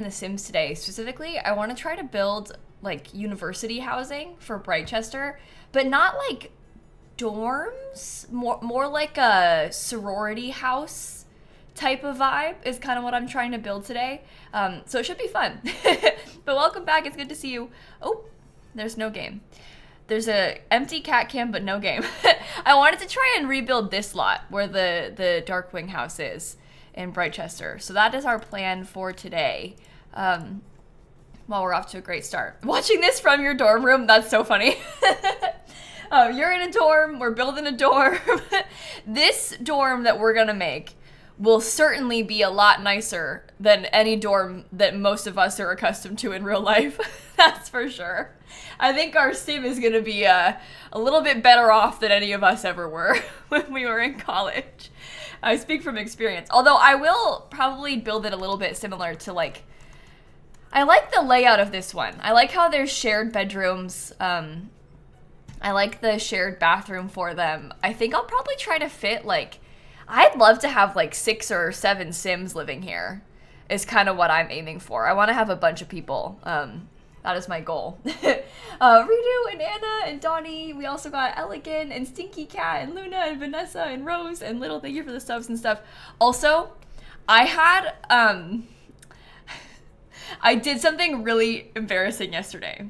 in The Sims today. Specifically, I want to try to build like university housing for Britechester, but not like dorms, more like a sorority house type of vibe is kind of what I'm trying to build today. So it should be fun. But welcome back. It's good to see you. Oh, there's no game. There's a empty cat cam, but no game. I wanted to try and rebuild this lot where the Darkwing house is in Britechester. So that is our plan for today. Well, we're off to a great start. Watching this from your dorm room, that's so funny. You're in a dorm, we're building a dorm. This dorm that we're gonna make will certainly be a lot nicer than any dorm that most of us are accustomed to in real life. That's for sure. I think our sim is gonna be a little bit better off than any of us ever were when we were in college. I speak from experience. Although I will probably build it a little bit similar to like, I like the layout of this one. I like how there's shared bedrooms. I like the shared bathroom for them. I think I'll probably try to fit like, I'd love to have like 6 or 7 Sims living here is kind of what I'm aiming for. I want to have a bunch of people. That is my goal. Ridu and Anna and Donnie. We also got Elegant and Stinky Cat and Luna and Vanessa and Rose and Little. Thank you for the subs and stuff. Also, I had, I did something really embarrassing yesterday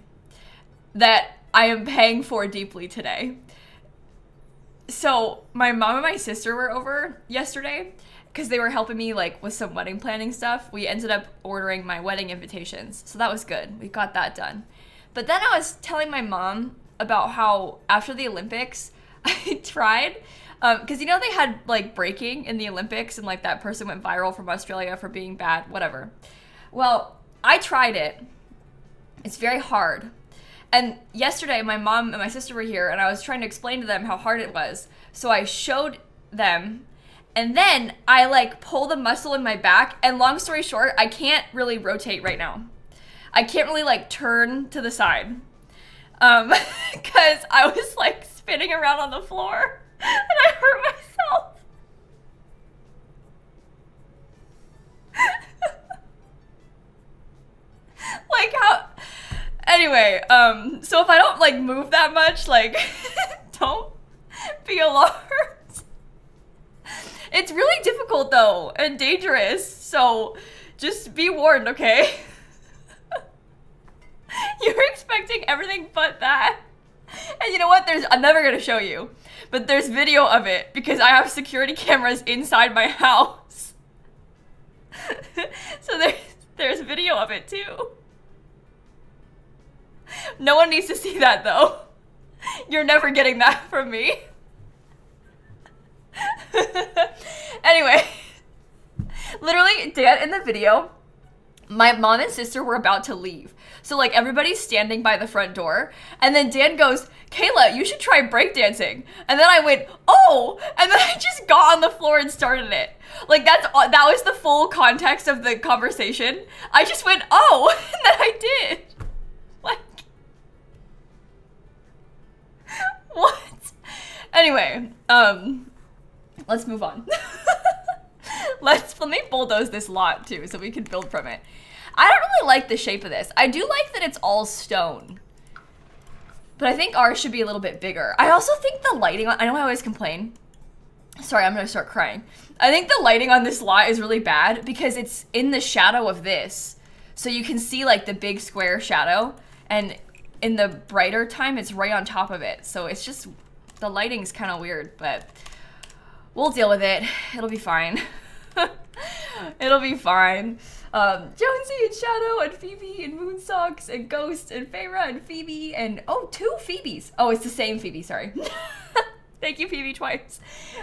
that I am paying for deeply today. So my mom and my sister were over yesterday because they were helping me like with some wedding planning stuff. We ended up ordering my wedding invitations. So that was good. We got that done. But then I was telling my mom about how after the Olympics, I tried, because you know they had like breaking in the Olympics and like that person went viral from Australia for being bad, whatever. Well, I tried it. It's very hard. And yesterday, my mom and my sister were here, and I was trying to explain to them how hard it was. So I showed them, and then I, like, pulled a muscle in my back, and long story short, I can't really rotate right now. I can't really, like, turn to the side. Because I was, like, spinning around on the floor, and I hurt myself. Like, how... Anyway, so if I don't, like, move that much, like, don't be alarmed. It's really difficult, though, and dangerous, so just be warned, okay? You're expecting everything but that. And you know what? I'm never gonna show you, but there's video of it, because I have security cameras inside my house. So there's video of it, too. No one needs to see that, though. You're never getting that from me. Anyway, literally, Dad in the video, my mom and sister were about to leave. So, like, everybody's standing by the front door. And then Dan goes, Kayla, you should try breakdancing. And then I went, oh! And then I just got on the floor and started it. Like, that was the full context of the conversation. I just went, oh! And then I did. Like... What? Anyway, let's move on. Let me bulldoze this lot too so we can build from it. I don't really like the shape of this. I do like that it's all stone, but I think ours should be a little bit bigger. I also think the lighting on, I know I always complain. Sorry, I'm gonna start crying. I think the lighting on this lot is really bad because it's in the shadow of this. So you can see like the big square shadow, and in the brighter time, it's right on top of it. So it's just, the lighting's kind of weird, but we'll deal with it. It'll be fine. It'll be fine. Jonesy and Shadow and Phoebe and Moonsocks and Ghost and Feyre and Phoebe and, oh, 2 Phoebes. Oh, it's the same Phoebe, sorry. Thank you, Phoebe, twice.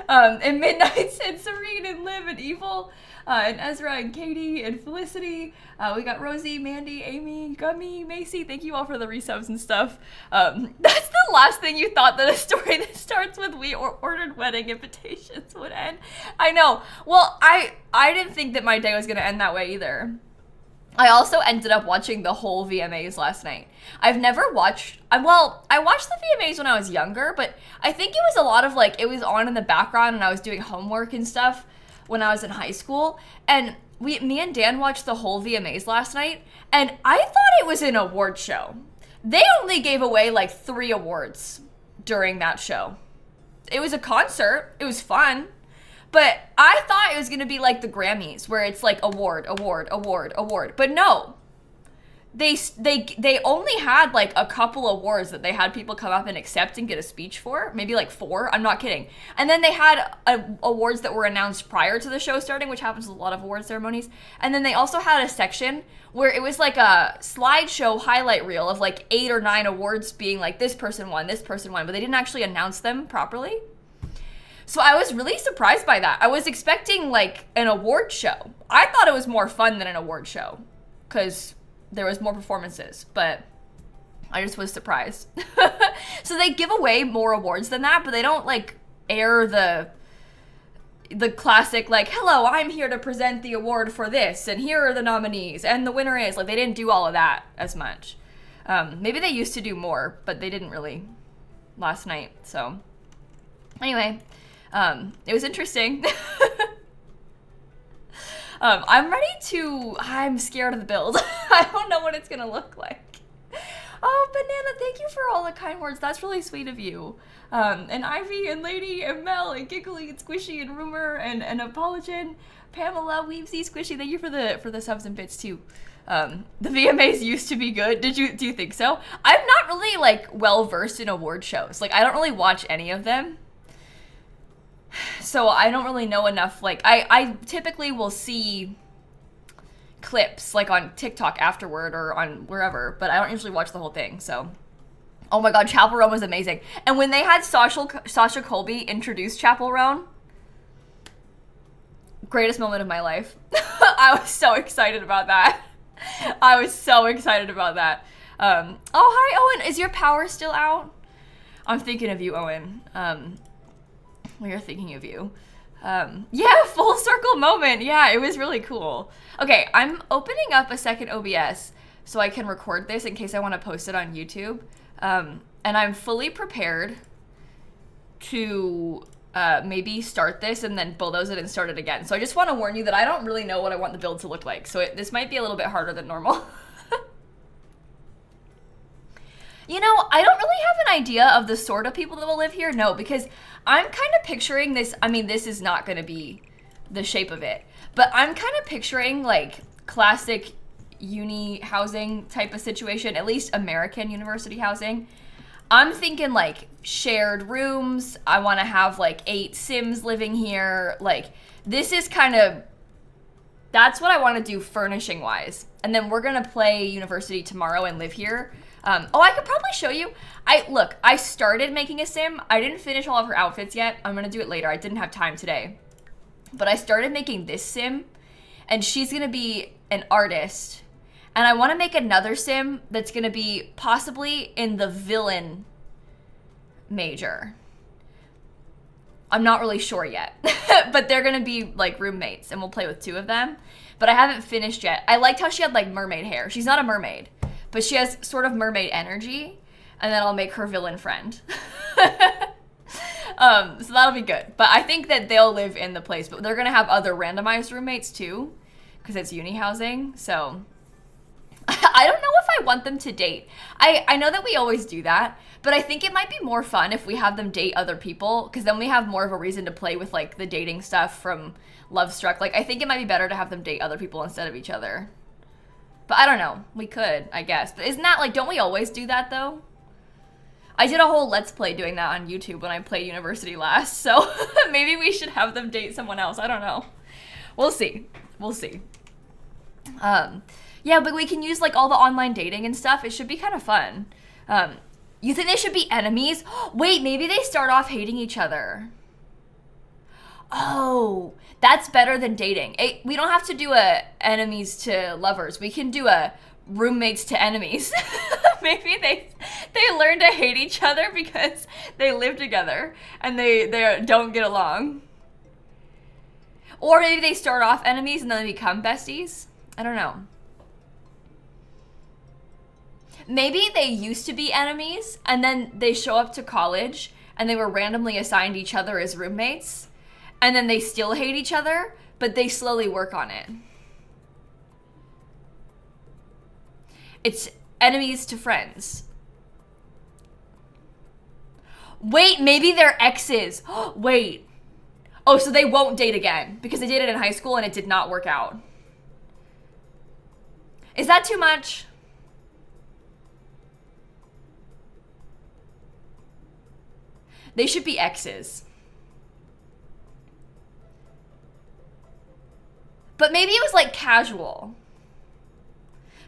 And Midnights and Serene and Liv and Evil. And Ezra and Katie and Felicity. We got Rosie, Mandy, Amy, Gummy, Macy. Thank you all for the resubs and stuff. That's the last thing you thought that a story that starts with we ordered wedding invitations would end. I know. Well, I didn't think that my day was going to end that way either. I also ended up watching the whole VMAs last night. I've never watched, well, I watched the VMAs when I was younger, but I think it was a lot of like, it was on in the background and I was doing homework and stuff when I was in high school. And me and Dan watched the whole VMAs last night, and I thought it was an award show. They only gave away like 3 awards during that show. It was a concert. It was fun. But I thought it was going to be like the Grammys, where it's like award, award, award, award. But no. They only had like a couple awards that they had people come up and accept and get a speech for. Maybe like 4. I'm not kidding. And then they had awards that were announced prior to the show starting, which happens with a lot of award ceremonies. And then they also had a section where it was like a slideshow highlight reel of like 8 or 9 awards being like this person won, but they didn't actually announce them properly. So I was really surprised by that. I was expecting like an award show. I thought it was more fun than an award show because there was more performances, but I just was surprised. So they give away more awards than that, but they don't like air the classic like, hello, I'm here to present the award for this, and here are the nominees, and the winner is, like, they didn't do all of that as much. Maybe they used to do more, but they didn't really last night. So anyway, it was interesting. I'm scared of the build. I don't know what it's gonna look like. Oh, Banana, thank you for all the kind words. That's really sweet of you. And Ivy and Lady and Mel and Giggly and Squishy and Rumor and Apologen, Pamela, Weavesy, Squishy, thank you for the subs and bits too. The VMAs used to be good. Do you think so? I'm not really like well versed in award shows. Like, I don't really watch any of them. So I don't really know enough. Like, I typically will see clips like on TikTok afterward or on wherever, but I don't usually watch the whole thing. So, oh my god, Chapel Roan was amazing. And when they had Sasha Colby introduce Chapel Roan, greatest moment of my life. I was so excited about that. Oh, hi, Owen. Is your power still out? I'm thinking of you, Owen. We are thinking of you. Yeah, full circle moment. Yeah, it was really cool. Okay, I'm opening up a second OBS so I can record this in case I want to post it on YouTube. And I'm fully prepared to maybe start this and then bulldoze it and start it again. So I just want to warn you that I don't really know what I want the build to look like. So this might be a little bit harder than normal. You know, I don't really have an idea of the sort of people that will live here. No, because I'm kind of picturing this. I mean, this is not going to be the shape of it, but I'm kind of picturing like classic uni housing type of situation, at least American university housing. I'm thinking like shared rooms. I want to have like 8 Sims living here. Like, this is kind of, that's what I want to do furnishing wise. And then we're going to play university tomorrow and live here. Oh, I could probably show you. I started making a sim. I didn't finish all of her outfits yet. I'm going to do it later. I didn't have time today. But I started making this sim, and she's going to be an artist. And I want to make another sim that's going to be possibly in the villain major. I'm not really sure yet. But they're going to be like roommates, and we'll play with 2 of them. But I haven't finished yet. I liked how she had like mermaid hair. She's not a mermaid, but she has sort of mermaid energy, and then I'll make her villain friend. So that'll be good. But I think that they'll live in the place, but they're going to have other randomized roommates too, because it's uni housing. So I don't know if I want them to date. I know that we always do that, but I think it might be more fun if we have them date other people, because then we have more of a reason to play with like the dating stuff from Love Struck. Like, I think it might be better to have them date other people instead of each other. But I don't know. We could, I guess. But isn't that like, don't we always do that though? I did a whole Let's Play doing that on YouTube when I played University last. So maybe we should have them date someone else. I don't know. We'll see. Yeah, but we can use like all the online dating and stuff. It should be kind of fun. You think they should be enemies? Wait, maybe they start off hating each other. Oh, that's better than dating. We don't have to do a enemies to lovers. We can do a roommates to enemies. Maybe they learn to hate each other because they live together and they don't get along. Or maybe they start off enemies and then they become besties. I don't know. Maybe they used to be enemies and then they show up to college and they were randomly assigned each other as roommates. And then they still hate each other, but they slowly work on it. It's enemies to friends. Wait, maybe they're exes. Wait. Oh, so they won't date again because they dated in high school and it did not work out. Is that too much? They should be exes. But maybe it was like casual.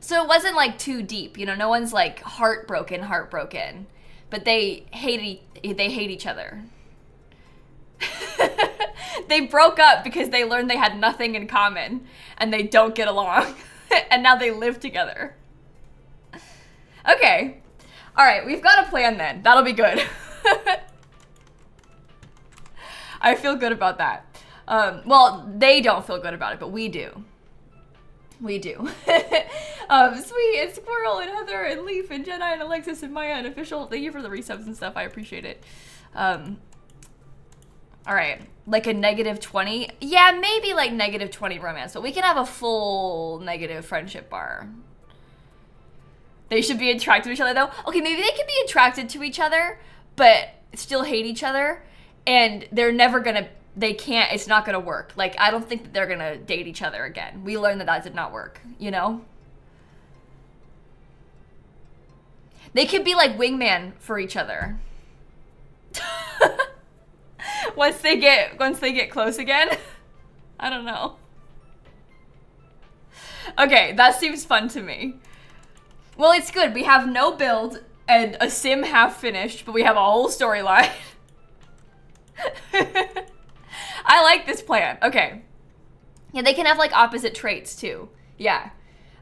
So it wasn't like too deep, you know, no one's like heartbroken, but they hate each other. They broke up because they learned they had nothing in common and they don't get along. And now they live together. Okay. All right, we've got a plan then. That'll be good. I feel good about that. Well, they don't feel good about it, but we do. We do. Sweet, and Squirrel, and Heather, and Leaf, and Jenna, and Alexis, and Maya, and Official. Thank you for the resubs and stuff. I appreciate it. All right. Like a -20? Yeah, maybe like -20 romance, but we can have a full negative friendship bar. They should be attracted to each other, though. Okay, maybe they can be attracted to each other, but still hate each other, and they're never gonna... They can't, it's not gonna work. Like, I don't think that they're gonna date each other again. We learned that that did not work, you know? They could be like wingman for each other. Once they get close again. I don't know. Okay, that seems fun to me. Well, it's good. We have no build and a sim half finished, but we have a whole storyline. I like this plan. Okay. Yeah, they can have like opposite traits too. Yeah.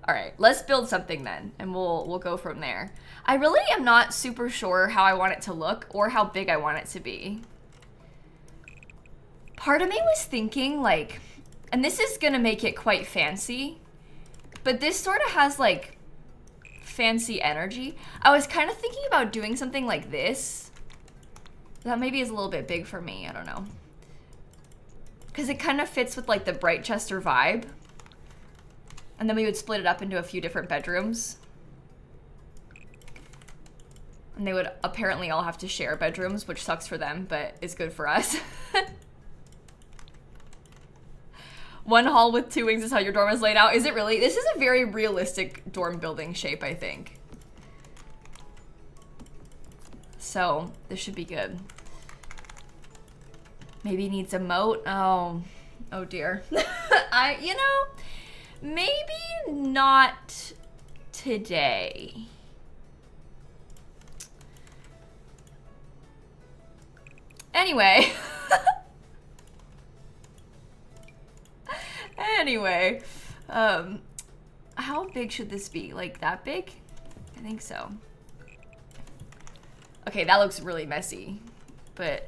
All right, let's build something then, and we'll go from there. I really am not super sure how I want it to look or how big I want it to be. Part of me was thinking like, and this is gonna make it quite fancy, but this sort of has like fancy energy. I was kind of thinking about doing something like this. That maybe is a little bit big for me, I don't know. Because it kind of fits with like the Britechester vibe. And then we would split it up into a few different bedrooms. And they would apparently all have to share bedrooms, which sucks for them, but is good for us. One hall with 2 wings is how your dorm is laid out. Is it really? This is a very realistic dorm building shape, I think. So this should be good. Maybe needs a moat. Oh dear. You know, maybe not today. Anyway. Anyway, how big should this be? Like that big? I think so. Okay, that looks really messy, but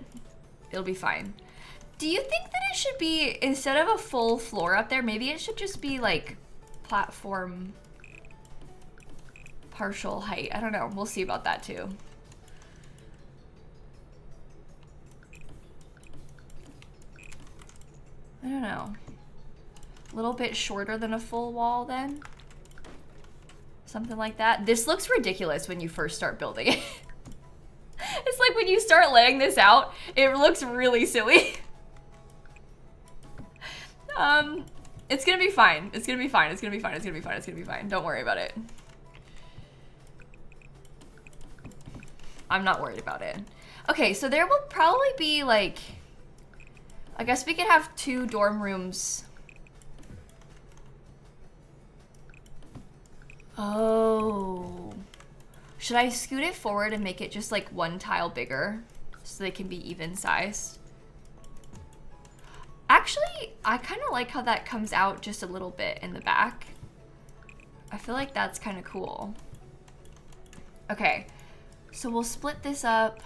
it'll be fine. Do you think that it should be, instead of a full floor up there, maybe it should just be like platform partial height? I don't know. We'll see about that too. I don't know. A little bit shorter than a full wall then? Something like that. This looks ridiculous when you first start building it. It's like when you start laying this out, it looks really silly. It's gonna be fine. It's gonna be fine. It's gonna be fine. It's gonna be fine. It's gonna be fine. Don't worry about it. I'm not worried about it. Okay, so there will probably be like, I guess we could have 2 dorm rooms. Oh. Should I scoot it forward and make it just like 1 tile bigger so they can be even sized? Actually, I kind of like how that comes out just a little bit in the back. I feel like that's kind of cool. Okay, so we'll split this up.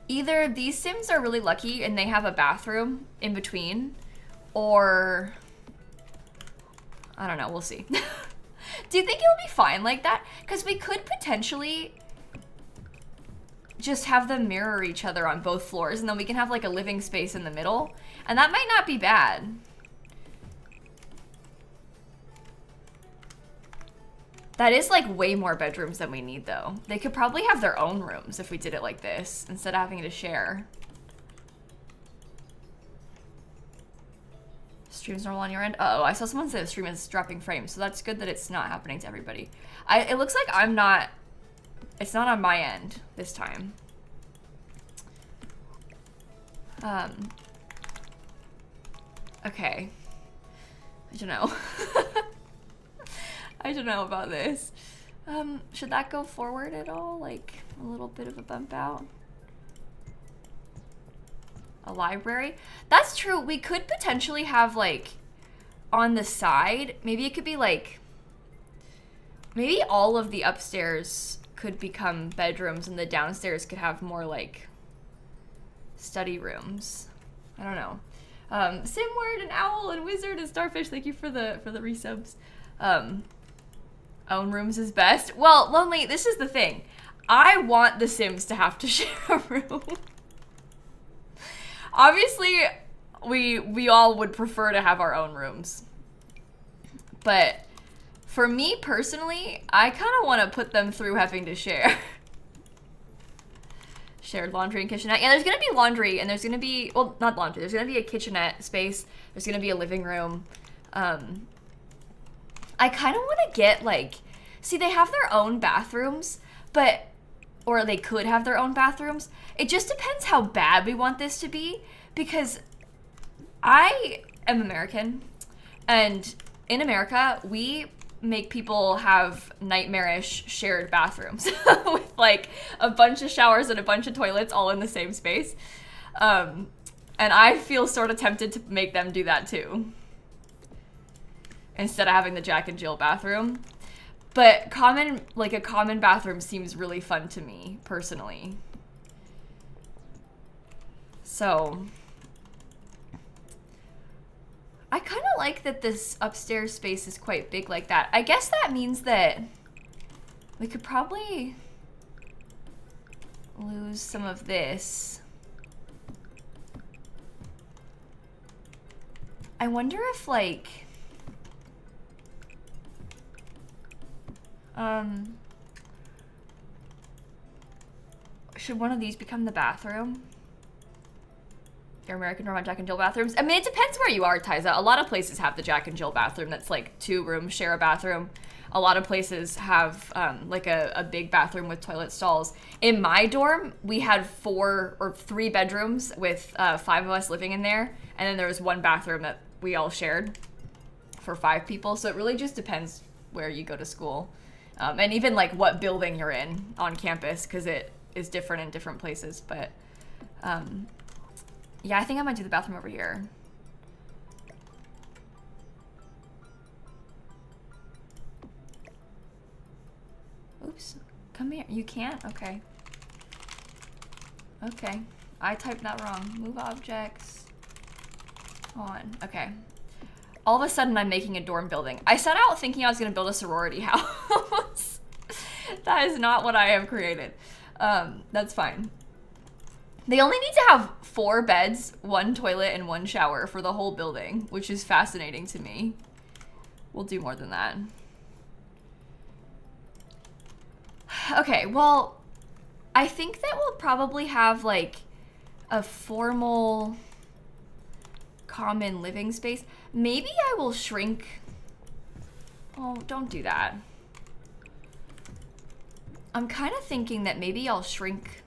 Either these Sims are really lucky and they have a bathroom in between, or I don't know, we'll see. Do you think it'll be fine like that? Because we could potentially just have them mirror each other on both floors, and then we can have like a living space in the middle. And that might not be bad. That is like way more bedrooms than we need though. They could probably have their own rooms if we did it like this, instead of having to share. Stream's normal on your end? Uh oh, I saw someone say the stream is dropping frames, so that's good that it's not happening to everybody. It looks like I'm not, it's not on my end this time. Okay. I don't know. I don't know about this. Should that go forward at all? Like a little bit of a bump out? A library? That's true. We could potentially have like on the side, maybe it could be like, maybe all of the upstairs could become bedrooms and the downstairs could have more like study rooms. I don't know. Simword and Owl and Wizard and Starfish, thank you for the resubs. Own rooms is best. Well, Lonely, this is the thing. I want the Sims to have to share a room. Obviously, we all would prefer to have our own rooms. But for me personally, I kind of want to put them through having to share. Shared laundry and kitchenette. Yeah, there's going to be laundry and there's going to be, well, not laundry. There's going to be a kitchenette space. There's going to be a living room. I kind of want to get like, see, they have their own bathrooms, but, or they could have their own bathrooms. It just depends how bad we want this to be, because I am American, and in America, we make people have nightmarish shared bathrooms with like a bunch of showers and a bunch of toilets all in the same space. And I feel sort of tempted to make them do that too, instead of having the Jack and Jill bathroom. But a common bathroom seems really fun to me, personally. So, I kind of like that this upstairs space is quite big like that. I guess that means that we could probably lose some of this. I wonder if, like, should one of these become the bathroom? Your American Normal Jack and Jill bathrooms? I mean, it depends where you are, Tyza. A lot of places have the Jack and Jill bathroom that's like 2 rooms, share a bathroom. A lot of places have like a big bathroom with toilet stalls. In my dorm, we had 4 or 3 bedrooms with 5 of us living in there. And then there was 1 bathroom that we all shared for 5 people. So it really just depends where you go to school. And even like what building you're in on campus, because it is different in different places. But yeah, I think I might do the bathroom over here. Oops, come here. You can't? Okay. Okay, I typed that wrong. Move objects on. Okay. All of a sudden, I'm making a dorm building. I set out thinking I was going to build a sorority house. That is not what I have created. That's fine. They only need to have 4 beds, 1 toilet, and 1 shower for the whole building, which is fascinating to me. We'll do more than that. Okay, well, I think that we'll probably have, like, a formal common living space. Maybe I will shrink. Oh, don't do that. I'm kind of thinking that maybe I'll shrink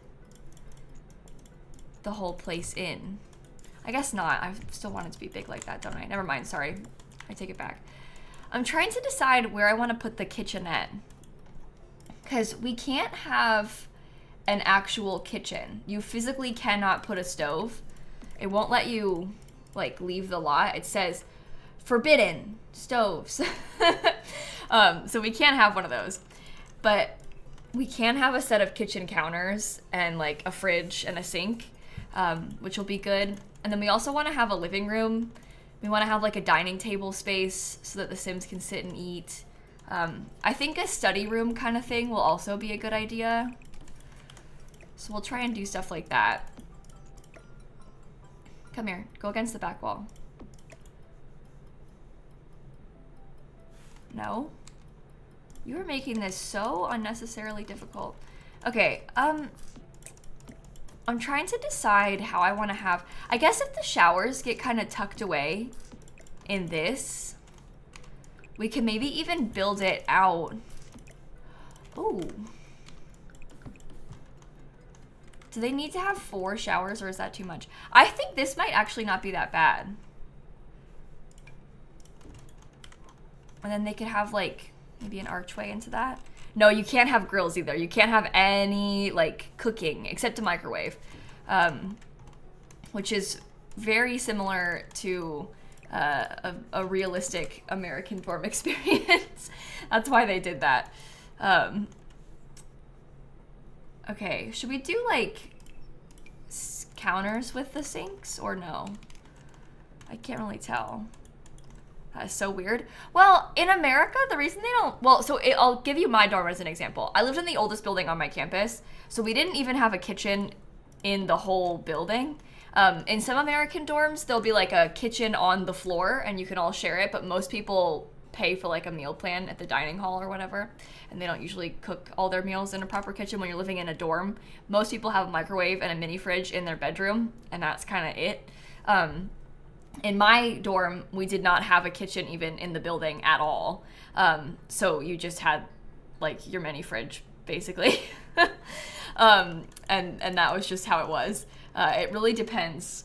the whole place in. I guess not. I still want it to be big like that, don't I? Never mind, sorry. I take it back. I'm trying to decide where I want to put the kitchenette, because we can't have an actual kitchen. You physically cannot put a stove. It won't let you like leave the lot. It says forbidden stoves. So we can't have one of those, but we can have a set of kitchen counters and like a fridge and a sink, which will be good. And then we also want to have a living room. We want to have like a dining table space so that the Sims can sit and eat. I think a study room kind of thing will also be a good idea. So we'll try and do stuff like that. Come here, go against the back wall. No. You are making this so unnecessarily difficult. Okay, I'm trying to decide how I want to have... I guess if the showers get kind of tucked away in this, we can maybe even build it out. Ooh. Do they need to have 4 showers or is that too much? I think this might actually not be that bad. And then they could have like maybe an archway into that. No, you can't have grills either. You can't have any like cooking except a microwave, which is very similar to a realistic American dorm experience. That's why they did that. Okay, should we do like counters with the sinks or no? I can't really tell. That is so weird. Well, in America, the reason they don't... Well, so I'll give you my dorm as an example. I lived in the oldest building on my campus, so we didn't even have a kitchen in the whole building. In some American dorms, there'll be like a kitchen on the floor, and you can all share it, but most people pay for like a meal plan at the dining hall or whatever, and they don't usually cook all their meals in a proper kitchen when you're living in a dorm. Most people have a microwave and a mini fridge in their bedroom, and that's kind of it. In my dorm, we did not have a kitchen even in the building at all. So you just had like your mini fridge, basically. And that was just how it was. It really depends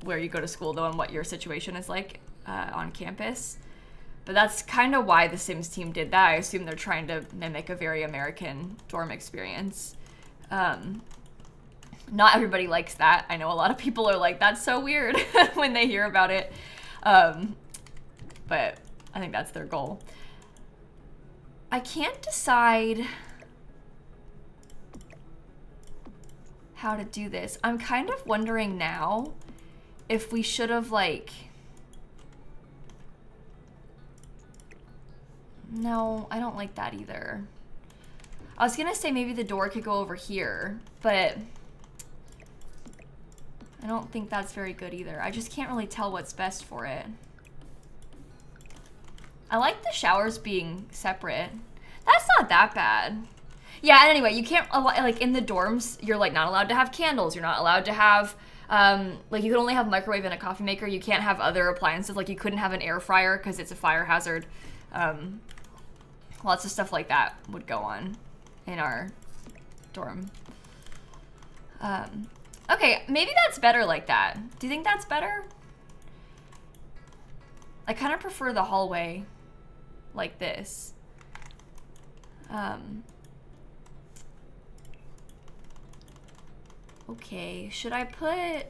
where you go to school, though, and what your situation is like on campus. But that's kind of why the Sims team did that. I assume they're trying to mimic a very American dorm experience. Not everybody likes that. I know a lot of people are like, that's so weird when they hear about it. But I think that's their goal. I can't decide how to do this. I'm kind of wondering now if we should have like... No, I don't like that either. I was gonna say maybe the door could go over here, but I don't think that's very good either. I just can't really tell what's best for it. I like the showers being separate. That's not that bad. Yeah, and anyway, you can't, like in the dorms, you're like not allowed to have candles. You're not allowed to have, like you can only have a microwave and a coffee maker. You can't have other appliances. Like you couldn't have an air fryer because it's a fire hazard. Lots of stuff like that would go on in our dorm. Okay, maybe that's better like that. Do you think that's better? I kind of prefer the hallway like this. Okay, should I put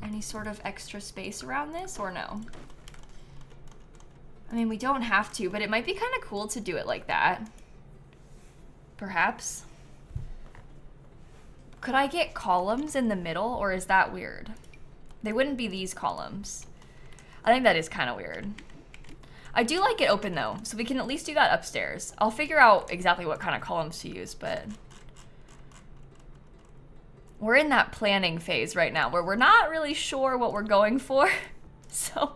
any sort of extra space around this or no? I mean, we don't have to, but it might be kind of cool to do it like that. Perhaps. Could I get columns in the middle, or is that weird? They wouldn't be these columns. I think that is kind of weird. I do like it open though, so we can at least do that upstairs. I'll figure out exactly what kind of columns to use, but we're in that planning phase right now where we're not really sure what we're going for. So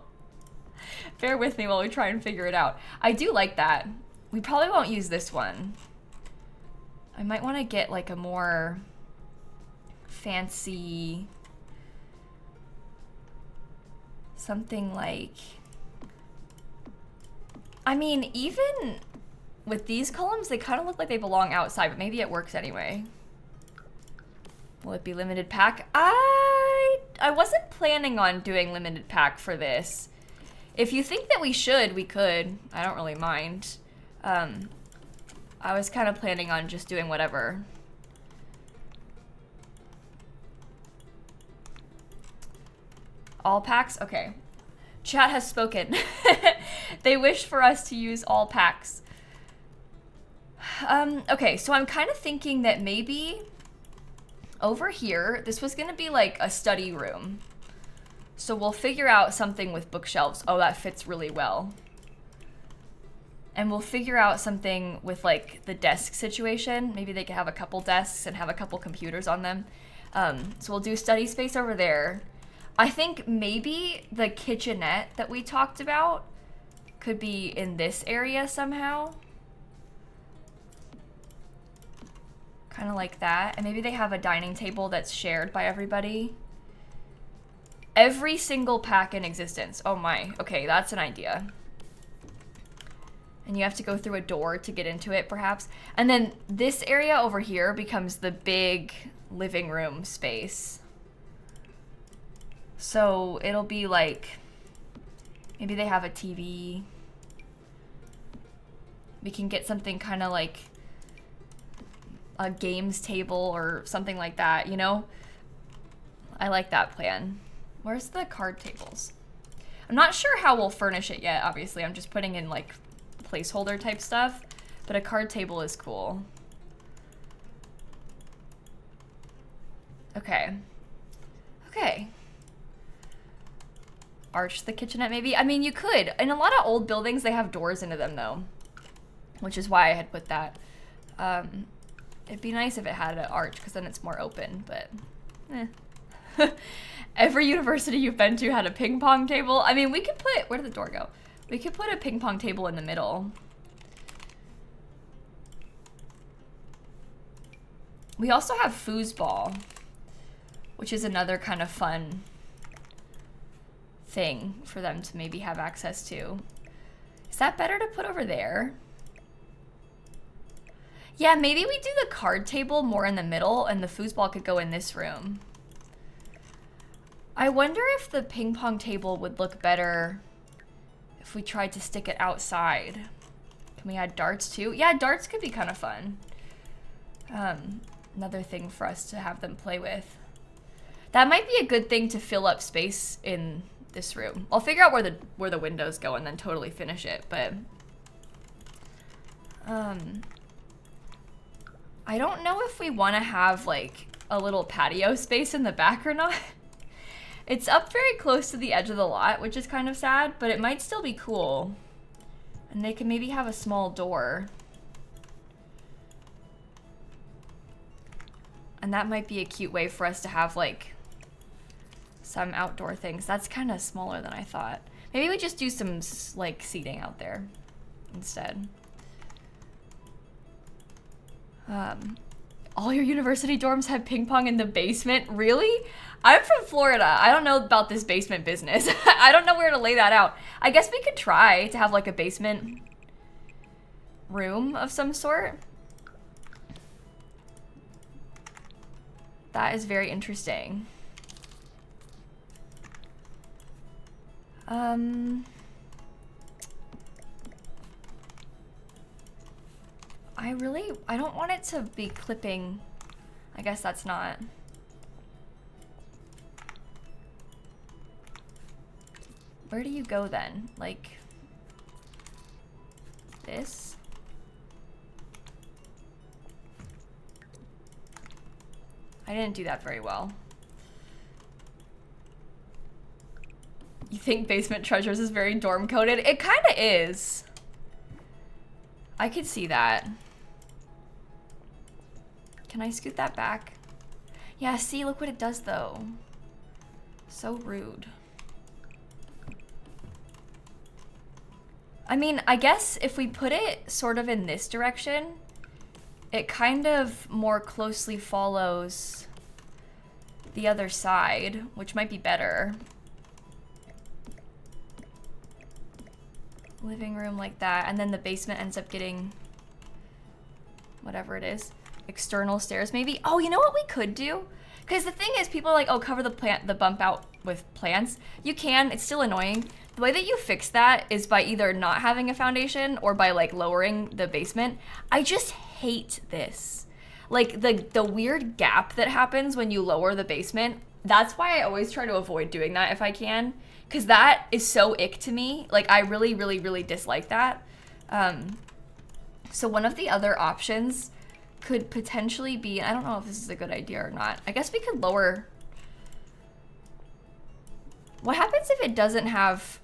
bear with me while we try and figure it out. I do like that. We probably won't use this one. I might want to get like a more fancy, something like, I mean, even with these columns, they kind of look like they belong outside, but maybe it works anyway. Will it be limited pack? I wasn't planning on doing limited pack for this. If you think that we should, we could. I don't really mind. I was kind of planning on just doing whatever. All packs? Okay. Chat has spoken. They wish for us to use all packs. Okay, so I'm kind of thinking that maybe over here, this was gonna be like a study room. So we'll figure out something with bookshelves. Oh, that fits really well. And we'll figure out something with like the desk situation. Maybe they could have a couple desks and have a couple computers on them. So we'll do study space over there. I think maybe the kitchenette that we talked about could be in this area somehow. Kind of like that. And maybe they have a dining table that's shared by everybody. Every single pack in existence. Oh my. Okay, that's an idea. And you have to go through a door to get into it, perhaps. And then this area over here becomes the big living room space. So it'll be like, maybe they have a TV. We can get something kind of like a games table or something like that, you know? I like that plan. Where's the card tables? I'm not sure how we'll furnish it yet, obviously. I'm just putting in like placeholder type stuff, but a card table is cool. Okay. Okay. Arch the kitchenette maybe? I mean, you could. In a lot of old buildings, they have doors into them though, which is why I had put that. It'd be nice if it had an arch because then it's more open, but eh. Every university you've been to had a ping pong table. I mean, we could put, where did the door go? We could put a ping pong table in the middle. We also have foosball, which is another kind of fun thing for them to maybe have access to. Is that better to put over there? Yeah, maybe we do the card table more in the middle and the foosball could go in this room. I wonder if the ping pong table would look better if we tried to stick it outside. Can we add darts too? Yeah, darts could be kind of fun. Another thing for us to have them play with. That might be a good thing to fill up space in this room. I'll figure out where the windows go and then totally finish it, but I don't know if we want to have like a little patio space in the back or not. It's up very close to the edge of the lot, which is kind of sad, but it might still be cool. And they can maybe have a small door. And that might be a cute way for us to have like some outdoor things. That's kind of smaller than I thought. Maybe we just do some like seating out there instead. All your university dorms have ping pong in the basement? Really? I'm from Florida. I don't know about this basement business. I don't know where to lay that out. I guess we could try to have like a basement room of some sort. That is very interesting. I don't want it to be clipping. I guess that's not. Where do you go then? Like this? I didn't do that very well. You think Basement Treasures is very dorm coded? It kind of is. I could see that. Can I scoot that back? Yeah, see, look what it does though. So rude. I mean, I guess if we put it sort of in this direction, it kind of more closely follows the other side, which might be better. Living room like that, and then the basement ends up getting whatever it is. External stairs maybe. Oh, you know what we could do? Because the thing is, people are like, oh, cover the bump out with plants. You can, it's still annoying. The way that you fix that is by either not having a foundation or by like lowering the basement. I just hate this. Like the weird gap that happens when you lower the basement. That's why I always try to avoid doing that if I can. Because that is so ick to me. Like I really, really, really dislike that. So one of the other options could potentially be, I don't know if this is a good idea or not. I guess we could lower. What happens if it doesn't have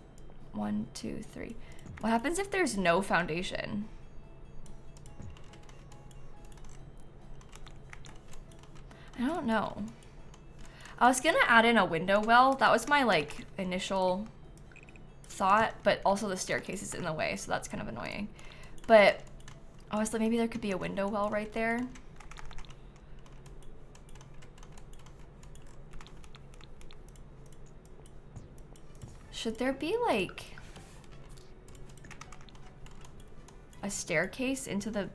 1, 2, 3? What happens if there's no foundation? I don't know. I was gonna add in a window well. That was my like initial thought, but also the staircase is in the way, so that's kind of annoying. But I was like, maybe there could be a window well right there. Should there be like a staircase into the...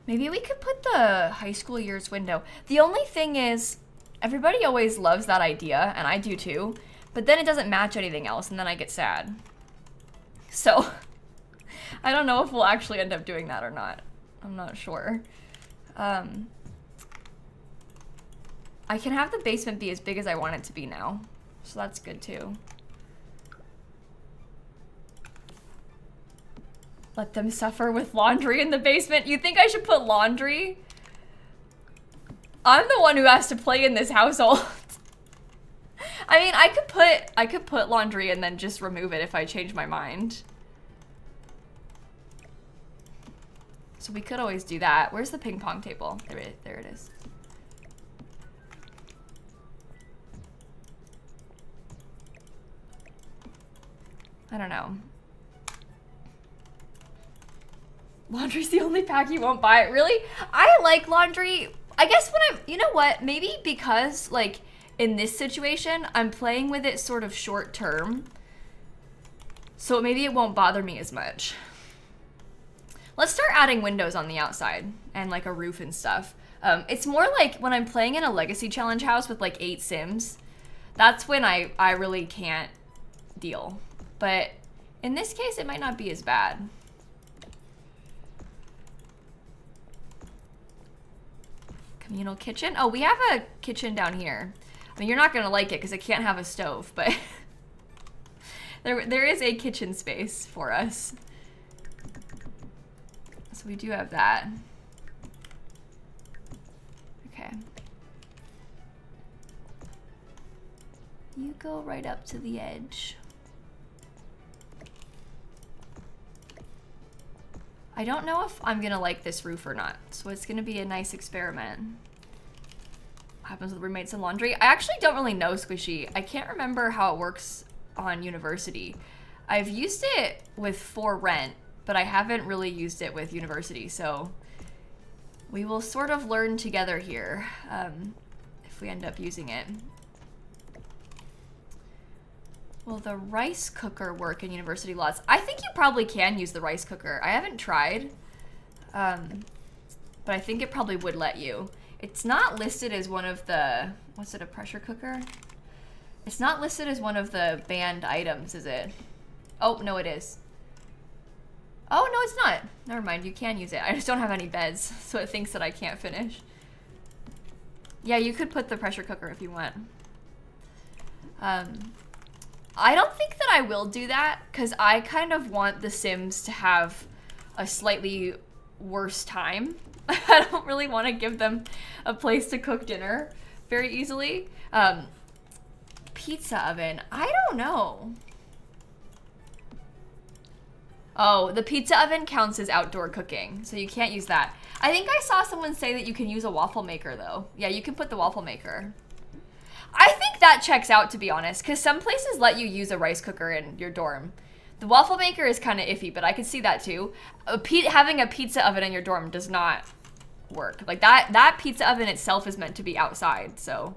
Maybe we could put the high school years window. The only thing is, everybody always loves that idea, and I do too, but then it doesn't match anything else, and then I get sad. So, I don't know if we'll actually end up doing that or not. I'm not sure. I can have the basement be as big as I want it to be now, so that's good too. Let them suffer with laundry in the basement. You think I should put laundry? I'm the one who has to play in this household. I mean, I could put laundry and then just remove it if I change my mind. So we could always do that. Where's the ping pong table? There it is. I don't know. Laundry's the only pack you won't buy. Really? I like laundry. I guess when I'm, you know what? Maybe because like in this situation, I'm playing with it sort of short term. So maybe it won't bother me as much. Let's start adding windows on the outside and like a roof and stuff. It's more like when I'm playing in a legacy challenge house with like 8 Sims, that's when I really can't deal. But in this case, it might not be as bad. Communal kitchen. Oh, we have a kitchen down here. I mean, you're not gonna like it because it can't have a stove, but there is a kitchen space for us. So we do have that. Okay. You go right up to the edge. I don't know if I'm gonna like this roof or not, so it's gonna be a nice experiment. What happens with roommates and laundry? I actually don't really know, Squishy. I can't remember how it works on university. I've used it with For Rent, but I haven't really used it with university, so we will sort of learn together here if we end up using it. Will the rice cooker work in university lots? I think you probably can use the rice cooker. I haven't tried, but I think it probably would let you. It's not listed as one of the, what's it, a pressure cooker? It's not listed as one of the banned items, is it? Oh, no, it is. Oh, no, it's not. Never mind, you can use it. I just don't have any beds, so it thinks that I can't finish. Yeah, you could put the pressure cooker if you want. I don't think that I will do that because I kind of want the Sims to have a slightly worse time. I don't really want to give them a place to cook dinner very easily. Pizza oven, I don't know. Oh, the pizza oven counts as outdoor cooking, so you can't use that. I think I saw someone say that you can use a waffle maker though. Yeah, you can put the waffle maker. I think that checks out, to be honest, because some places let you use a rice cooker in your dorm. The waffle maker is kind of iffy, but I could see that too. Having a pizza oven in your dorm does not work. Like that pizza oven itself is meant to be outside, so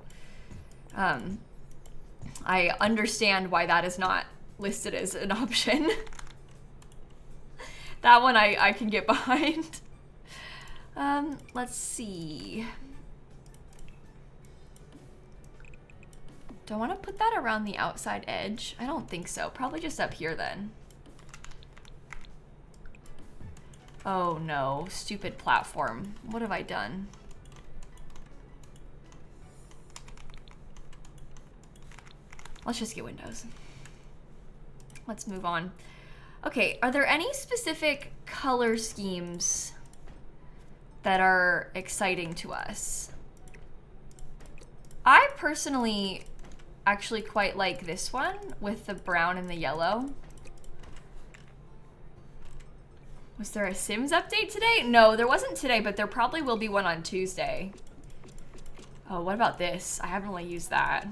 I understand why that is not listed as an option. That one I can get behind. Let's see. Do I want to put that around the outside edge? I don't think so. Probably just up here then. Oh no, stupid platform. What have I done? Let's just get windows. Let's move on. Okay, are there any specific color schemes that are exciting to us? I personally actually quite like this one with the brown and the yellow. Was there a Sims update today? No, there wasn't today, but there probably will be one on Tuesday. Oh, what about this? I haven't really used that.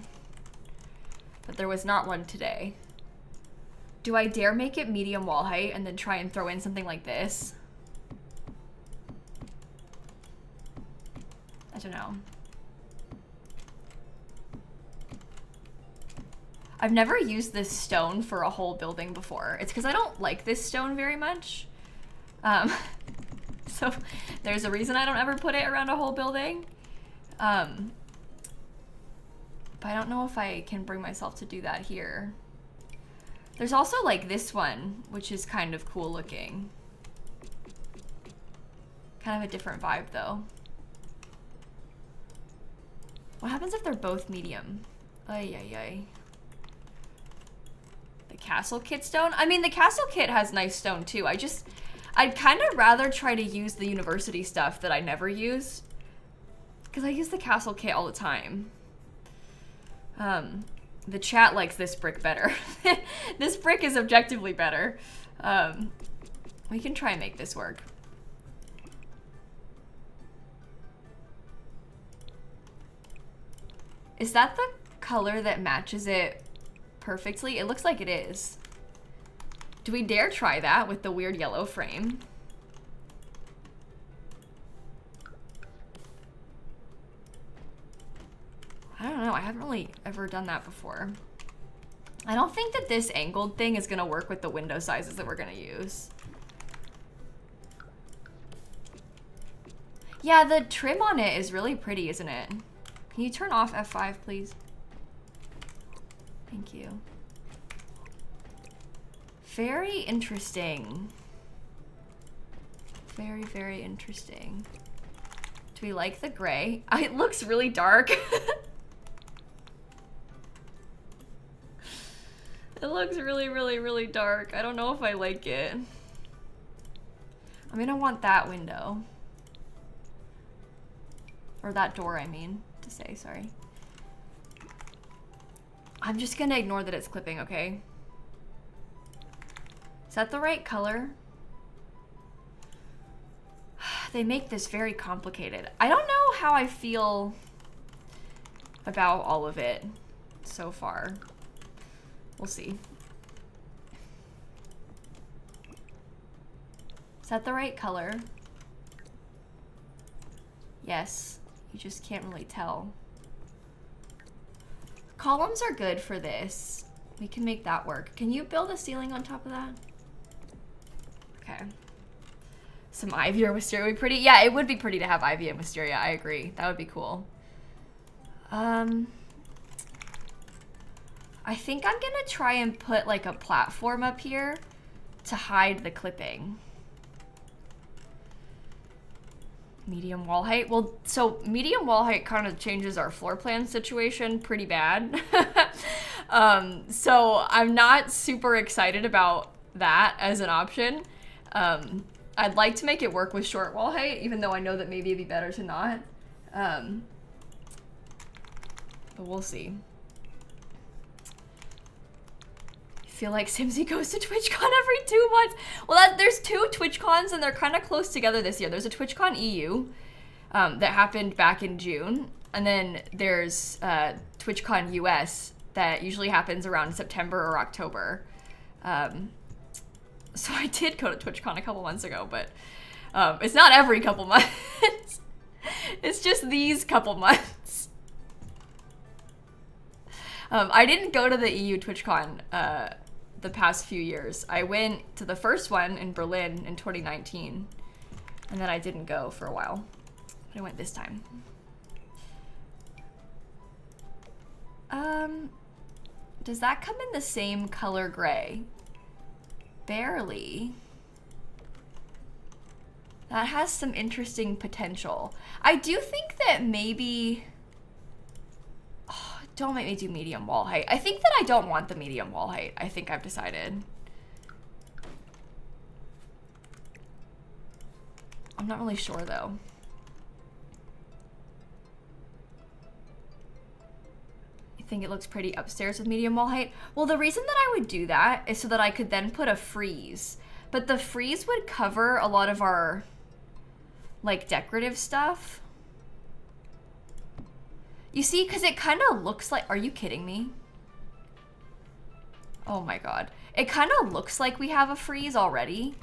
But there was not one today. Do I dare make it medium wall height and then try and throw in something like this? I don't know. I've never used this stone for a whole building before. It's because I don't like this stone very much. So there's a reason I don't ever put it around a whole building. But I don't know if I can bring myself to do that here. There's also like this one, which is kind of cool looking. Kind of a different vibe though. What happens if they're both medium? Ay, ay, ay. The castle kit stone? I mean, the castle kit has nice stone too. I'd kind of rather try to use the university stuff that I never use. Because I use the castle kit all the time. The chat likes this brick better. This brick is objectively better. We can try and make this work. Is that the color that matches it perfectly? It looks like it is. Do we dare try that with the weird yellow frame? I don't know. I haven't really ever done that before. I don't think that this angled thing is going to work with the window sizes that we're going to use. Yeah, the trim on it is really pretty, isn't it? Can you turn off F5, please? Thank you. Very interesting. Very, very interesting. Do we like the gray? It looks really dark. It looks really, really, really dark. I don't know if I like it. I'm gonna want that window. Or that door, I mean, to say, sorry. I'm just gonna ignore that it's clipping, okay? Is that the right color? They make this very complicated. I don't know how I feel about all of it so far. We'll see. Is that the right color? Yes. You just can't really tell. Columns are good for this. We can make that work. Can you build a ceiling on top of that? Okay. Some ivy or wisteria would be pretty. Yeah, it would be pretty to have ivy and wisteria. I agree. That would be cool. I think I'm gonna try and put like a platform up here to hide the clipping. Medium wall height. Well, so medium wall height kind of changes our floor plan situation pretty bad. So I'm not super excited about that as an option. I'd like to make it work with short wall height, even though I know that maybe it'd be better to not. But we'll see. I feel like Simsie goes to TwitchCon every 2 months. Well, there's 2 TwitchCons and they're kind of close together this year. There's a TwitchCon EU that happened back in June. And then there's TwitchCon US that usually happens around September or October. So I did go to TwitchCon a couple months ago, but it's not every couple months. It's just these couple months. I didn't go to the EU TwitchCon the past few years. I went to the first one in Berlin in 2019, and then I didn't go for a while. But I went this time. Does that come in the same color gray? Barely. That has some interesting potential. I do think that maybe... Oh, don't make me do medium wall height. I think that I don't want the medium wall height. I think I've decided. I'm not really sure though. I think it looks pretty upstairs with medium wall height. Well, the reason that I would do that is so that I could then put a frieze. But the frieze would cover a lot of our, like, decorative stuff. You see, because it kind of looks like... Are you kidding me? Oh my god. It kind of looks like we have a frieze already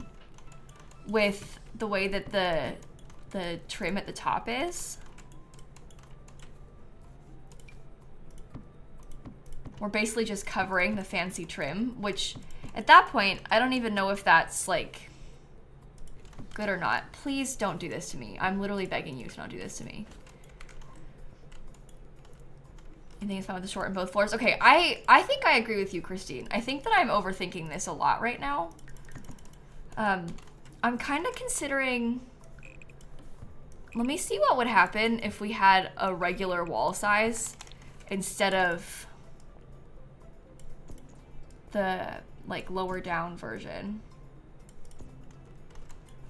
with the way that the trim at the top is. We're basically just covering the fancy trim, which at that point, I don't even know if that's like good or not. Please don't do this to me. I'm literally begging you to not do this to me. You think it's fine with the short on both floors? Okay, I think I agree with you, Christine. I think that I'm overthinking this a lot right now. I'm kind of considering... Let me see what would happen if we had a regular wall size instead of the, like, lower down version.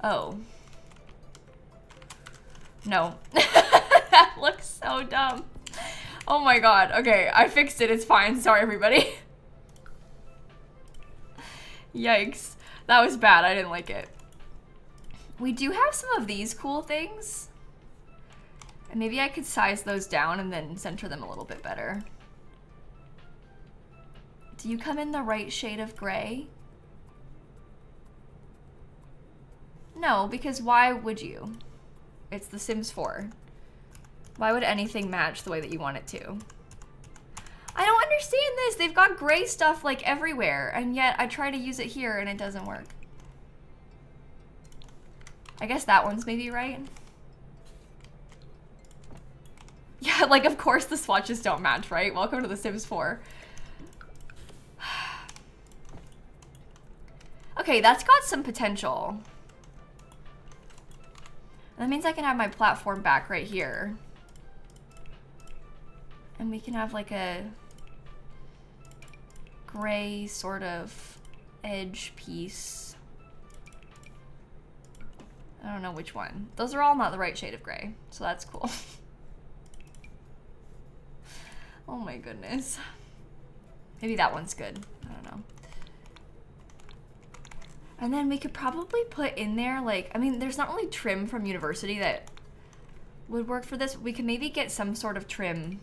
Oh. No. That looks so dumb. Oh my god. Okay, I fixed it. It's fine. Sorry, everybody. Yikes. That was bad. I didn't like it. We do have some of these cool things. And maybe I could size those down and then center them a little bit better. Do you come in the right shade of gray? No, because why would you? It's The Sims 4. Why would anything match the way that you want it to? I don't understand this. They've got gray stuff like everywhere, and yet I try to use it here and it doesn't work. I guess that one's maybe right. Yeah, like of course the swatches don't match, right? Welcome to The Sims 4. Okay, that's got some potential. That means I can have my platform back right here. And we can have like a gray sort of edge piece. I don't know which one. Those are all not the right shade of gray, so that's cool. Oh my goodness. Maybe that one's good. I don't know. And then we could probably put in there, like, I mean, there's not really trim from university that would work for this. We could maybe get some sort of trim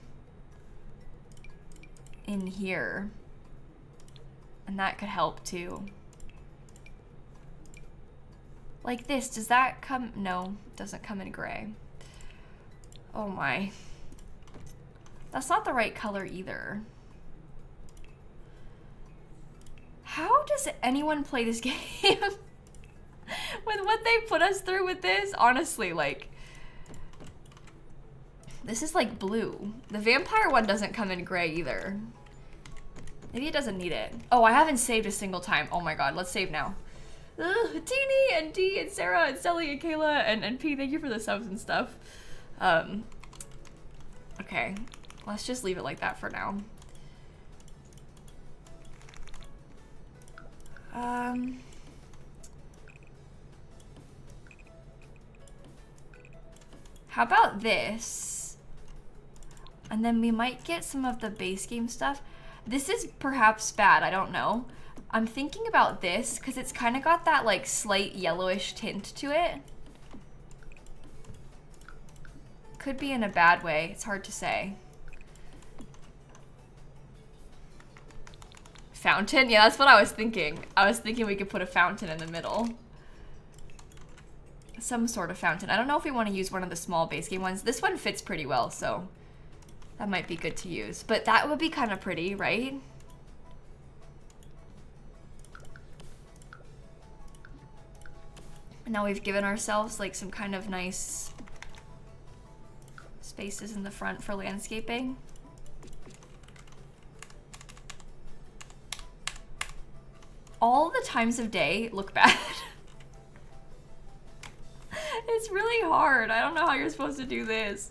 in here. And that could help too. Like this, does that come? No, it doesn't come in gray. Oh my. That's not the right color either. How does anyone play this game with what they put us through with this? Honestly, like, this is like blue. The vampire one doesn't come in gray either. Maybe it doesn't need it. Oh, I haven't saved a single time. Oh my god, let's save now. Ugh, Teeny and Dee and Sarah and Sally and Kayla and P, thank you for the subs and stuff. Okay, let's just leave it like that for now. How about this? And then we might get some of the base game stuff. This is perhaps bad, I don't know. I'm thinking about this because it's kind of got that like slight yellowish tint to it. Could be in a bad way, it's hard to say. Fountain? Yeah, that's what I was thinking. I was thinking we could put a fountain in the middle. Some sort of fountain. I don't know if we want to use one of the small base game ones. This one fits pretty well, so that might be good to use. But that would be kind of pretty, right? And now we've given ourselves like some kind of nice spaces in the front for landscaping. All the times of day look bad. It's really hard. I don't know how you're supposed to do this.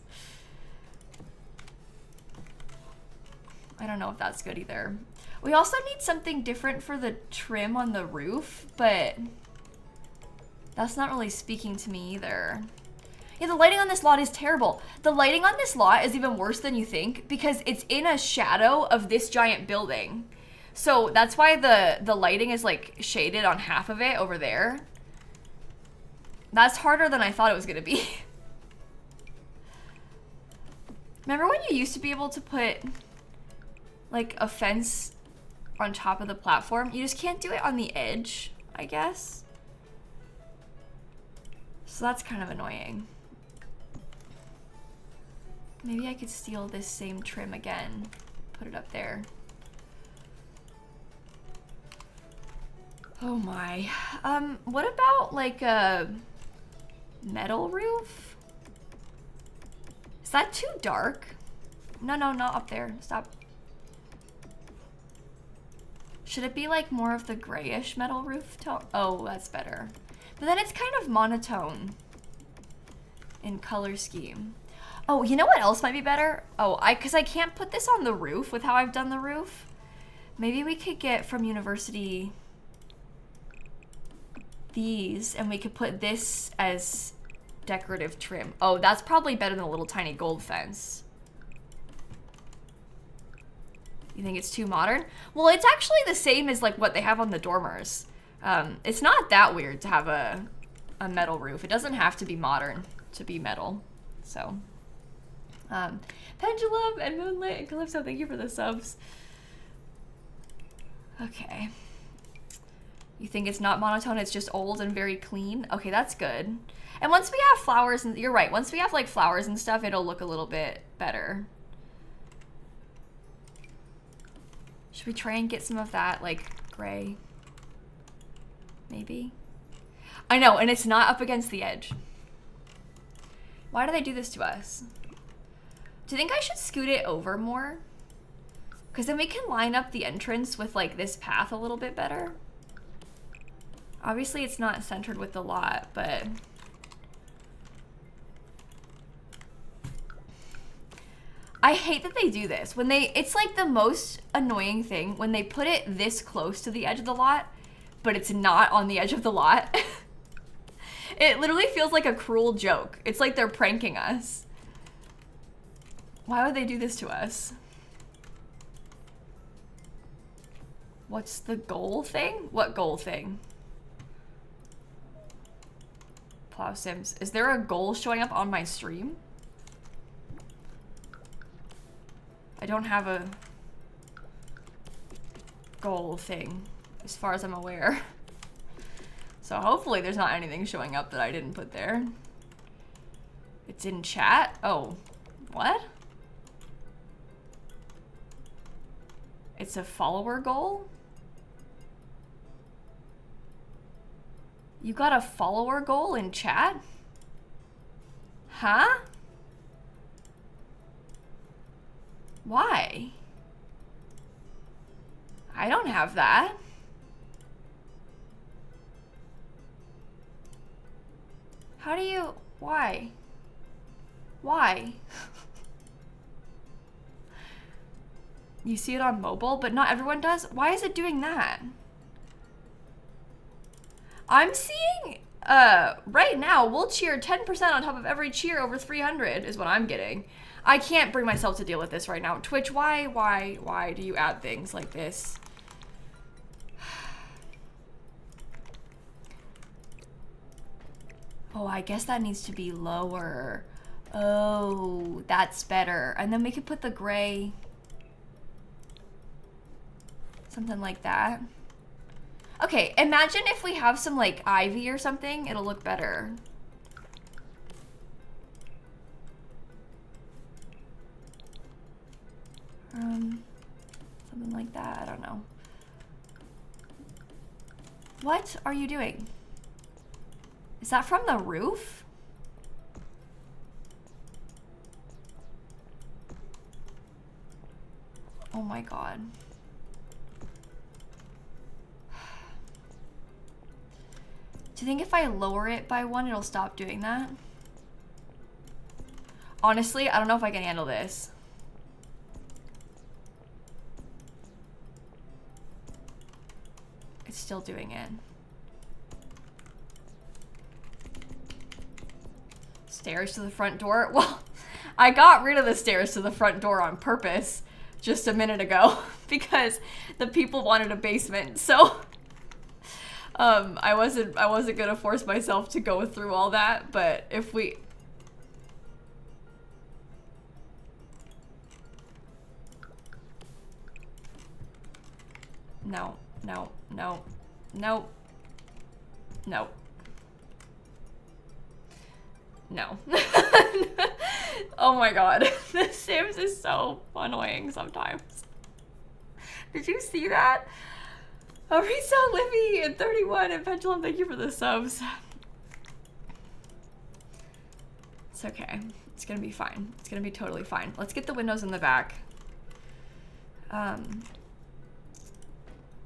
I don't know if that's good either. We also need something different for the trim on the roof, but that's not really speaking to me either. Yeah, the lighting on this lot is terrible. The lighting on this lot is even worse than you think because it's in a shadow of this giant building. So that's why the lighting is like shaded on half of it over there. That's harder than I thought it was gonna be. Remember when you used to be able to put like a fence on top of the platform? You just can't do it on the edge, I guess. So that's kind of annoying. Maybe I could steal this same trim again, put it up there. Oh my. What about like a metal roof? Is that too dark? No, no, not up there. Stop. Should it be like more of the grayish metal roof tone? Oh, that's better. But then it's kind of monotone in color scheme. Oh, you know what else might be better? Oh, because I can't put this on the roof with how I've done the roof. Maybe we could get from University these, and we could put this as decorative trim. Oh, that's probably better than a little tiny gold fence. You think it's too modern? Well, it's actually the same as like what they have on the dormers. It's not that weird to have a metal roof. It doesn't have to be modern to be metal. So, Pendulum and Moonlit and Calypso, thank you for the subs. Okay. You think it's not monotone, it's just old and very clean? Okay, that's good. And once we have flowers, and you're right, once we have like flowers and stuff, it'll look a little bit better. Should we try and get some of that like gray? Maybe? I know, and it's not up against the edge. Why do they do this to us? Do you think I should scoot it over more? Because then we can line up the entrance with like this path a little bit better. Obviously it's not centered with the lot, but I hate that they do this. When it's like the most annoying thing when they put it this close to the edge of the lot, but it's not on the edge of the lot. It literally feels like a cruel joke. It's like they're pranking us. Why would they do this to us? What's the goal thing? What goal thing? Plow Sims. Is there a goal showing up on my stream? I don't have a goal thing as far as I'm aware. So hopefully there's not anything showing up that I didn't put there. It's in chat? Oh, what? It's a follower goal? You got a follower goal in chat? Huh? Why? I don't have that. How do you, why? Why? You see it on mobile, but not everyone does? Why is it doing that? I'm seeing, right now, we'll cheer 10% on top of every cheer over 300 is what I'm getting. I can't bring myself to deal with this right now. Twitch, why do you add things like this? Oh, I guess that needs to be lower. Oh, that's better. And then we could put the gray, something like that. Okay, imagine if we have some like ivy or something, it'll look better. Something like that, I don't know. What are you doing? Is that from the roof? Oh my god. Do you think if I lower it by one, it'll stop doing that? Honestly, I don't know if I can handle this. It's still doing it. Stairs to the front door? Well, I got rid of the stairs to the front door on purpose just a minute ago because the people wanted a basement. So I wasn't gonna force myself to go through all that, but if we... No, no, no, no, no. No. Oh my god. The Sims is so annoying sometimes. Did you see that? Arisa, Livy, and 31, and Pendulum, thank you for the subs. It's okay. It's gonna be fine. It's gonna be totally fine. Let's get the windows in the back.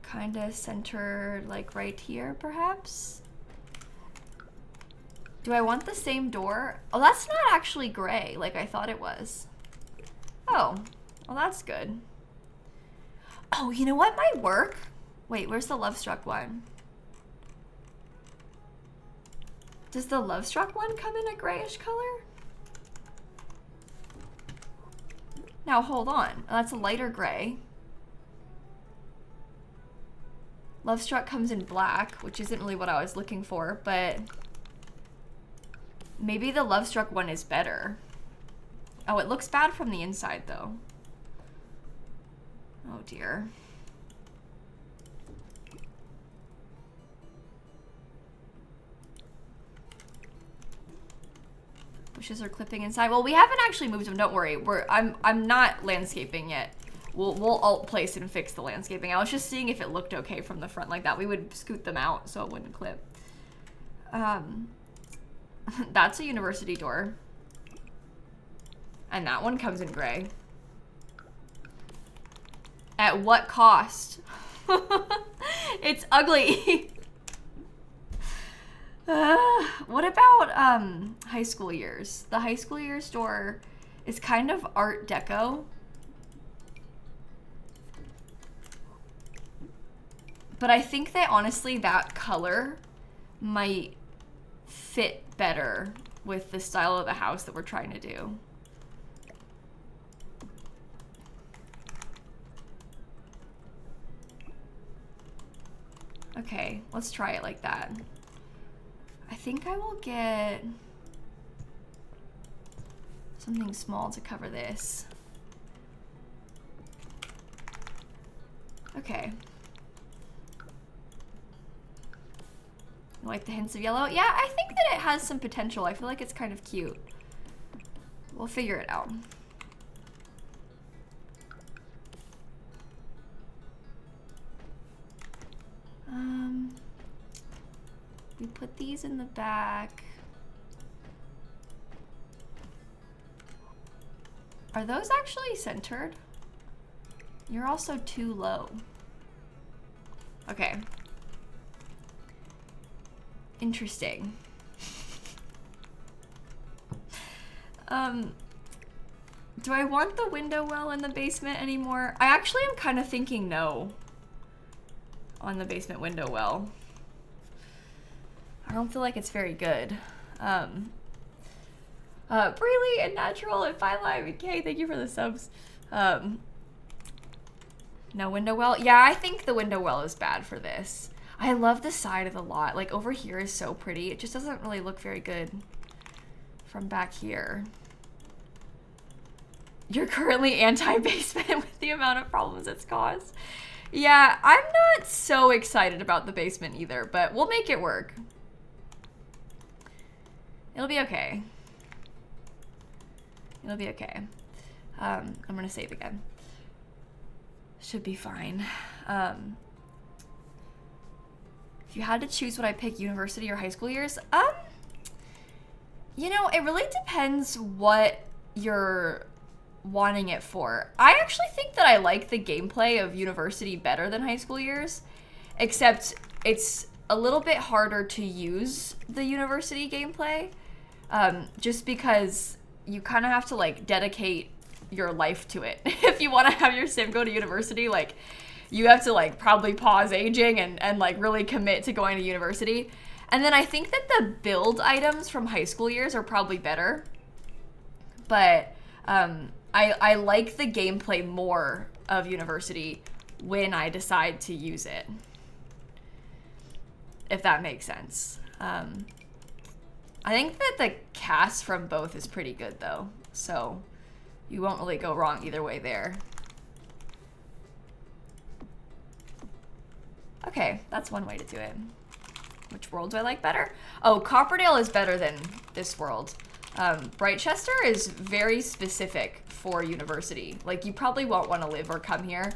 Kinda centered, like right here, perhaps? Do I want the same door? Oh, that's not actually gray like I thought it was. Oh, well that's good. Oh, you know what might work? Wait, where's the Love Struck one? Does the Love Struck one come in a grayish color? Now hold on, that's a lighter gray. Love Struck comes in black, which isn't really what I was looking for, but maybe the Love Struck one is better. Oh, it looks bad from the inside though. Oh dear. Bushes are clipping inside. Well, we haven't actually moved them, don't worry. I'm not landscaping yet. We'll alt place and fix the landscaping. I was just seeing if it looked okay from the front like that. We would scoot them out so it wouldn't clip. That's a university door. And that one comes in gray. At what cost? It's ugly. What about high school years? The high school years door is kind of art deco. But I think that honestly that color might fit better with the style of the house that we're trying to do. Okay, let's try it like that. I think I will get something small to cover this. Okay. Like the hints of yellow? Yeah, I think that it has some potential. I feel like it's kind of cute. We'll figure it out. We put these in the back. Are those actually centered? You're also too low. Okay. Interesting. Do I want the window well in the basement anymore? I actually am kind of thinking no on the basement window well. I don't feel like it's very good. Breely and Natural and Fine Live and Kay, thank you for the subs. No window well? Yeah, I think the window well is bad for this. I love the side of the lot. Like over here is so pretty. It just doesn't really look very good from back here. You're currently anti-basement with the amount of problems it's caused. Yeah, I'm not so excited about the basement either, but we'll make it work. It'll be okay. It'll be okay. I'm gonna save again. Should be fine. If you had to choose, would I pick university or high school years? You know, it really depends what you're wanting it for. I actually think that I like the gameplay of university better than high school years, except it's a little bit harder to use the university gameplay, just because you kind of have to like dedicate your life to it. If you want to have your sim go to university, like you have to like probably pause aging and like really commit to going to university. And then I think that the build items from high school years are probably better. But I like the gameplay more of university when I decide to use it. If that makes sense. I think that the cast from both is pretty good though. So you won't really go wrong either way there. Okay, that's one way to do it. Which world do I like better? Oh, Copperdale is better than this world. Britechester is very specific for university. Like, you probably won't want to live or come here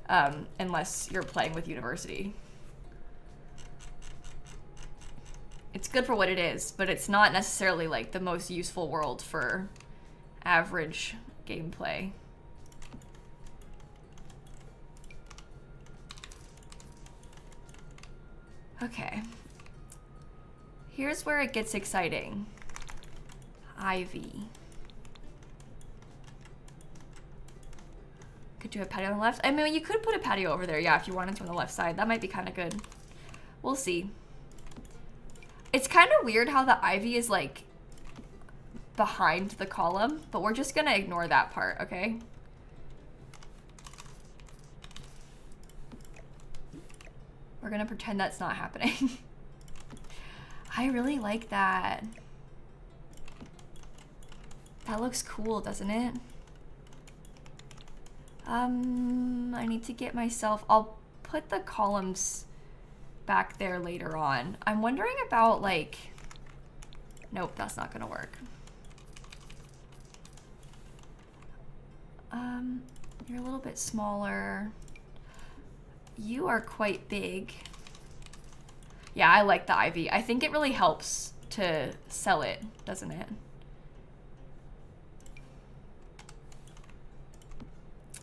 unless you're playing with university. It's good for what it is, but it's not necessarily like the most useful world for average gameplay. Okay. Here's where it gets exciting. Ivy. Could do a patio on the left. I mean, you could put a patio over there, yeah, if you wanted to on the left side. That might be kind of good. We'll see. It's kind of weird how the ivy is like behind the column, but we're just gonna ignore that part, okay? We're gonna pretend that's not happening. I really like that. That looks cool, doesn't it? I need to get myself, I'll put the columns back there later on. I'm wondering about like, nope, that's not gonna work. You're a little bit smaller. You are quite big. Yeah, I like the ivy. I think it really helps to sell it, doesn't it?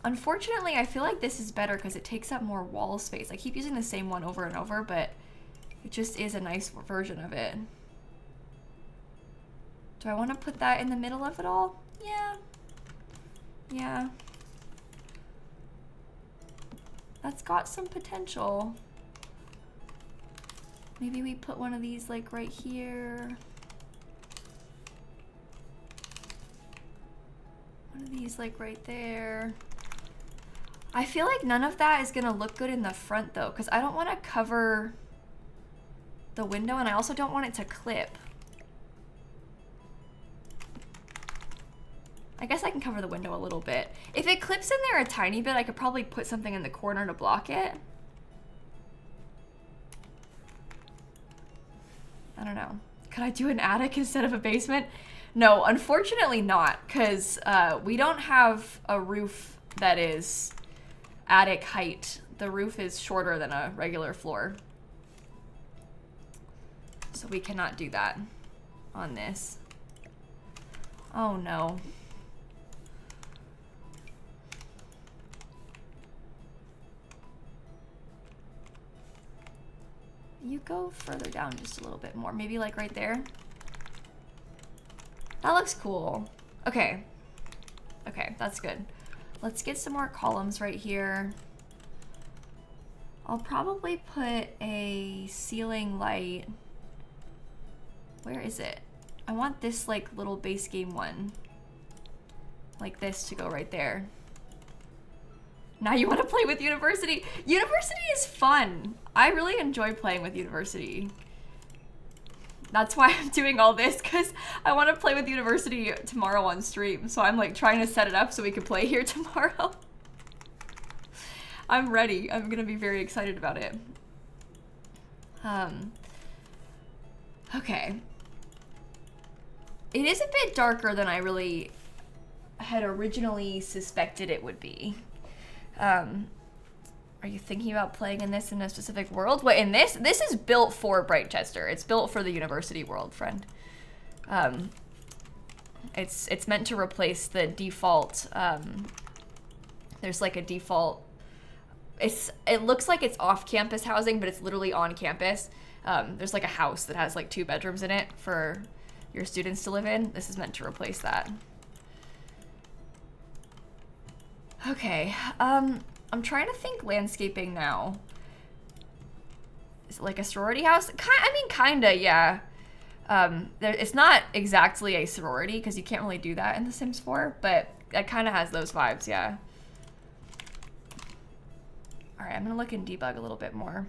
Unfortunately, I feel like this is better because it takes up more wall space. I keep using the same one over and over, but it just is a nice version of it. Do I want to put that in the middle of it all? Yeah. Yeah. That's got some potential. Maybe we put one of these like right here. One of these like right there. I feel like none of that is gonna look good in the front though, because I don't want to cover the window and I also don't want it to clip. I guess I can cover the window a little bit. If it clips in there a tiny bit, I could probably put something in the corner to block it. I don't know. Could I do an attic instead of a basement? No, unfortunately not, because we don't have a roof that is attic height. The roof is shorter than a regular floor. So we cannot do that on this. Oh no. You go further down just a little bit more. Maybe like right there. That looks cool. Okay. Okay, that's good. Let's get some more columns right here. I'll probably put a ceiling light. Where is it? I want this like little base game one. Like this to go right there. Now you want to play with university. University is fun. I really enjoy playing with university. That's why I'm doing all this, because I want to play with university tomorrow on stream. So I'm like trying to set it up so we can play here tomorrow. I'm ready. I'm going to be very excited about it. Okay. It is a bit darker than I really had originally suspected it would be. Are you thinking about playing in this in a specific world? What, in this? This is built for Britechester. It's built for the university world, friend. It's meant to replace the default, there's like a default, it looks like it's off-campus housing, but it's literally on campus. There's like a house that has like 2 bedrooms in it for your students to live in. This is meant to replace that. Okay, I'm trying to think landscaping now. Is it like a sorority house? I mean, kinda, yeah. It's not exactly a sorority because you can't really do that in The Sims 4, but it kind of has those vibes, yeah. All right, I'm gonna look and debug a little bit more.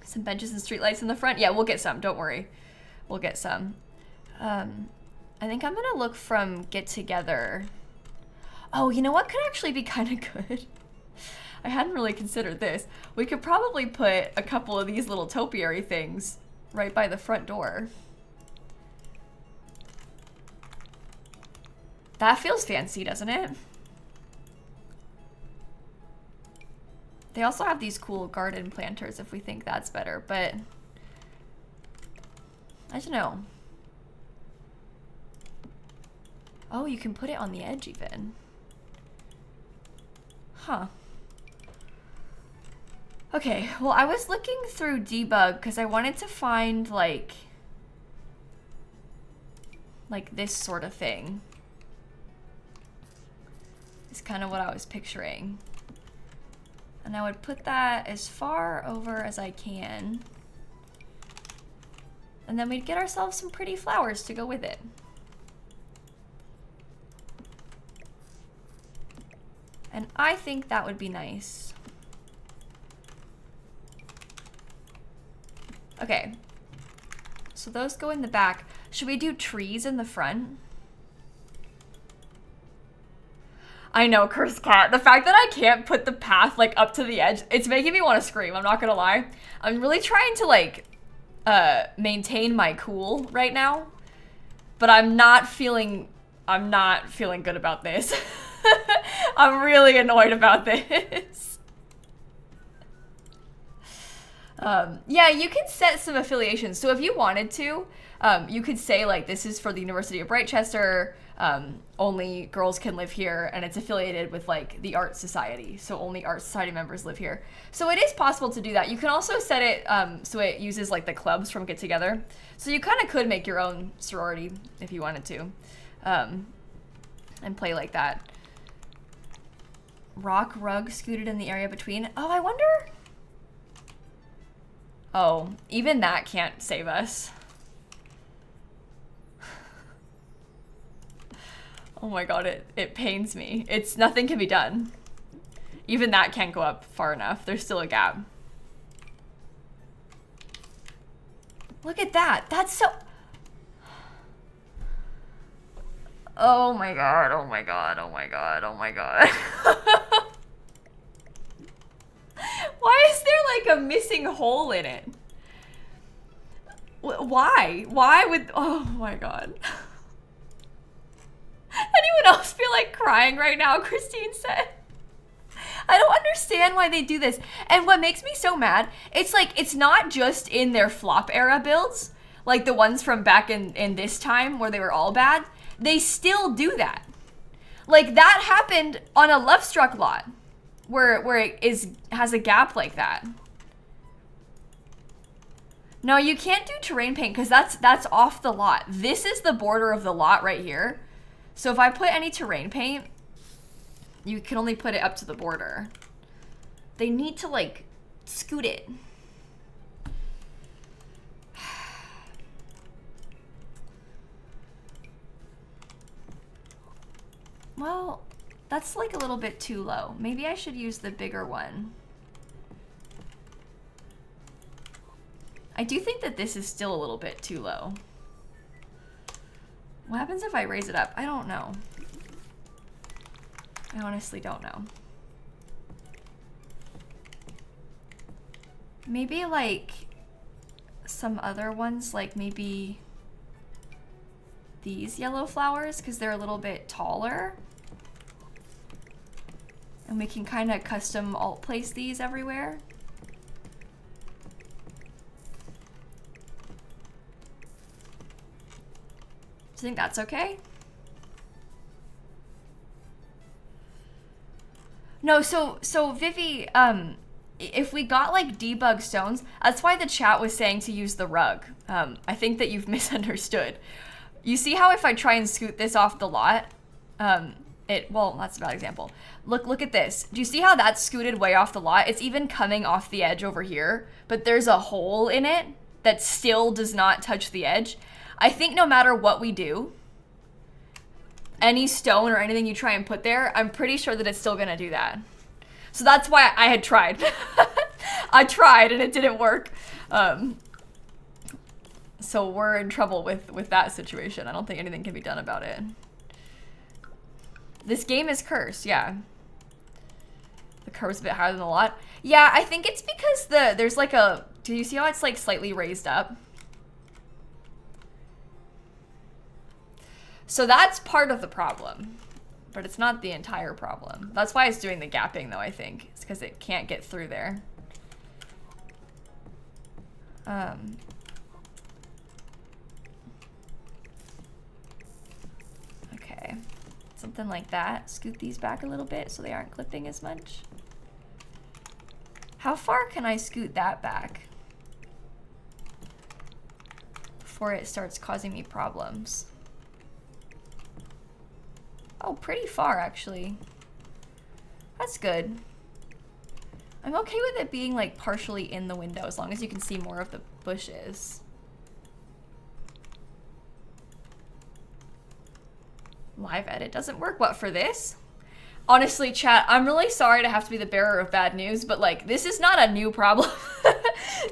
Some benches and streetlights in the front. Yeah, we'll get some, don't worry. We'll get some. I think I'm gonna look from Get Together. Oh, you know what could actually be kind of good? I hadn't really considered this. We could probably put a couple of these little topiary things right by the front door. That feels fancy, doesn't it? They also have these cool garden planters if we think that's better, but I don't know. Oh, you can put it on the edge even. Huh. Okay, well, I was looking through debug because I wanted to find like this sort of thing. It's kind of what I was picturing. And I would put that as far over as I can. And then we'd get ourselves some pretty flowers to go with it. And I think that would be nice. Okay. So those go in the back. Should we do trees in the front? I know, cursed cat. The fact that I can't put the path like up to the edge, it's making me want to scream. I'm not gonna lie. I'm really trying to like maintain my cool right now, but I'm not feeling good about this. I'm really annoyed about this. Yeah, you can set some affiliations. So if you wanted to, you could say like this is for the University of Britechester. Only girls can live here, and it's affiliated with like the art society, so only art society members live here. So it is possible to do that. You can also set it so it uses like the clubs from Get Together, so you kind of could make your own sorority if you wanted to, and play like that. Rock rug scooted in the area between. Oh, I wonder. Oh, even that can't save us. Oh my god, it pains me. Nothing can be done. Even that can't go up far enough. There's still a gap. Look at that. That's so... Oh my god, oh my god, oh my god, oh my god. Why is there like a missing hole in it? Why? Why would... Oh my god. Anyone else feel like crying right now? Christine said. I don't understand why they do this. And what makes me so mad, it's like, it's not just in their flop era builds, like the ones from back in this time where they were all bad. They still do that. Like that happened on a Love Struck lot where it has a gap like that. No, you can't do terrain paint because that's off the lot. This is the border of the lot right here. So if I put any terrain paint, you can only put it up to the border. They need to like scoot it. Well, that's like a little bit too low. Maybe I should use the bigger one. I do think that this is still a little bit too low. What happens if I raise it up? I don't know. I honestly don't know. Maybe like some other ones, like maybe these yellow flowers, because they're a little bit taller. And we can kind of custom alt place these everywhere. Do you think that's okay? No, so Vivi, if we got like debug stones, that's why the chat was saying to use the rug. I think that you've misunderstood. You see how if I try and scoot this off the lot, well, that's a bad example. Look at this. Do you see how that's scooted way off the lot? It's even coming off the edge over here, but there's a hole in it that still does not touch the edge. I think no matter what we do, any stone or anything you try and put there, I'm pretty sure that it's still gonna do that. So that's why I had tried. I tried and it didn't work. So we're in trouble with that situation. I don't think anything can be done about it. This game is cursed, yeah. The curve's a bit higher than the lot. Yeah, I think it's because there's like a, do you see how it's like slightly raised up? So that's part of the problem, but it's not the entire problem. That's why it's doing the gapping though, I think. It's because it can't get through there. Okay, something like that. Scoot these back a little bit so they aren't clipping as much. How far can I scoot that back before it starts causing me problems? Oh, pretty far actually. That's good. I'm okay with it being like partially in the window as long as you can see more of the bushes. Live edit doesn't work. What, for this? Honestly, chat, I'm really sorry to have to be the bearer of bad news, but like, this is not a new problem.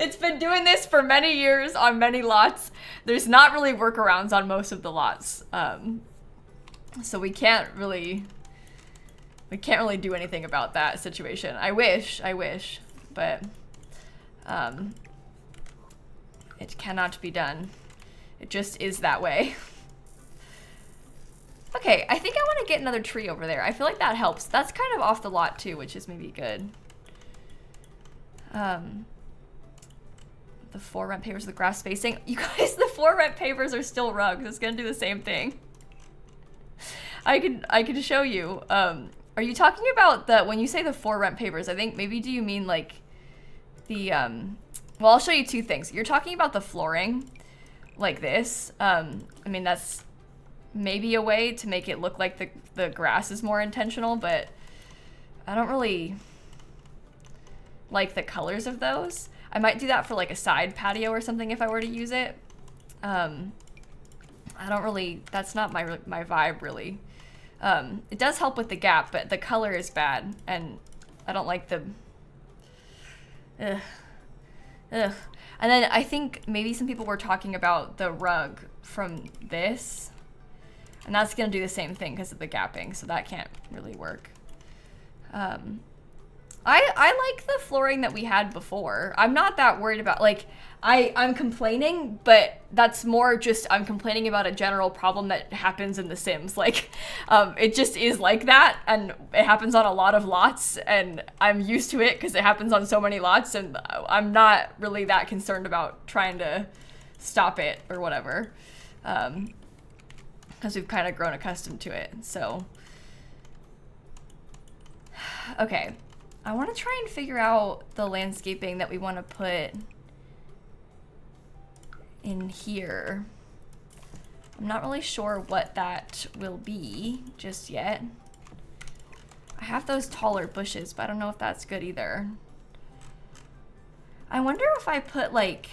It's been doing this for many years on many lots. There's not really workarounds on most of the lots. So we can't really do anything about that situation. I wish, but it cannot be done. It just is that way. Okay, I think I want to get another tree over there. I feel like that helps. That's kind of off the lot too, which is maybe good. The 4 rent pavers, the grass spacing. You guys, the 4 rent pavers are still rugs. It's gonna do the same thing. I can show you. Are you talking about when you say the 4 rent pavers, I think maybe do you mean like the, well, I'll show you 2 things. You're talking about the flooring like this. I mean, that's maybe a way to make it look like the grass is more intentional, but I don't really like the colors of those. I might do that for like a side patio or something if I were to use it. I don't really, that's not my vibe really. It does help with the gap, but the color is bad, and I don't like the, ugh. And then I think maybe some people were talking about the rug from this, and that's gonna do the same thing because of the gapping, so that can't really work. I like the flooring that we had before. I'm not that worried about, like, I'm complaining, but that's more just I'm complaining about a general problem that happens in The Sims. Like, it just is like that, and it happens on a lot of lots, and I'm used to it because it happens on so many lots, and I'm not really that concerned about trying to stop it or whatever, because we've kind of grown accustomed to it. So, okay. I want to try and figure out the landscaping that we want to put in here. I'm not really sure what that will be just yet. I have those taller bushes, but I don't know if that's good either. I wonder if I put like,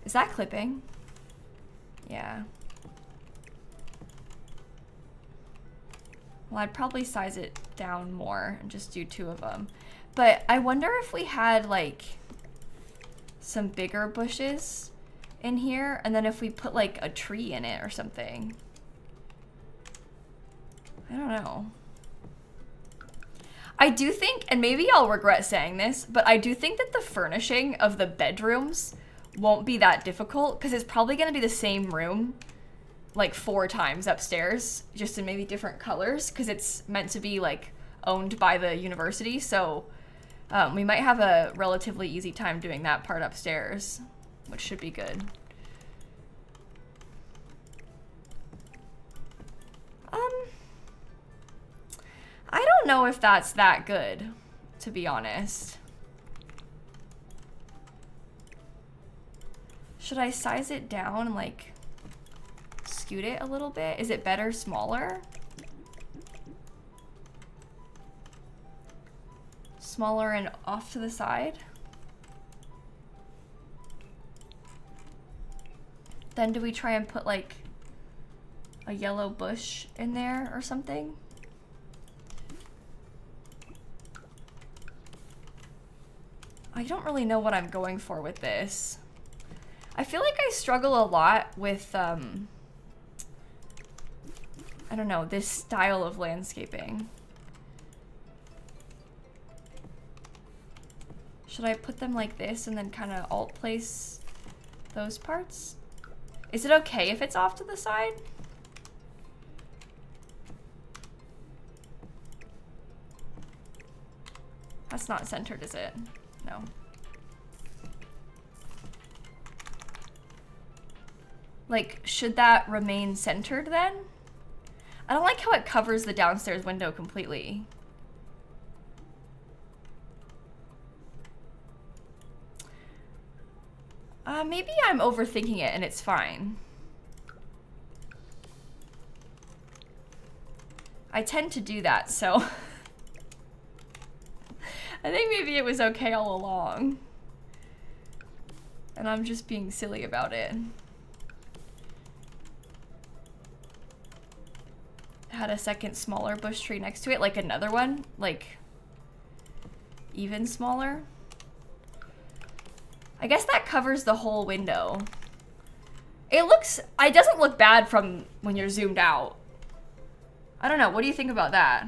is that clipping? Yeah. Well, I'd probably size it down more and just do 2 of them. But I wonder if we had like some bigger bushes in here, and then if we put like a tree in it or something. I don't know. I do think, and maybe I'll regret saying this, but I do think that the furnishing of the bedrooms won't be that difficult because it's probably going to be the same room like 4 times upstairs, just in maybe different colors, because it's meant to be like owned by the university. So we might have a relatively easy time doing that part upstairs, which should be good. I don't know if that's that good, to be honest. Should I size it down and like scoot it a little bit. Is it better smaller? Smaller and off to the side? Then do we try and put like a yellow bush in there or something? I don't really know what I'm going for with this. I feel like I struggle a lot with, I don't know, this style of landscaping. Should I put them like this and then kind of alt place those parts? Is it okay if it's off to the side? That's not centered, is it? No. Like, should that remain centered then? I don't like how it covers the downstairs window completely. Maybe I'm overthinking it and it's fine. I tend to do that, so I think maybe it was okay all along. And I'm just being silly about it. Had a second smaller bush tree next to it, like another one, like even smaller. I guess that covers the whole window. It doesn't look bad from when you're zoomed out. I don't know, what do you think about that?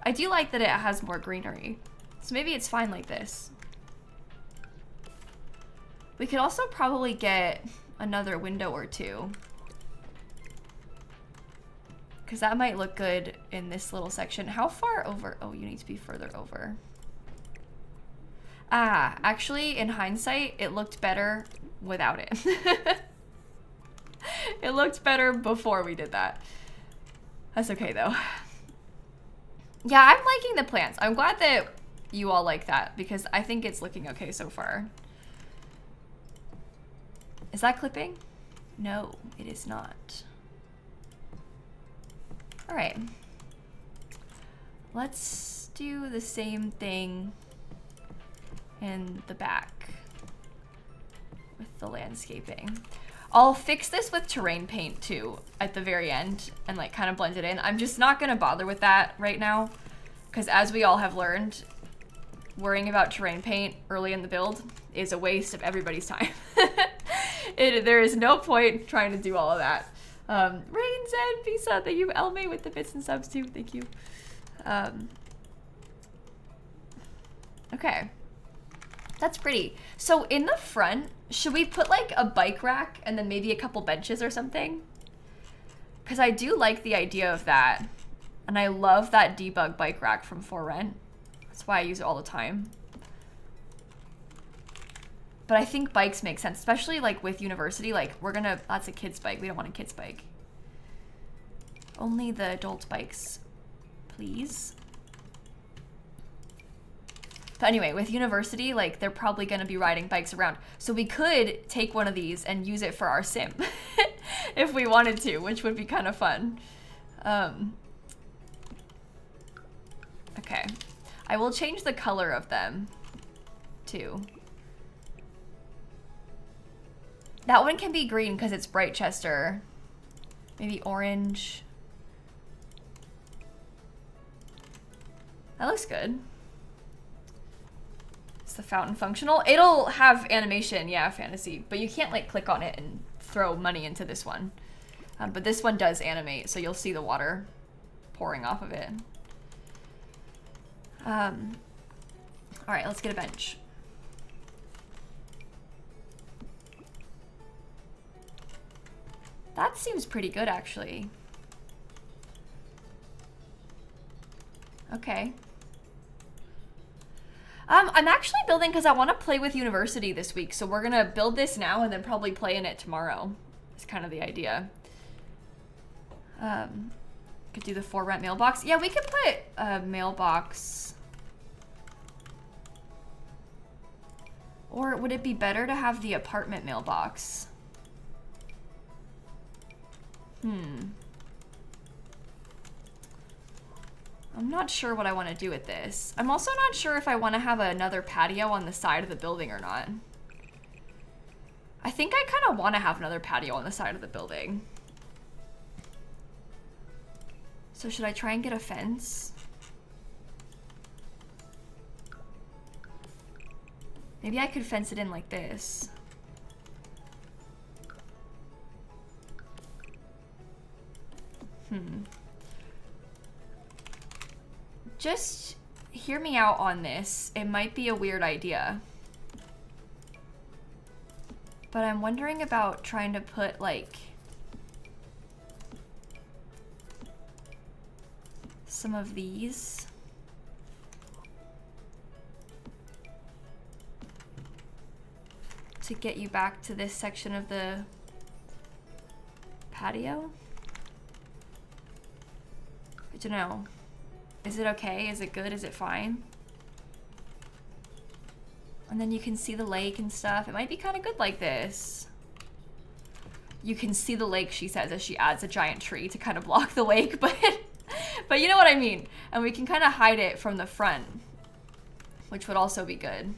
I do like that it has more greenery. So maybe it's fine like this. We could also probably get another window or two, because that might look good in this little section. How far over? Oh, you need to be further over. Ah, actually, in hindsight, it looked better without it. It looked better before we did that. That's okay, though. Yeah, I'm liking the plants. I'm glad that you all like that, because I think it's looking okay so far. Is that clipping? No, it is not. All right. Let's do the same thing in the back with the landscaping. I'll fix this with terrain paint too at the very end and like kind of blend it in. I'm just not gonna bother with that right now, because as we all have learned, worrying about terrain paint early in the build is a waste of everybody's time. There is no point trying to do all of that. Rains and Visa, thank you, Elme, with the bits and subs too, thank you. Okay, that's pretty. So in the front, should we put like a bike rack and then maybe a couple benches or something? Because I do like the idea of that. And I love that debug bike rack from For Rent. That's why I use it all the time. But I think bikes make sense, especially like with university. Like that's a kid's bike. We don't want a kid's bike. Only the adult bikes, please. But anyway, with university, like they're probably gonna be riding bikes around. So we could take one of these and use it for our sim if we wanted to, which would be kind of fun. Okay, I will change the color of them too. That one can be green because it's Britechester. Maybe orange. That looks good. Is the fountain functional? It'll have animation, yeah, fantasy, but you can't like click on it and throw money into this one. But this one does animate, so you'll see the water pouring off of it. All right, let's get a bench. That seems pretty good, actually. Okay. I'm actually building because I want to play with university this week, so we're gonna build this now and then probably play in it tomorrow. It's kind of the idea. Could do the For Rent mailbox. Yeah, we could put a mailbox Or would it be better to have the apartment mailbox? I'm not sure what I want to do with this. I'm also not sure if I want to have another patio on the side of the building or not. I think I kind of want to have another patio on the side of the building. So should I try and get a fence? Maybe I could fence it in like this. Just hear me out on this. It might be a weird idea. But I'm wondering about trying to put like some of these. To get you back to this section of the patio. I don't know. Is it okay? Is it good? Is it fine? And then you can see the lake and stuff. It might be kind of good like this. You can see the lake, she says, as she adds a giant tree to kind of block the lake, but you know what I mean. And we can kind of hide it from the front, which would also be good.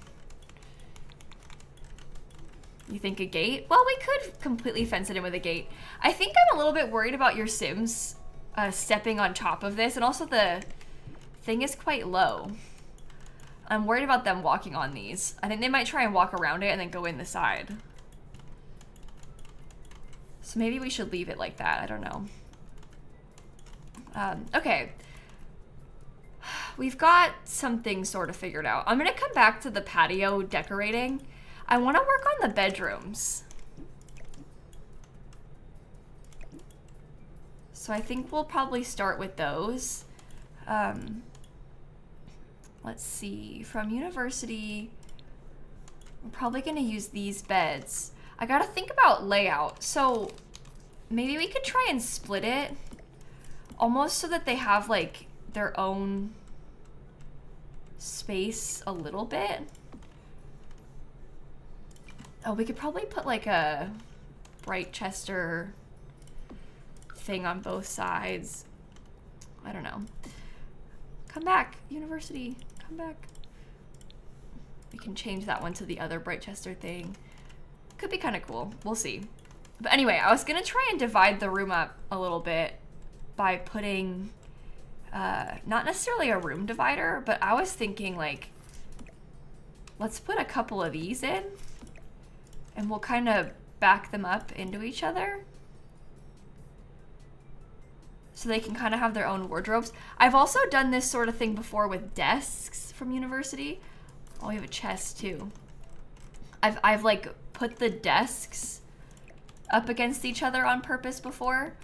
You think a gate? Well, we could completely fence it in with a gate. I think I'm a little bit worried about your Sims stepping on top of this, and also the thing is quite low. I'm worried about them walking on these. I think they might try and walk around it and then go in the side. So maybe we should leave it like that. I don't know. Okay. We've got some things sort of figured out. I'm gonna come back to the patio decorating. I want to work on the bedrooms. So I think we'll probably start with those. Let's see, from university, we're probably gonna use these beds. I gotta think about layout. So maybe we could try and split it almost so that they have like their own space a little bit. Oh, we could probably put like a Britechester thing on both sides. I don't know. Come back, university, come back. We can change that one to the other Britechester thing. Could be kind of cool, we'll see. But anyway, I was gonna try and divide the room up a little bit by putting, not necessarily a room divider, but I was thinking like, let's put a couple of these in. And we'll kind of back them up into each other. So they can kind of have their own wardrobes. I've also done this sort of thing before with desks from university. Oh, we have a chest too. I've like put the desks up against each other on purpose before.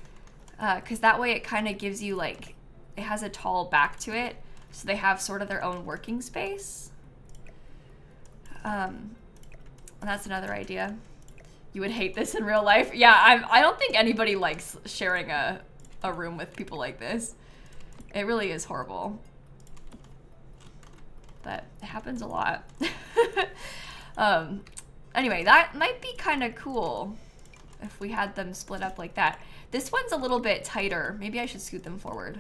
Because that way it kind of gives you like, it has a tall back to it. So they have sort of their own working space. And that's another idea. You would hate this in real life. Yeah, I don't think anybody likes sharing a room with people like this. It really is horrible. But it happens a lot. Anyway, that might be kind of cool if we had them split up like that. This one's a little bit tighter. Maybe I should scoot them forward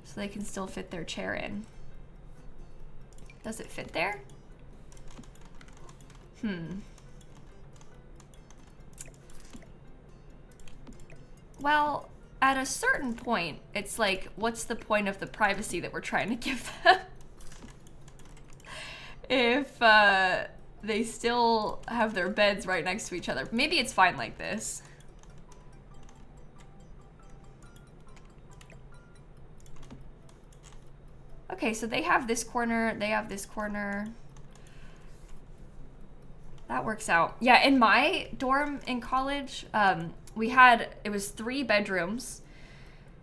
so they can still fit their chair in. Does it fit there? Well, at a certain point, it's like, what's the point of the privacy that we're trying to give them? If they still have their beds right next to each other. Maybe it's fine like this. Okay, so they have this corner, they have this corner. That works out. Yeah, in my dorm in college, it was 3 bedrooms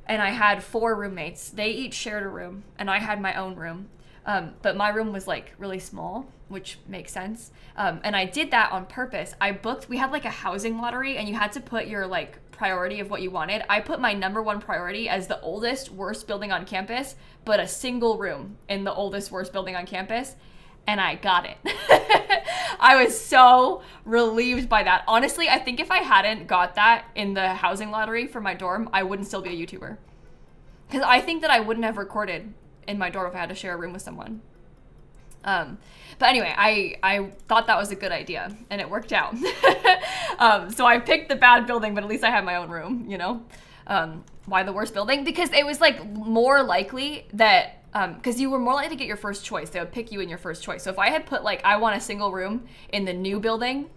and I had 4 roommates. They each shared a room and I had my own room. But my room was like really small, which makes sense. And I did that on purpose. We had like a housing lottery and you had to put your like priority of what you wanted. I put my #1 priority as the oldest, worst building on campus, but a single room in the oldest, worst building on campus. and I got it. I was so relieved by that. Honestly, I think if I hadn't got that in the housing lottery for my dorm, I wouldn't still be a YouTuber. Because I think that I wouldn't have recorded in my dorm if I had to share a room with someone. But anyway, I thought that was a good idea, and it worked out. So I picked the bad building, but at least I had my own room, you know? Why the worst building? Because it was like more likely that, because you were more likely to get your first choice. They would pick you in your first choice. So if I had put like, I want a single room in the new building,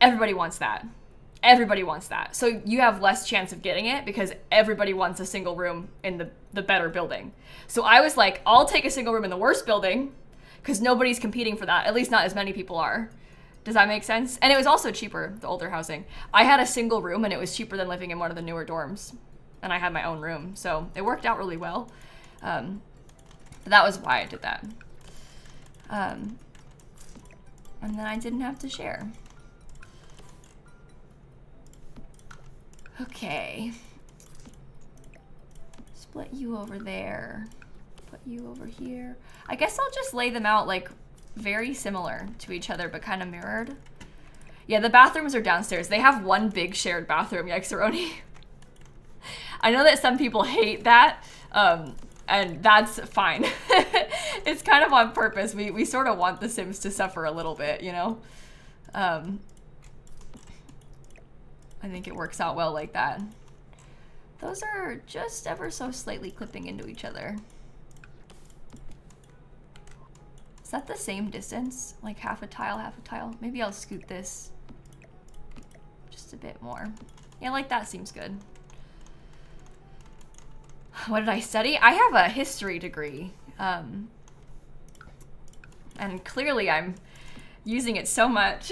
everybody wants that. Everybody wants that. So you have less chance of getting it because everybody wants a single room in the better building. So I was like, I'll take a single room in the worst building because nobody's competing for that. At least not as many people are. Does that make sense? And it was also cheaper, the older housing. I had a single room and it was cheaper than living in one of the newer dorms. And I had my own room. So it worked out really well. That was why I did that. And then I didn't have to share. Okay. Split you over there. Put you over here. I guess I'll just lay them out like very similar to each other, but kind of mirrored. Yeah, the bathrooms are downstairs. They have one big shared bathroom, Yikes-a-roni. I know that some people hate that, and that's fine. It's kind of on purpose. We sort of want the Sims to suffer a little bit, you know? I think it works out well like that. Those are just ever so slightly clipping into each other. Is that the same distance? Like half a tile, half a tile? Maybe I'll scoot this just a bit more. Yeah, like that seems good. What did I study? I have a history degree. And clearly I'm using it so much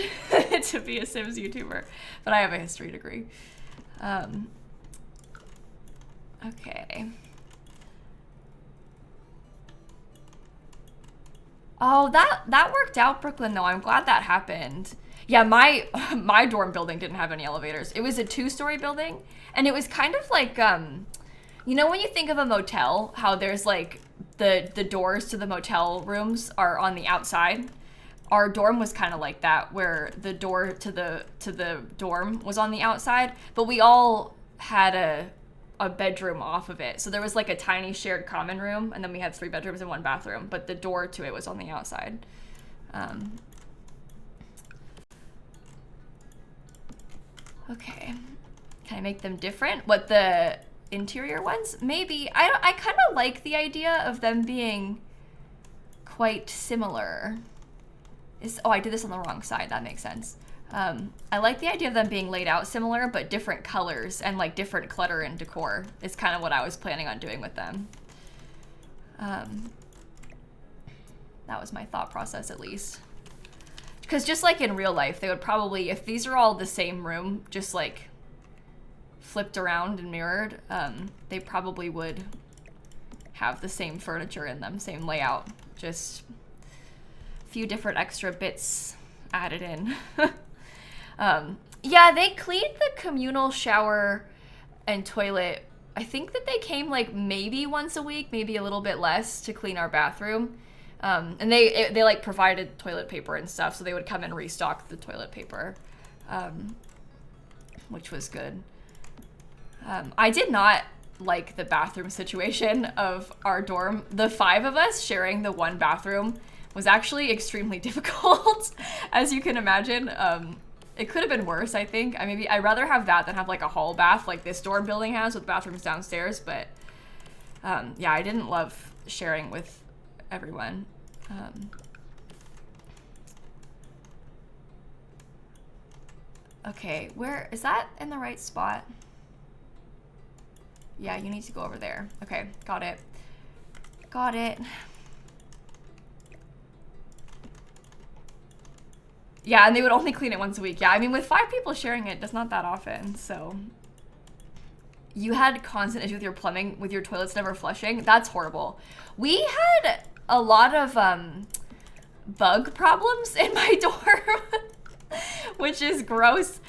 to be a Sims YouTuber, but I have a history degree. Okay. Oh, that worked out, Brooklyn, though. I'm glad that happened. Yeah, my dorm building didn't have any elevators. It was a 2-story building, and it was kind of like, you know when you think of a motel, how there's like the doors to the motel rooms are on the outside? Our dorm was kind of like that, where the door to the dorm was on the outside, but we all had a bedroom off of it. So there was like a tiny shared common room, and then we had 3 bedrooms and 1 bathroom, but the door to it was on the outside. Okay, can I make them different? What, the interior ones? Maybe. I kind of like the idea of them being quite similar. Oh, I did this on the wrong side. That makes sense. I like the idea of them being laid out similar, but different colors and like different clutter and decor is kind of what I was planning on doing with them. That was my thought process, at least. Because just like in real life, they would probably, if these are all the same room, just like flipped around and mirrored, they probably would have the same furniture in them, same layout, just few different extra bits added in. Yeah, they cleaned the communal shower and toilet. I think that they came like maybe once a week, maybe a little bit less, to clean our bathroom. And they like provided toilet paper and stuff, so they would come and restock the toilet paper, which was good. I did not like the bathroom situation of our dorm. The 5 of us sharing the 1 bathroom was actually extremely difficult, as you can imagine. It could have been worse, I think. I'd rather have that than have like a hall bath like this dorm building has with bathrooms downstairs, but yeah, I didn't love sharing with everyone. Okay, where is that in the right spot? Yeah, you need to go over there. Okay, got it. Got it. Yeah, and they would only clean it once a week. Yeah, I mean, with 5 people sharing it, that's not that often, so. You had constant issues with your plumbing, with your toilets never flushing? That's horrible. We had a lot of bug problems in my dorm, which is gross.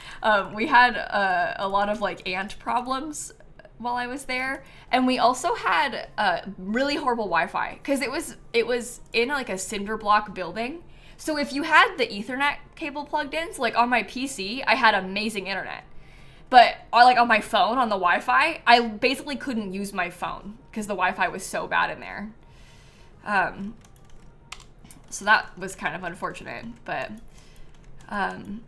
We had a lot of like ant problems while I was there, and we also had really horrible Wi-Fi because it was in like a cinder block building, So if you had the Ethernet cable plugged in, so like on my PC, I had amazing internet. But like on my phone, on the Wi-Fi, I basically couldn't use my phone because the Wi-Fi was so bad in there. So that was kind of unfortunate, but and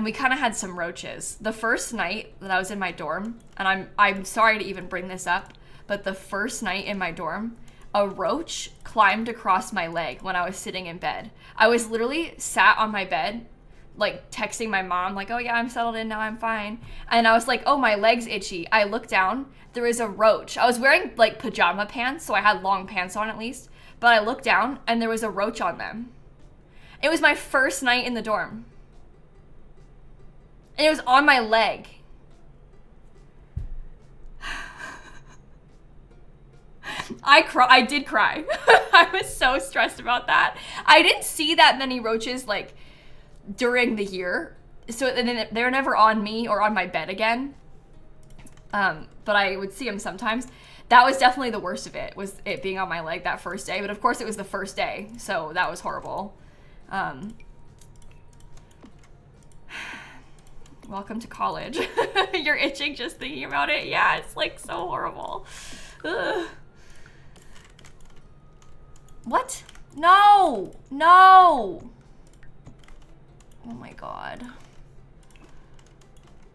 we kind of had some roaches. The first night that I was in my dorm, and I'm sorry to even bring this up, but the first night in my dorm, a roach climbed across my leg when I was sitting in bed. I was literally sat on my bed, like texting my mom, like, oh yeah, I'm settled in now, I'm fine. And I was like, oh, my leg's itchy. I looked down, there was a roach. I was wearing like pajama pants, so I had long pants on at least. But I looked down and there was a roach on them. It was my first night in the dorm. And it was on my leg. I did cry. I was so stressed about that. I didn't see that many roaches like during the year. So then they're never on me or on my bed again. But I would see them sometimes. That was definitely the worst of it, was it being on my leg that first day. But of course it was the first day, so that was horrible. Welcome to college. You're itching just thinking about it. Yeah, it's like so horrible. Ugh. What? No! No! Oh my god.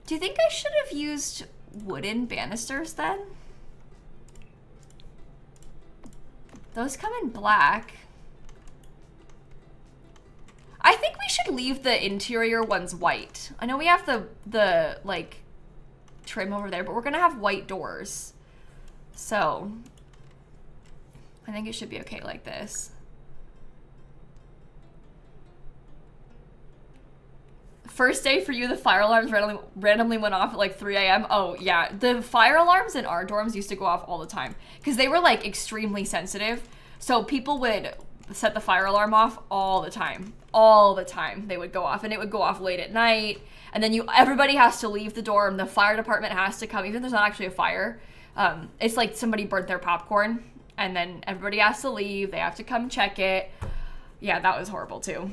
Do you think I should have used wooden banisters then? Those come in black. I think we should leave the interior ones white. I know we have the like trim over there, but we're gonna have white doors. So I think it should be okay like this. First day for you, the fire alarms randomly went off at like 3 a.m. Oh yeah, the fire alarms in our dorms used to go off all the time because they were like extremely sensitive. So people would set the fire alarm off all the time. All the time they would go off, and it would go off late at night. And then everybody has to leave the dorm. The fire department has to come, even if there's not actually a fire. It's like somebody burnt their popcorn, and then everybody has to leave. They have to come check it. Yeah, that was horrible too.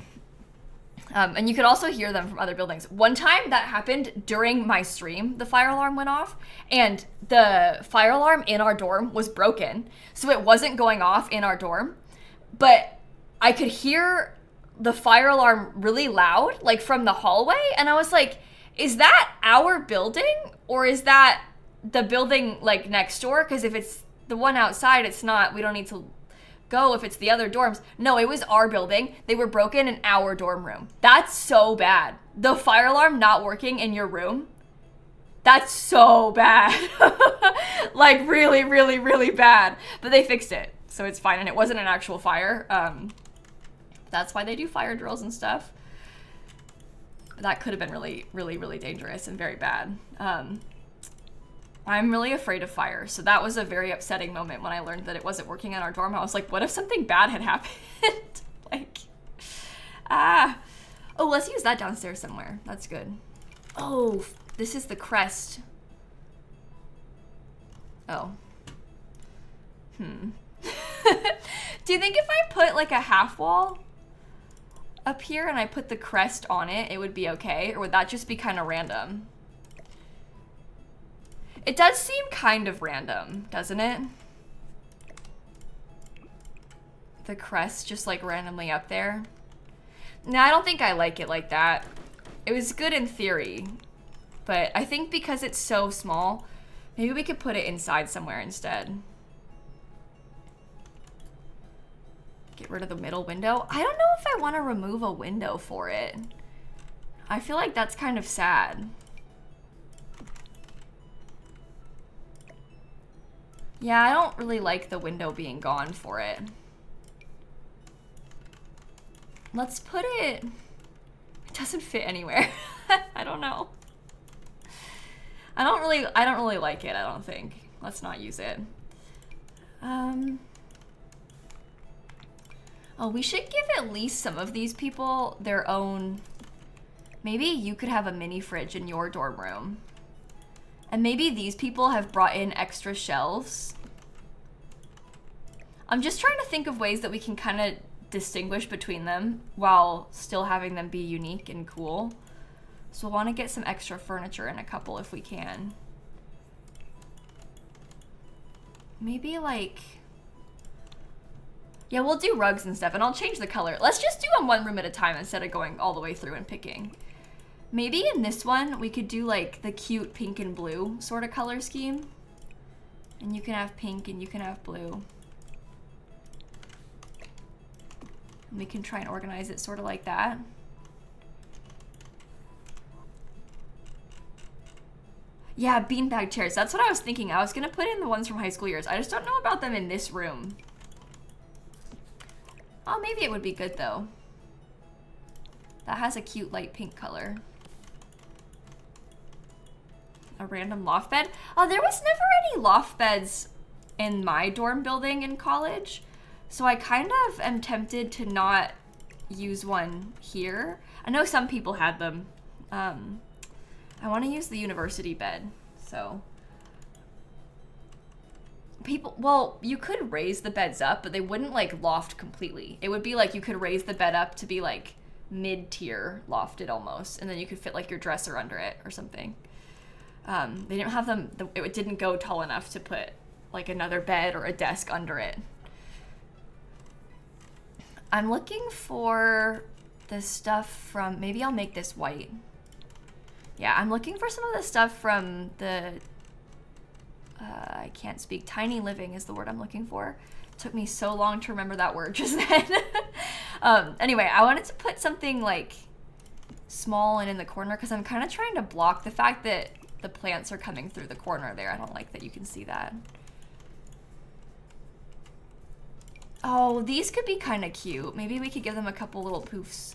And you could also hear them from other buildings. One time that happened during my stream, the fire alarm went off, and the fire alarm in our dorm was broken. So it wasn't going off in our dorm, but I could hear the fire alarm really loud, like from the hallway. And I was like, is that our building or is that the building like next door? Because if it's the one outside, it's not, we don't need to go if it's the other dorms. No, it was our building. They were broken in our dorm room. That's so bad. The fire alarm not working in your room. That's so bad. Like really, really, really bad. But they fixed it, so it's fine. And it wasn't an actual fire. That's why they do fire drills and stuff. That could have been really, really, really dangerous and very bad. I'm really afraid of fire, so that was a very upsetting moment when I learned that it wasn't working in our dorm. I was like, what if something bad had happened? Like, oh, let's use that downstairs somewhere. That's good. Oh, this is the crest. Oh. Do you think if I put like a half wall up here and I put the crest on it, it would be okay? Or would that just be kind of random? It does seem kind of random, doesn't it? The crest just like randomly up there. No, I don't think I like it like that. It was good in theory, but I think because it's so small, maybe we could put it inside somewhere instead. Get rid of the middle window. I don't know if I want to remove a window for it. I feel like that's kind of sad. Yeah, I don't really like the window being gone for it. Let's put it... It doesn't fit anywhere. I don't know. I don't really like it, I don't think. Let's not use it. Oh, we should give at least some of these people their own... Maybe you could have a mini fridge in your dorm room. And maybe these people have brought in extra shelves. I'm just trying to think of ways that we can kind of distinguish between them while still having them be unique and cool. So we'll want to get some extra furniture in a couple if we can. Maybe like, yeah, we'll do rugs and stuff, and I'll change the color. Let's just do them one room at a time instead of going all the way through and picking. Maybe in this one, we could do like the cute pink and blue sort of color scheme. And you can have pink and you can have blue. And we can try and organize it sort of like that. Yeah, beanbag chairs. That's what I was thinking. I was gonna put in the ones from high school years. I just don't know about them in this room. Oh, maybe it would be good though. That has a cute light pink color. A random loft bed. Oh, there was never any loft beds in my dorm building in college. So I kind of am tempted to not use one here. I know some people had them. I want to use the university bed. So people, well, you could raise the beds up, but they wouldn't like loft completely. It would be like you could raise the bed up to be like mid-tier lofted almost, and then you could fit like your dresser under it or something. They didn't have them, it didn't go tall enough to put like another bed or a desk under it. I'm looking for the stuff from, maybe I'll make this white. Yeah, I'm looking for some of the stuff from the, I can't speak, tiny living is the word I'm looking for. It took me so long to remember that word just then. Anyway, I wanted to put something like small and in the corner because I'm kind of trying to block the fact that the plants are coming through the corner there. I don't like that you can see that. Oh, these could be kind of cute. Maybe we could give them a couple little poofs.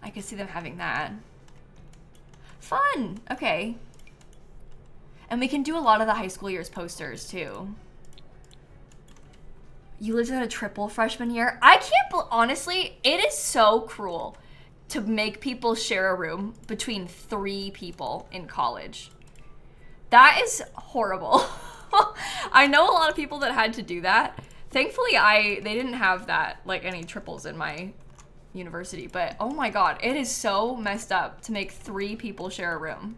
I could see them having that. Fun! Okay. And we can do a lot of the high school years posters too. You lived in a triple freshman year? I can't honestly, it is so cruel to make people share a room between 3 people in college. That is horrible. I know a lot of people that had to do that. Thankfully, they didn't have that, like any triples in my university, but oh my god, it is so messed up to make 3 people share a room.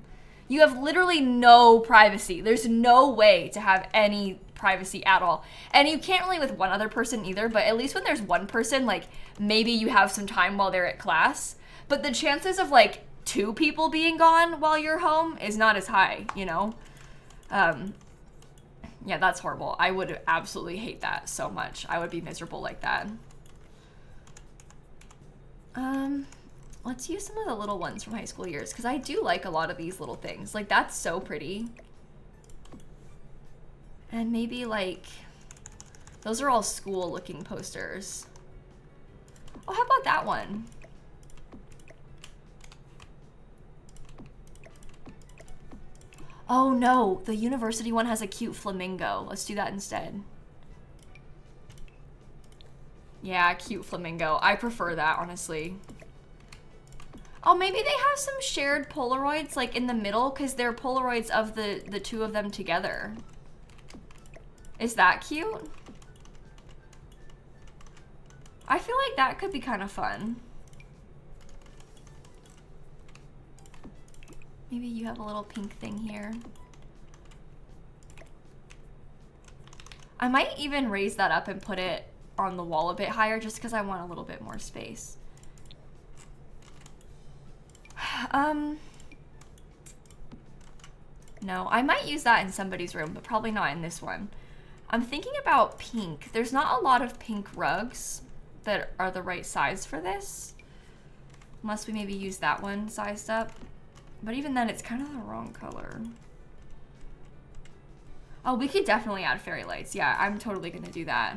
You have literally no privacy. There's no way to have any privacy at all. And you can't really with one other person either, but at least when there's one person, like maybe you have some time while they're at class, but the chances of like 2 people being gone while you're home is not as high, you know? Yeah, that's horrible. I would absolutely hate that so much. I would be miserable like that. Let's use some of the little ones from high school years because I do like a lot of these little things. Like, that's so pretty. And maybe like, those are all school looking posters. Oh, how about that one? Oh no, the university one has a cute flamingo. Let's do that instead. Yeah, cute flamingo. I prefer that, honestly. Oh, maybe they have some shared Polaroids like in the middle because they're Polaroids of the 2 of them together. Is that cute? I feel like that could be kind of fun. Maybe you have a little pink thing here. I might even raise that up and put it on the wall a bit higher just because I want a little bit more space. No, I might use that in somebody's room, but probably not in this one. I'm thinking about pink. There's not a lot of pink rugs that are the right size for this. Unless we maybe use that one sized up. But even then, it's kind of the wrong color. Oh, we could definitely add fairy lights. Yeah, I'm totally gonna do that.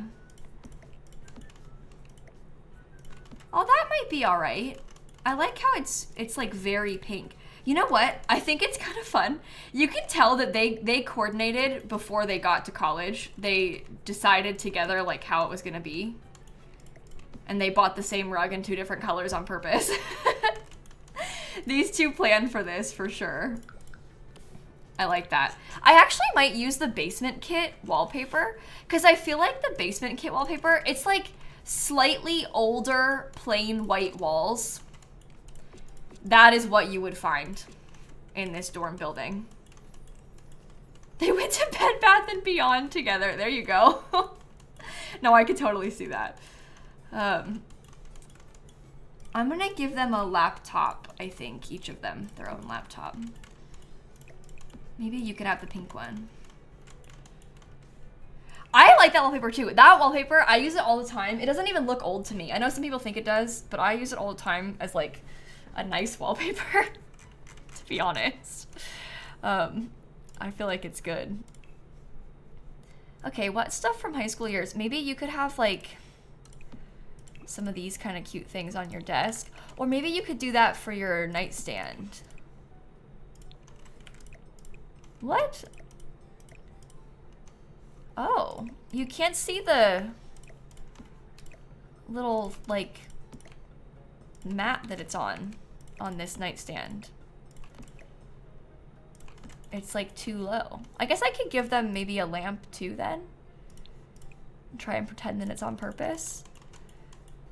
Oh, that might be all right. I like how it's like very pink. You know what? I think it's kind of fun. You can tell that they coordinated before they got to college. They decided together like how it was gonna be. And they bought the same rug in 2 different colors on purpose. These 2 planned for this for sure. I like that. I actually might use the basement kit wallpaper because I feel like the basement kit wallpaper, it's like slightly older plain white walls. That is what you would find in this dorm building. They went to Bed Bath & Beyond together. There you go. No, I could totally see that. I'm gonna give them a laptop, I think, each of them, their own laptop. Maybe you could have the pink one. I like that wallpaper too. That wallpaper, I use it all the time. It doesn't even look old to me. I know some people think it does, but I use it all the time as like a nice wallpaper, to be honest. I feel like it's good. Okay, what stuff from high school years? Maybe you could have like some of these kind of cute things on your desk, or maybe you could do that for your nightstand. What? Oh, you can't see the little like mat that it's on this nightstand. It's like too low. I guess I could give them maybe a lamp too then. Try and pretend that it's on purpose.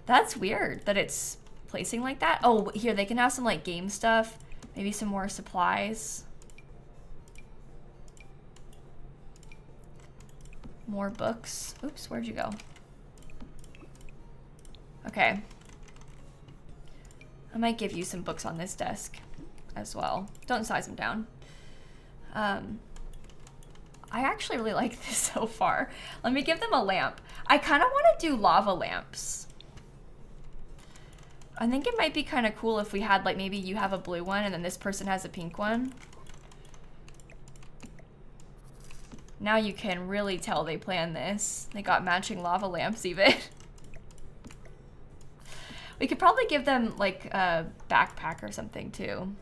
That's weird that it's placing like that. Oh, here, they can have some like game stuff. Maybe some more supplies. More books. Oops, where'd you go? Okay. I might give you some books on this desk as well. Don't size them down. I actually really like this so far. Let me give them a lamp. I kind of want to do lava lamps. I think it might be kind of cool if we had like maybe you have a blue one and then this person has a pink one. Now you can really tell they planned this. They got matching lava lamps even. We could probably give them like a backpack or something too.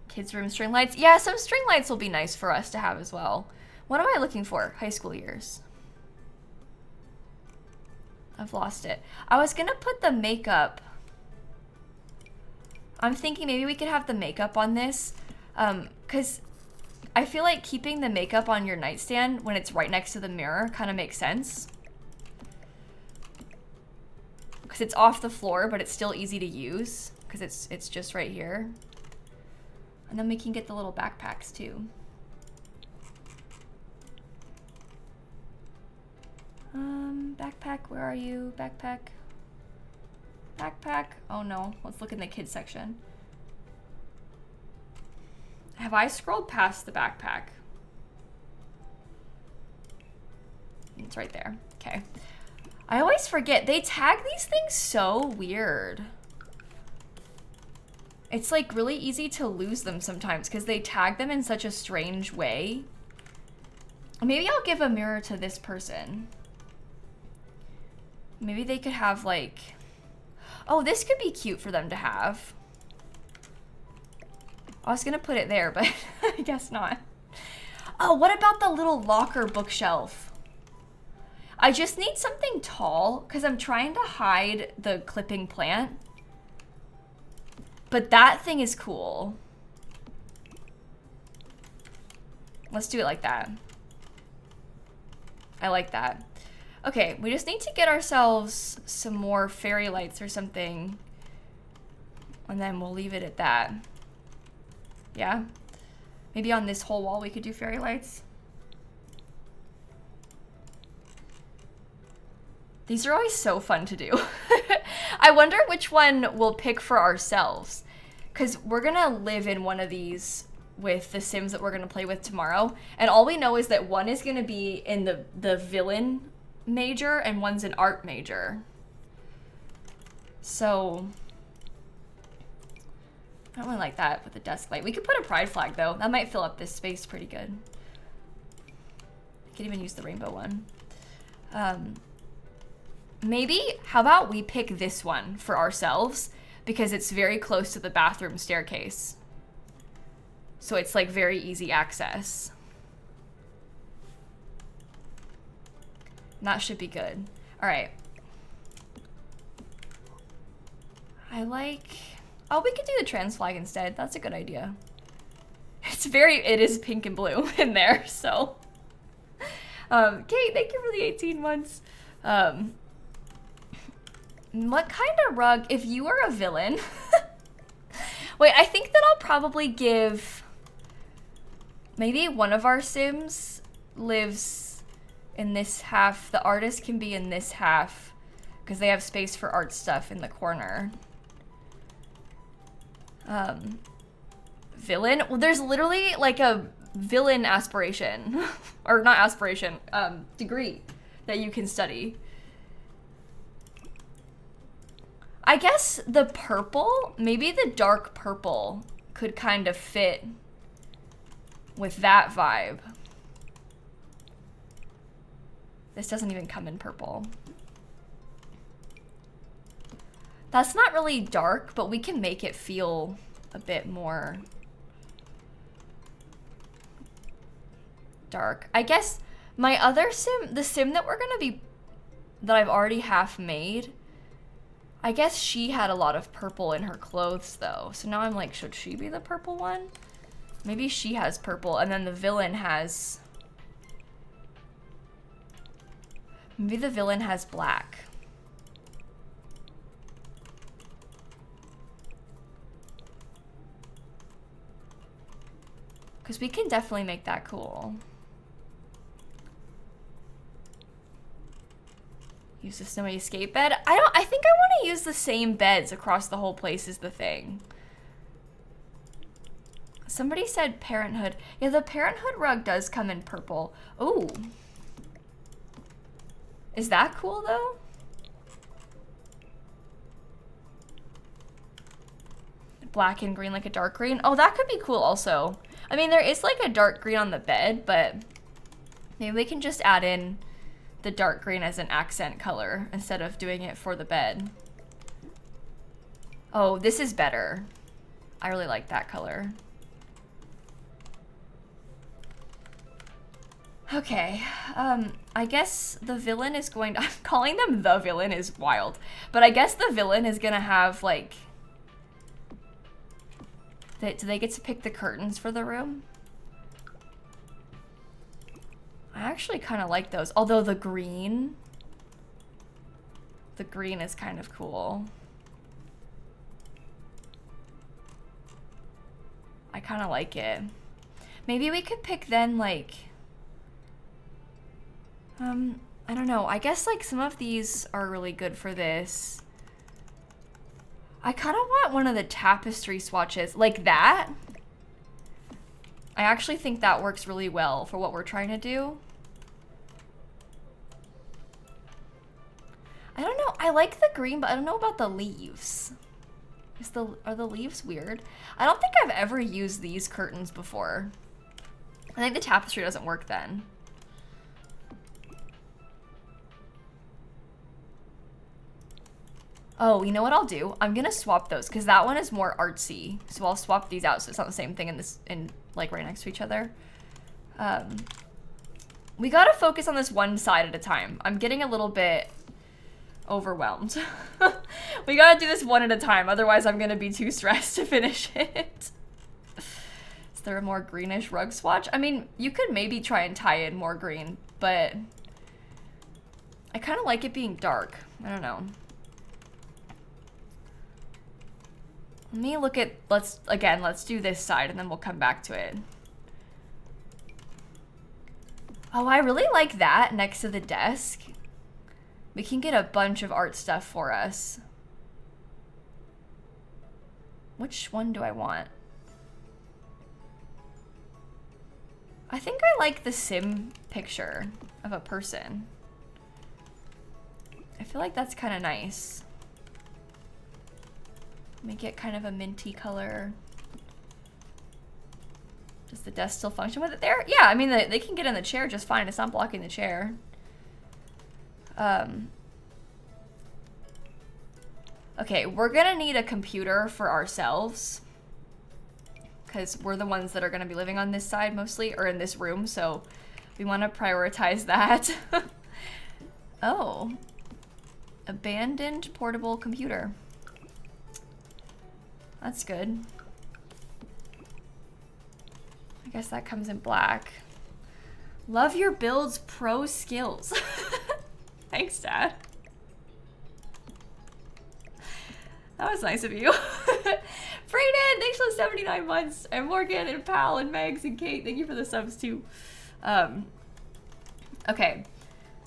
Kids' room string lights. Yeah, some string lights will be nice for us to have as well. What am I looking for? High school years. I've lost it. I was gonna put the makeup. I'm thinking maybe we could have the makeup on this. Because I feel like keeping the makeup on your nightstand when it's right next to the mirror kind of makes sense. Because it's off the floor, but it's still easy to use. Because it's just right here. And then we can get the little backpacks too. Backpack, where are you? Backpack. Backpack. Oh no, let's look in the kids section. Have I scrolled past the backpack? It's right there. Okay. I always forget. They tag these things so weird. It's like really easy to lose them sometimes because they tag them in such a strange way. Maybe I'll give a mirror to this person. Maybe they could have like... Oh, this could be cute for them to have. I was gonna put it there, but I guess not. Oh, what about the little locker bookshelf? I just need something tall because I'm trying to hide the clipping plant. But that thing is cool. Let's do it like that. I like that. Okay, we just need to get ourselves some more fairy lights or something. And then we'll leave it at that. Yeah? Maybe on this whole wall we could do fairy lights. These are always so fun to do. I wonder which one we'll pick for ourselves. Because we're going to live in one of these with the Sims that we're going to play with tomorrow. And all we know is that one is going to be in the villain major and one's an art major. So I don't really like that with the desk light. We could put a pride flag though. That might fill up this space pretty good. I could even use the rainbow one. Maybe, how about we pick this one for ourselves because it's very close to the bathroom staircase. So it's like very easy access. That should be good. All right. I like Oh, we could do the trans flag instead. That's a good idea. It is pink and blue in there, so. Kate, thank you for the 18 months. What kind of rug, if you are a villain? Wait, I think that I'll probably give, maybe one of our Sims lives in this half. The artist can be in this half because they have space for art stuff in the corner. Villain? Well, there's literally like a villain aspiration, or not aspiration, degree that you can study. I guess the purple, maybe the dark purple could kind of fit with that vibe. This doesn't even come in purple. That's not really dark, but we can make it feel a bit more dark. I guess my other sim, the sim that that I've already half made, I guess she had a lot of purple in her clothes though. So now I'm like, should she be the purple one? Maybe she has purple and then the villain has, maybe the villain has black. Because we can definitely make that cool. Use the snowy escape bed. I think I want to use the same beds across the whole place is the thing. Somebody said Parenthood. Yeah, the Parenthood rug does come in purple. Oh. Is that cool though? Black and green, like a dark green. Oh, that could be cool also. I mean, there is like a dark green on the bed, but maybe we can just add in the dark green as an accent color instead of doing it for the bed. Oh, this is better. I really like that color. Okay, I guess the villain is going to, I'm calling them the villain is wild, but I guess the villain is gonna have like, do they get to pick the curtains for the room? I actually kind of like those, although the green is kind of cool. I kind of like it. Maybe we could pick then like, I don't know. I guess like some of these are really good for this. I kind of want one of the tapestry swatches like that. I actually think that works really well for what we're trying to do. I don't know. I like the green, but I don't know about the leaves. Are the leaves weird? I don't think I've ever used these curtains before. I think the tapestry doesn't work then. Oh, you know what I'll do? I'm gonna swap those because that one is more artsy. So I'll swap these out so it's not the same thing in like right next to each other. We gotta focus on this one side at a time. I'm getting a little bit overwhelmed. We gotta do this one at a time, otherwise I'm gonna be too stressed to finish it. Is there a more greenish rug swatch? I mean, you could maybe try and tie in more green, but I kind of like it being dark. I don't know. Let me look at, let's do this side and then we'll come back to it. Oh, I really like that next to the desk. We can get a bunch of art stuff for us. Which one do I want? I think I like the sim picture of a person. I feel like that's kind of nice. Make it kind of a minty color. Does the desk still function with it there? Yeah, I mean, they can get in the chair just fine. It's not blocking the chair. Okay, we're gonna need a computer for ourselves because we're the ones that are gonna be living on this side mostly, or in this room, so we want to prioritize that. Oh, abandoned portable computer. That's good. I guess that comes in black. Love your build's pro skills. Thanks, Dad. That was nice of you. Brayden, thanks for the 79 months. And Morgan and Pal and Megs and Kate, thank you for the subs too. Okay.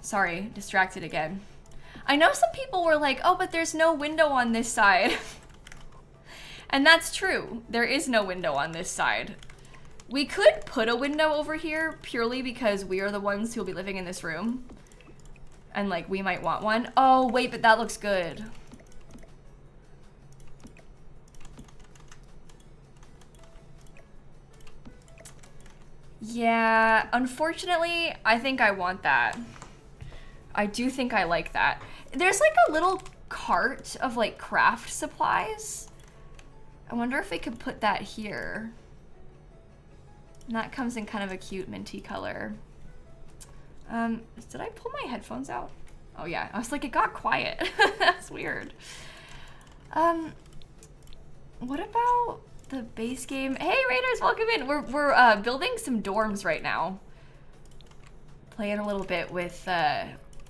Sorry, distracted again. I know some people were like, oh, but there's no window on this side. And that's true. There is no window on this side. We could put a window over here purely because we are the ones who will be living in this room. And like, we might want one. Oh, wait, but that looks good. Yeah, unfortunately, I think I want that. I do think I like that. There's like a little cart of like craft supplies. I wonder if we could put that here. And that comes in kind of a cute minty color. Did I pull my headphones out? Oh yeah, I was like, it got quiet. That's weird. What about the base game? Hey Raiders, welcome in. We're building some dorms right now. Playing a little bit with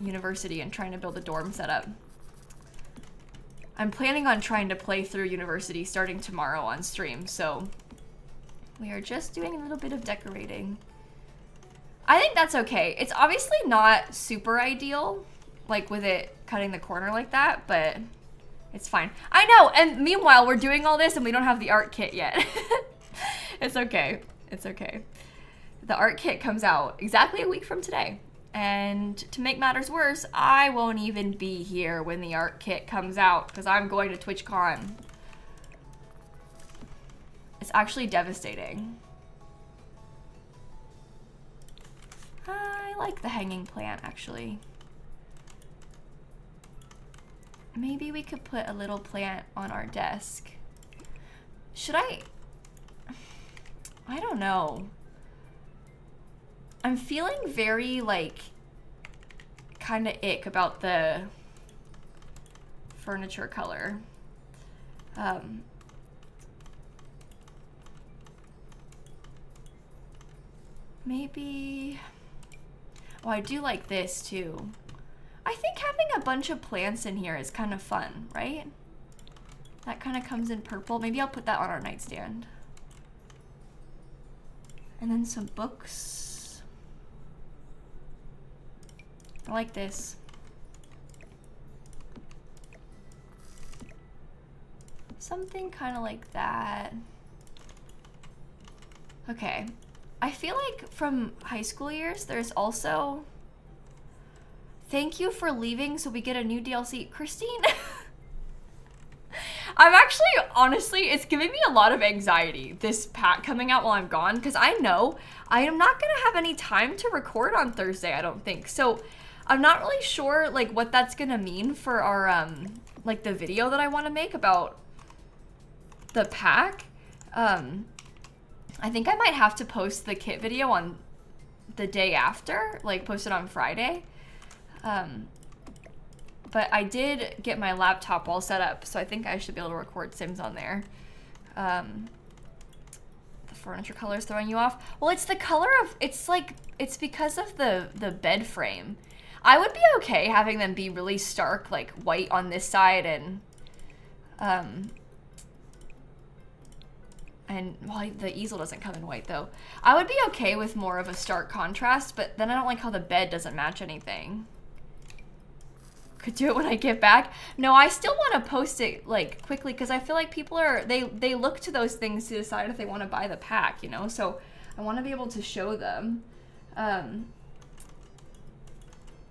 University and trying to build a dorm setup. I'm planning on trying to play through University starting tomorrow on stream, so we are just doing a little bit of decorating. I think that's okay. It's obviously not super ideal, like with it cutting the corner like that, but it's fine. I know, and meanwhile, we're doing all this and we don't have the art kit yet. It's okay. It's okay. The art kit comes out exactly a week from today. And to make matters worse, I won't even be here when the art kit comes out because I'm going to TwitchCon. It's actually devastating. I like the hanging plant, actually. Maybe we could put a little plant on our desk. Should I don't know. I'm feeling very, like, kind of ick about the furniture color. Maybe... Oh, I do like this, too. I think having a bunch of plants in here is kind of fun, right? That kind of comes in purple. Maybe I'll put that on our nightstand. And then some books. I like this. Something kind of like that. Okay. I feel like from high school years, there's also... Thank you for leaving so we get a new DLC. Christine? I'm actually, honestly, it's giving me a lot of anxiety, this pack coming out while I'm gone, because I know I am not going to have any time to record on Thursday, I don't think. So I'm not really sure, like, what that's going to mean for our, like, the video that I want to make about the pack. I think I might have to post the kit video on the day after, like, post it on Friday. But I did get my laptop all set up, so I think I should be able to record Sims on there. The furniture color is throwing you off. Well, it's the color of, it's like, it's because of the bed frame. I would be okay having them be really stark, like white on this side and well, the easel doesn't come in white though. I would be okay with more of a stark contrast, but then I don't like how the bed doesn't match anything. Could do it when I get back. No, I still want to post it like quickly because I feel like people are, they look to those things to decide if they want to buy the pack, you know? So I want to be able to show them.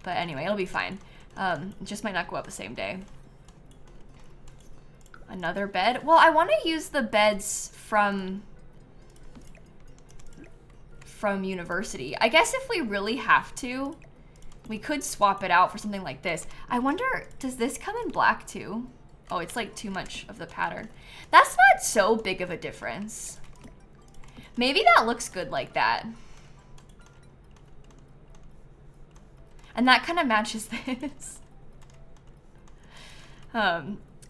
But anyway, it'll be fine. It just might not go up the same day. Another bed. Well, I want to use the beds from University. I guess if we really have to, we could swap it out for something like this. I wonder, does this come in black too? Oh, it's like too much of the pattern. That's not so big of a difference. Maybe that looks good like that. And that kind of matches this.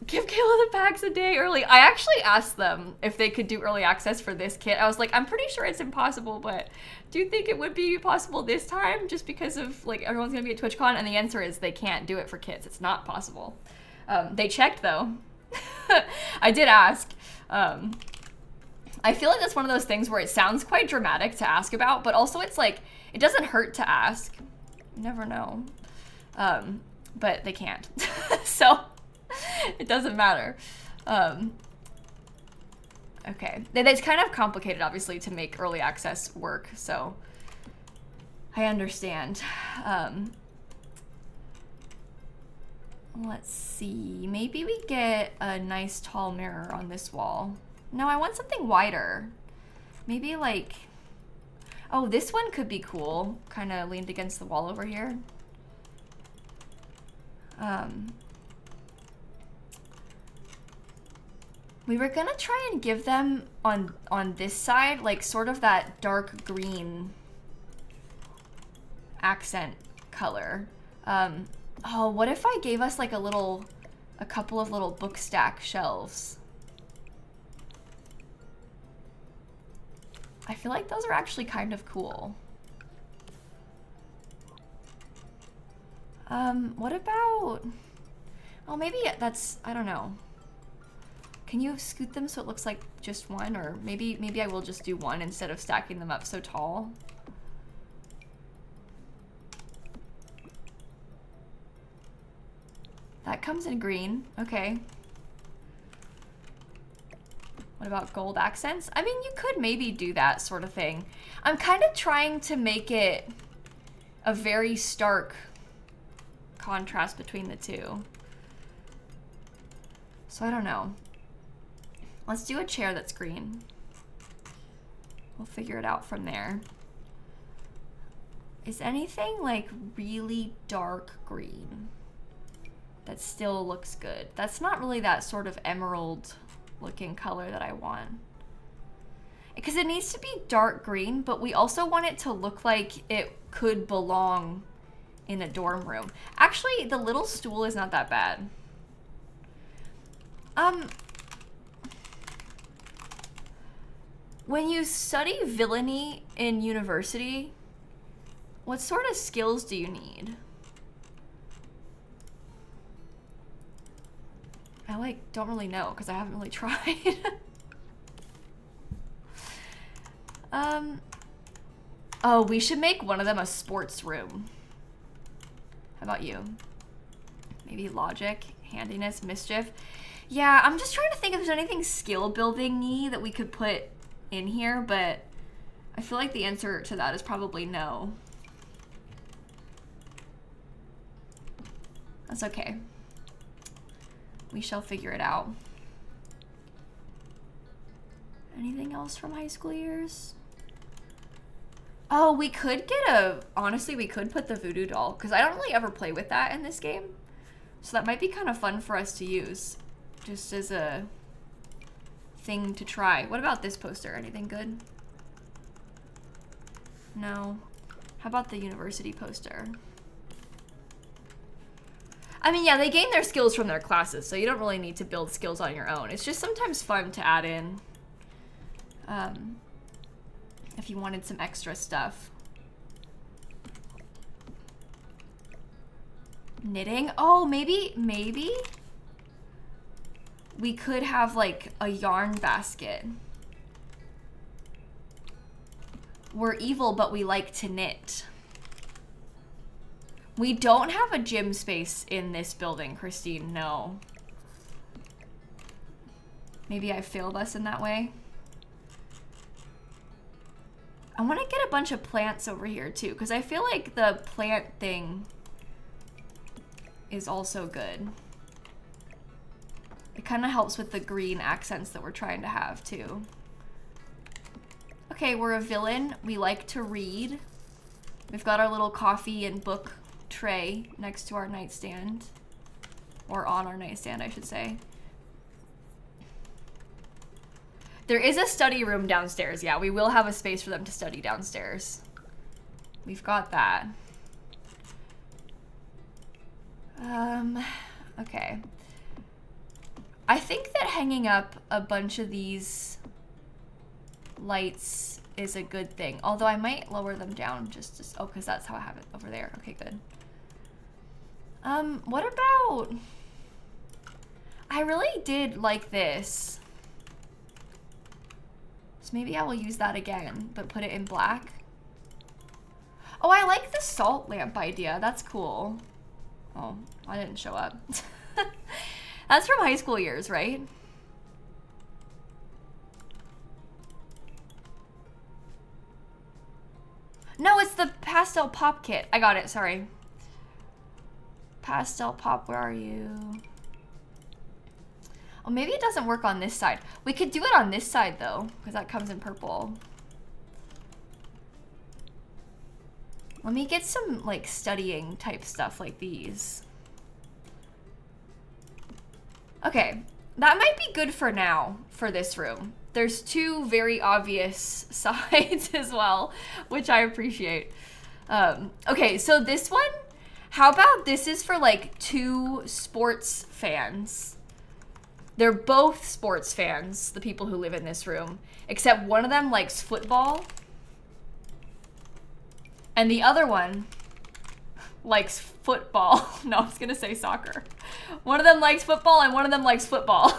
Give Kayla the packs a day early. I actually asked them if they could do early access for this kit. I was like, I'm pretty sure it's impossible, but do you think it would be possible this time just because of like everyone's gonna be at TwitchCon? And the answer is they can't do it for kits. It's not possible. They checked though. I did ask. I feel like that's one of those things where it sounds quite dramatic to ask about, but also it's like, it doesn't hurt to ask. You never know. But they can't. So it doesn't matter. Okay. It's kind of complicated, obviously, to make early access work, so I understand. Let's see. Maybe we get a nice tall mirror on this wall. No, I want something wider. Maybe like... Oh, this one could be cool. Kind of leaned against the wall over here. We were gonna try and give them on this side, like sort of that dark green accent color. Oh, what if I gave us like a couple of little book stack shelves? I feel like those are actually kind of cool. What about, oh, maybe that's, I don't know. Can you scoot them so it looks like just one? Or maybe I will just do one instead of stacking them up so tall. That comes in green, okay. What about gold accents? I mean, you could maybe do that sort of thing. I'm kind of trying to make it a very stark contrast between the two. So I don't know. Let's do a chair that's green. We'll figure it out from there. Is anything like really dark green that still looks good? That's not really that sort of emerald looking color that I want. Because it needs to be dark green, but we also want it to look like it could belong in a dorm room. Actually, the little stool is not that bad. When you study villainy in university, what sort of skills do you need? I don't really know because I haven't really tried. Oh, we should make one of them a sports room. How about you? Maybe logic, handiness, mischief. Yeah, I'm just trying to think if there's anything skill building-y that we could put in here, but I feel like the answer to that is probably no. That's okay. We shall figure it out. Anything else from high school years? Oh, we could get honestly, we could put the voodoo doll, because I don't really ever play with that in this game. So that might be kind of fun for us to use, just as a thing to try. What about this poster? Anything good? No. How about the university poster? I mean, yeah, they gain their skills from their classes, so you don't really need to build skills on your own. It's just sometimes fun to add in if you wanted some extra stuff. Knitting? Oh, maybe we could have like a yarn basket. We're evil, but we like to knit. We don't have a gym space in this building, Christine, no. Maybe I failed us in that way. I want to get a bunch of plants over here too, because I feel like the plant thing is also good. It kind of helps with the green accents that we're trying to have too. Okay, we're a villain. We like to read. We've got our little coffee and book tray next to our nightstand. Or on our nightstand, I should say. There is a study room downstairs. Yeah, we will have a space for them to study downstairs. We've got that. Okay. I think that hanging up a bunch of these lights is a good thing. Although I might lower them down just to, oh, because that's how I have it over there. Okay, good. What about, I really did like this. So maybe I will use that again, but put it in black. Oh, I like the salt lamp idea. That's cool. Oh, I didn't show up. That's from high school years, right? No, it's the pastel pop kit. I got it, sorry. Pastel pop, where are you? Oh, maybe it doesn't work on this side. We could do it on this side though, because that comes in purple. Let me get some like studying type stuff like these. Okay, that might be good for now for this room. There's two very obvious sides as well, which I appreciate. Okay, so this one, how about this is for like two sports fans. They're both sports fans, the people who live in this room, except one of them likes football and the other one likes football. No, I was gonna say soccer. One of them likes football and one of them likes football.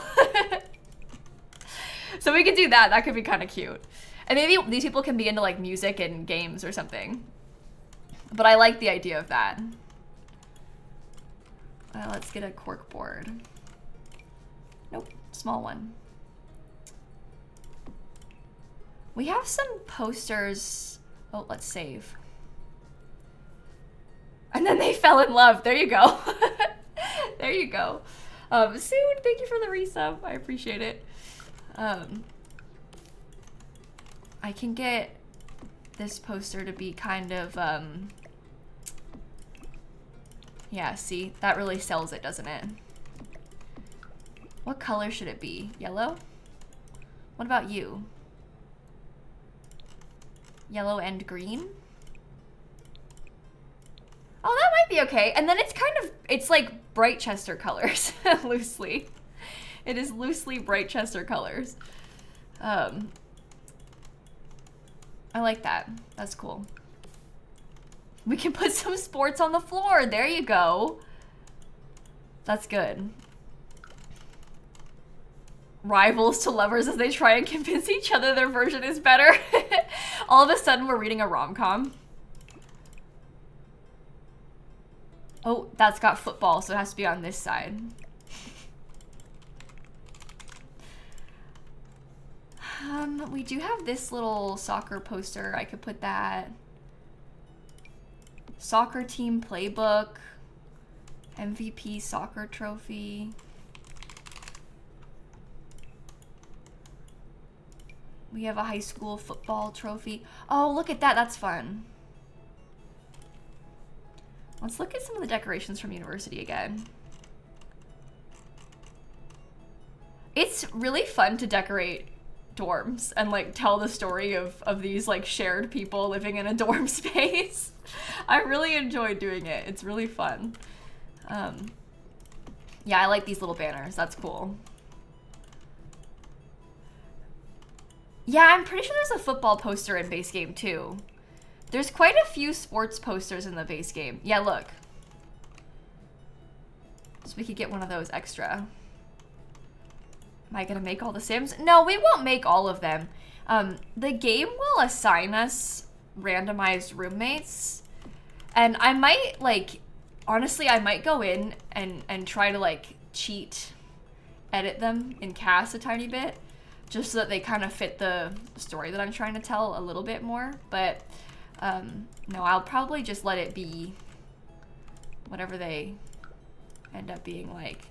So we could do that. That could be kind of cute. And maybe these people can be into like music and games or something. But I like the idea of that. Let's get a cork board. Nope, small one. We have some posters. Oh, let's save. And then they fell in love. There you go. There you go. Soon, thank you for the resub. I appreciate it. I can get this poster to be kind of, yeah, see, that really sells it, doesn't it? What color should it be? Yellow? What about you? Yellow and green? Oh, that might be okay. And then it's kind of, it's like Britechester colors, loosely. It is loosely Britechester colors. I like that. That's cool. We can put some sports on the floor. There you go. That's good. Rivals to lovers as they try and convince each other their version is better. All of a sudden, we're reading a rom-com. Oh, that's got football, so it has to be on this side. We do have this little soccer poster. I could put that. Soccer team playbook. MVP soccer trophy. We have a high school football trophy. Oh, look at that. That's fun. Let's look at some of the decorations from university again. It's really fun to decorate dorms and like tell the story of these like shared people living in a dorm space. I really enjoy doing it. It's really fun. Yeah, I like these little banners. That's cool. Yeah, I'm pretty sure there's a football poster in base game too. There's quite a few sports posters in the base game. Yeah, look. So we could get one of those extra. Am I gonna make all the Sims? No, we won't make all of them. The game will assign us randomized roommates. And I might, like, honestly, I might go in and try to, like, cheat, edit them in CAS a tiny bit, just so that they kind of fit the story that I'm trying to tell a little bit more. But, no, I'll probably just let it be whatever they end up being like.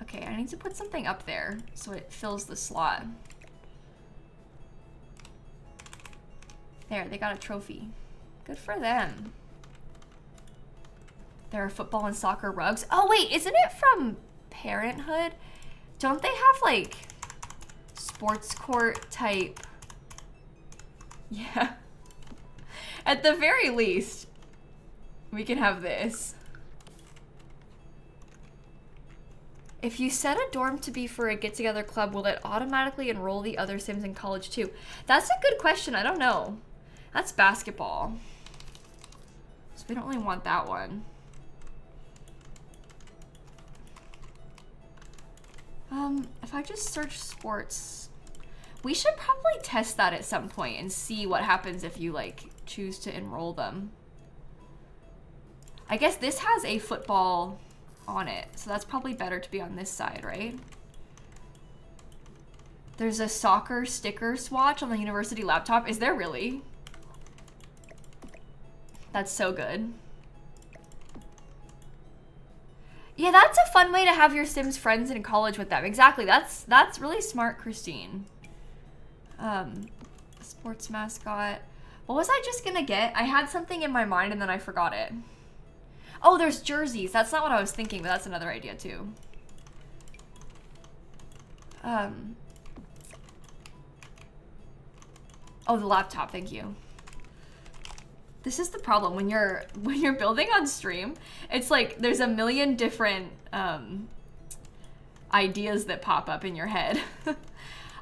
Okay, I need to put something up there so it fills the slot. There, they got a trophy. Good for them. There are football and soccer rugs. Oh wait, isn't it from Parenthood? Don't they have like sports court type? Yeah. At the very least, we can have this. If you set a dorm to be for a get-together club, will it automatically enroll the other Sims in college too? That's a good question. I don't know. That's basketball. So we don't really want that one. If I just search sports, we should probably test that at some point and see what happens if you like choose to enroll them. I guess this has a football on it, so that's probably better to be on this side, right? There's a soccer sticker swatch on the university laptop. Is there really? That's so good. Yeah, that's a fun way to have your Sims friends in college with them. Exactly. That's really smart, Christine. Sports mascot. What was I just gonna get? I had something in my mind and then I forgot it. Oh, there's jerseys. That's not what I was thinking, but that's another idea too. Oh, the laptop. Thank you. This is the problem when you're building on stream. It's like there's a million different ideas that pop up in your head.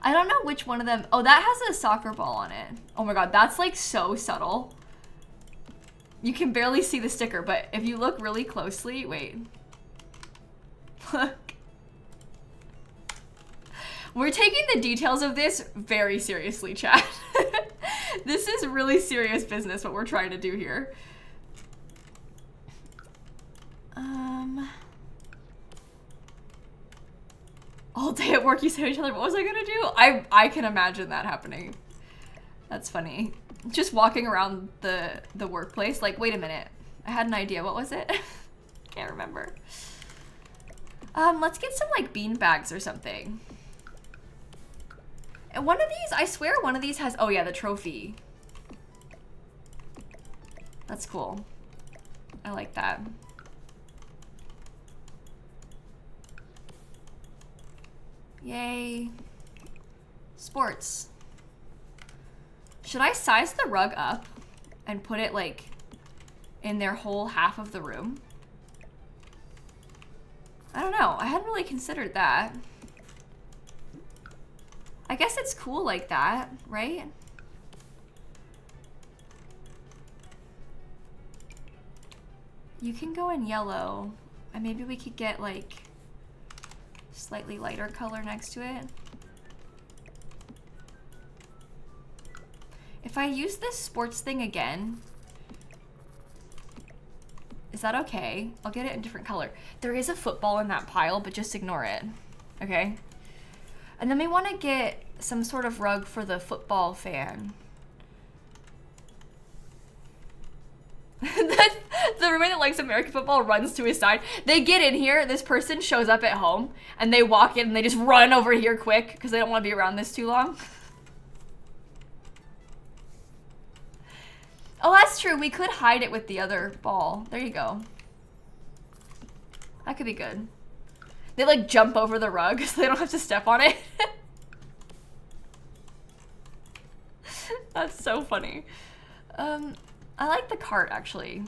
I don't know which one of them. Oh, that has a soccer ball on it. Oh my god, that's like so subtle. You can barely see the sticker, but if you look really closely, wait. Look. We're taking the details of this very seriously, chat. This is really serious business, what we're trying to do here. All day at work you say to each other, what was I gonna do? I can imagine that happening. That's funny. Just walking around the workplace, like, wait a minute. I had an idea. What was it? Can't remember. Let's get some, like, bean bags or something. And one of these, I swear one of these has, oh yeah, the trophy. That's cool. I like that. Yay. Sports. Should I size the rug up and put it like in their whole half of the room? I don't know. I hadn't really considered that. I guess it's cool like that, right? You can go in yellow, and maybe we could get like slightly lighter color next to it. If I use this sports thing again, is that okay? I'll get it in different color. There is a football in that pile, but just ignore it, okay? And then we want to get some sort of rug for the football fan. The roommate that likes American football runs to his side. They get in here, this person shows up at home, and they walk in and they just run over here quick because they don't want to be around this too long. Oh, that's true. We could hide it with the other ball. There you go. That could be good. They like jump over the rug so they don't have to step on it. That's so funny. I like the cart actually.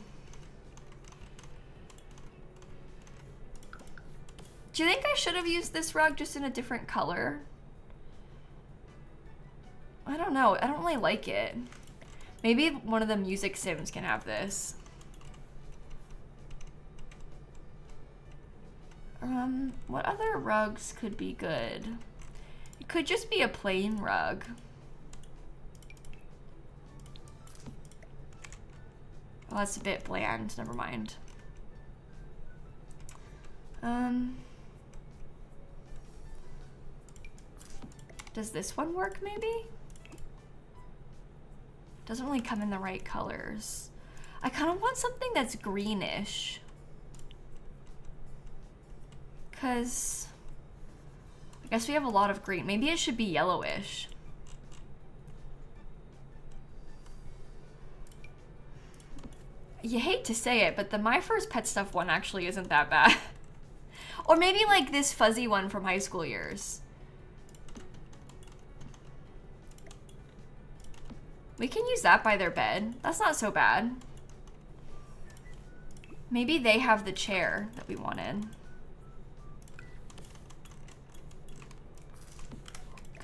Do you think I should have used this rug just in a different color? I don't know. I don't really like it. Maybe one of the music sims can have this. What other rugs could be good? It could just be a plain rug. Oh, that's a bit bland. Never mind. Does this one work maybe? Doesn't really come in the right colors. I kind of want something that's greenish. Because I guess we have a lot of green. Maybe it should be yellowish. You hate to say it, but the My First Pet Stuff one actually isn't that bad. Or maybe like this fuzzy one from high school years. We can use that by their bed. That's not so bad. Maybe they have the chair that we wanted.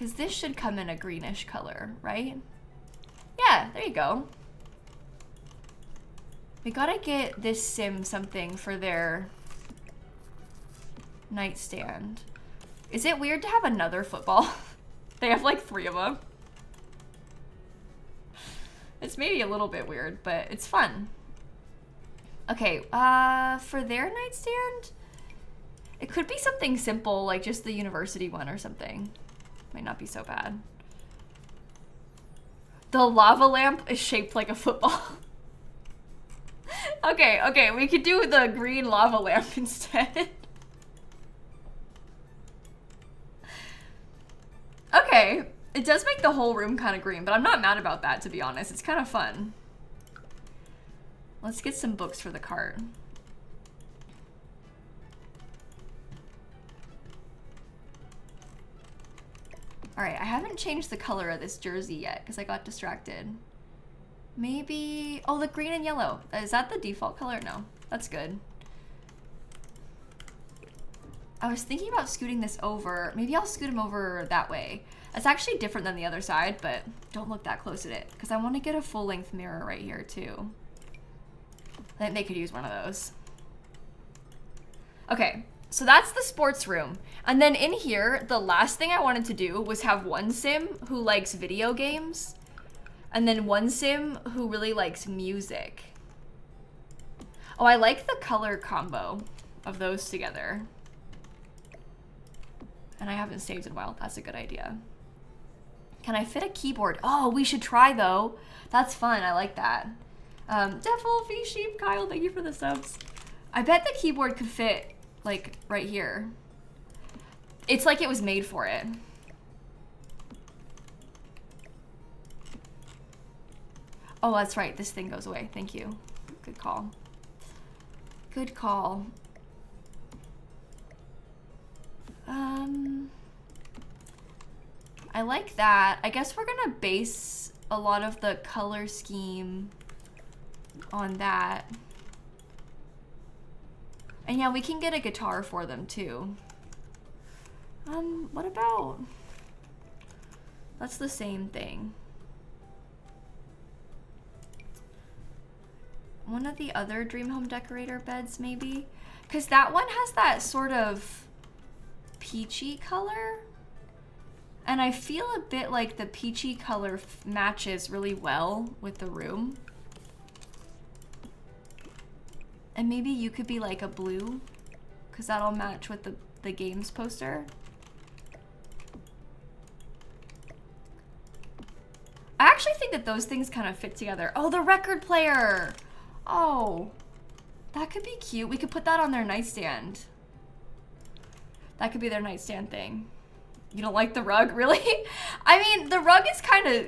Because this should come in a greenish color, right? Yeah, there you go. We gotta get this sim something for their nightstand. Is it weird to have another football? They have like 3 of them. It's maybe a little bit weird, but it's fun. Okay, for their nightstand, it could be something simple, like just the university one or something. Might not be so bad. The lava lamp is shaped like a football. Okay, we could do the green lava lamp instead. Okay, it does make the whole room kind of green, but I'm not mad about that, to be honest. It's kind of fun. Let's get some books for the cart. All right, I haven't changed the color of this jersey yet because I got distracted. Maybe, oh, the green and yellow. Is that the default color? No, that's good. I was thinking about scooting this over. Maybe I'll scoot him over that way. It's actually different than the other side, but don't look that close at it because I want to get a full-length mirror right here too. I think they could use one of those. Okay, so that's the sports room. And then in here, the last thing I wanted to do was have one sim who likes video games and then one sim who really likes music. Oh, I like the color combo of those together. And I haven't saved in a while. That's a good idea. Can I fit a keyboard? Oh, we should try though. That's fun. I like that. Devil, V Sheep, Kyle, thank you for the subs. I bet the keyboard could fit like right here. It's like it was made for it. Oh, that's right. This thing goes away. Thank you. Good call. Good call. I like that. I guess we're gonna base a lot of the color scheme on that. And yeah, we can get a guitar for them too. What about... That's the same thing. One of the other Dream Home Decorator beds, maybe? Because that one has that sort of peachy color. And I feel a bit like the peachy color matches really well with the room. And maybe you could be like a blue, because that'll match with the games poster. I actually think that those things kind of fit together. Oh, the record player! Oh, that could be cute. We could put that on their nightstand. That could be their nightstand thing. You don't like the rug, really? I mean, the rug is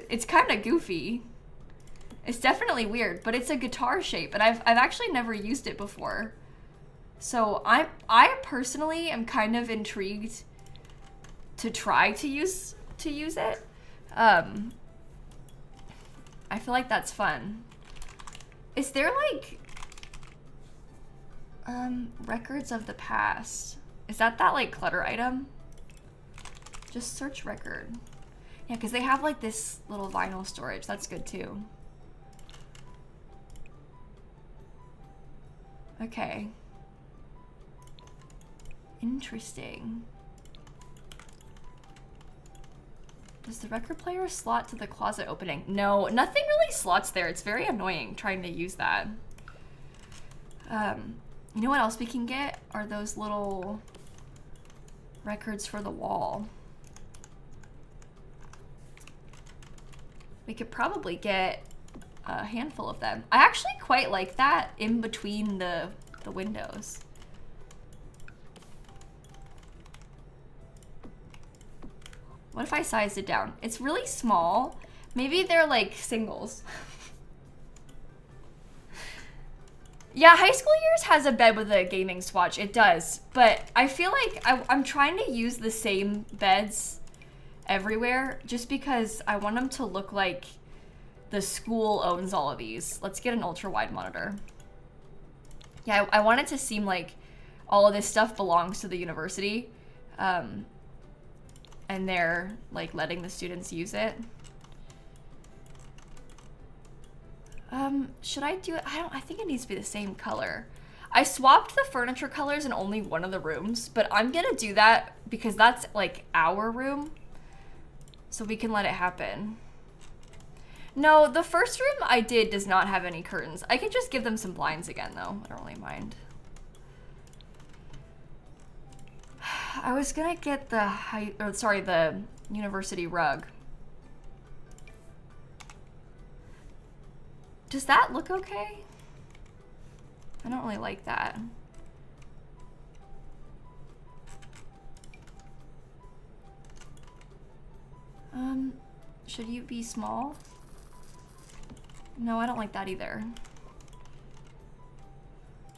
it's kind of goofy. It's definitely weird, but it's a guitar shape, and I've actually never used it before. So I personally am kind of intrigued to try to use it. I feel like that's fun. Is there like records of the past? Is that like clutter item? Just search record. Yeah, because they have like this little vinyl storage. That's good too. Okay. Interesting. Does the record player slot to the closet opening? No, nothing really slots there. It's very annoying trying to use that. You know what else we can get? Are those little records for the wall. We could probably get a handful of them. I actually quite like that in between the windows. What if I sized it down? It's really small. Maybe they're like singles. Yeah, High School Years has a bed with a gaming swatch. It does. But I feel like I'm trying to use the same beds everywhere just because I want them to look like the school owns all of these. Let's get an ultra wide monitor. Yeah, I want it to seem like all of this stuff belongs to the university. and they're like letting the students use it. Should I do it? I think it needs to be the same color. I swapped the furniture colors in only one of the rooms, but I'm gonna do that because that's like our room. So we can let it happen. No, the first room I did does not have any curtains. I can just give them some blinds again though. I don't really mind. I was gonna get the university rug. Does that look okay? I don't really like that. Should you be small? No, I don't like that either.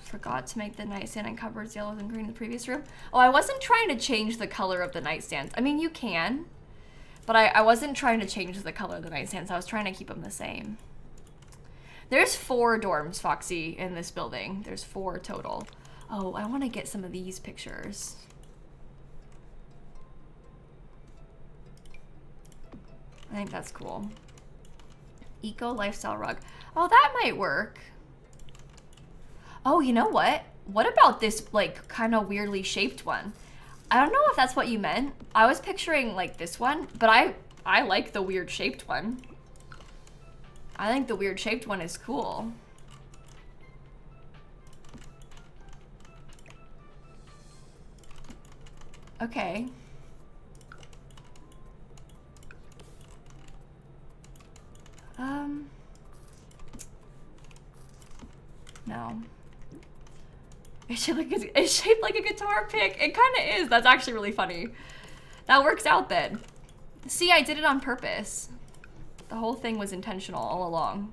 Forgot to make the nightstand and cupboards yellow and green in the previous room. Oh, I wasn't trying to change the color of the nightstands. I mean, you can, but I wasn't trying to change the color of the nightstands. I was trying to keep them the same. There's 4 dorms, Foxy, in this building. There's 4 total. Oh, I want to get some of these pictures. I think that's cool. Eco lifestyle rug. Oh, that might work. Oh, you know what? What about this, like, kind of weirdly shaped one? I don't know if that's what you meant. I was picturing, like, this one, but I like the weird shaped one. I think the weird shaped one is cool. Okay. No. It's shaped like a guitar pick. It kind of is. That's actually really funny. That works out then. See, I did it on purpose. The whole thing was intentional all along.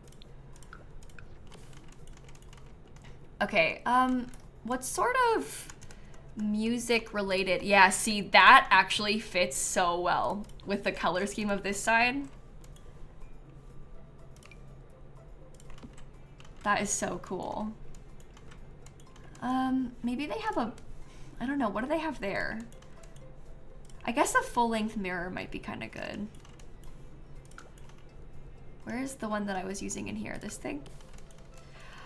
Okay, what sort of music related? Yeah, see, that actually fits so well with the color scheme of this side. That is so cool. Maybe they have I don't know, what do they have there? I guess a full-length mirror might be kind of good. Where's the one that I was using in here? This thing?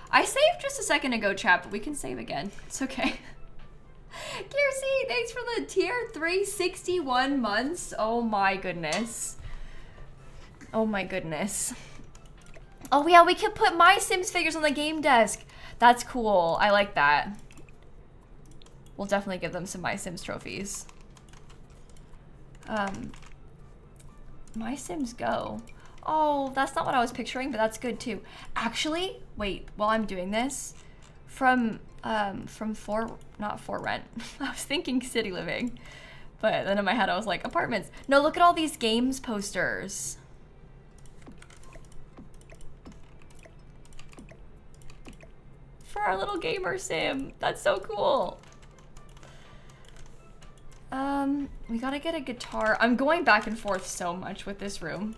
I saved just a second ago, chat, but we can save again. It's okay. Kiersey, thanks for the tier 361 months. Oh my goodness. Oh my goodness. Oh yeah, we can put my Sims figures on the game desk. That's cool. I like that. We'll definitely give them some My Sims trophies. My Sims Go. Oh, that's not what I was picturing, but that's good too. Actually, wait, while I'm doing this, not for rent. I was thinking city living, but then in my head I was like, apartments. No, look at all these games posters. For our little gamer sim. That's so cool. We gotta get a guitar. I'm going back and forth so much with this room,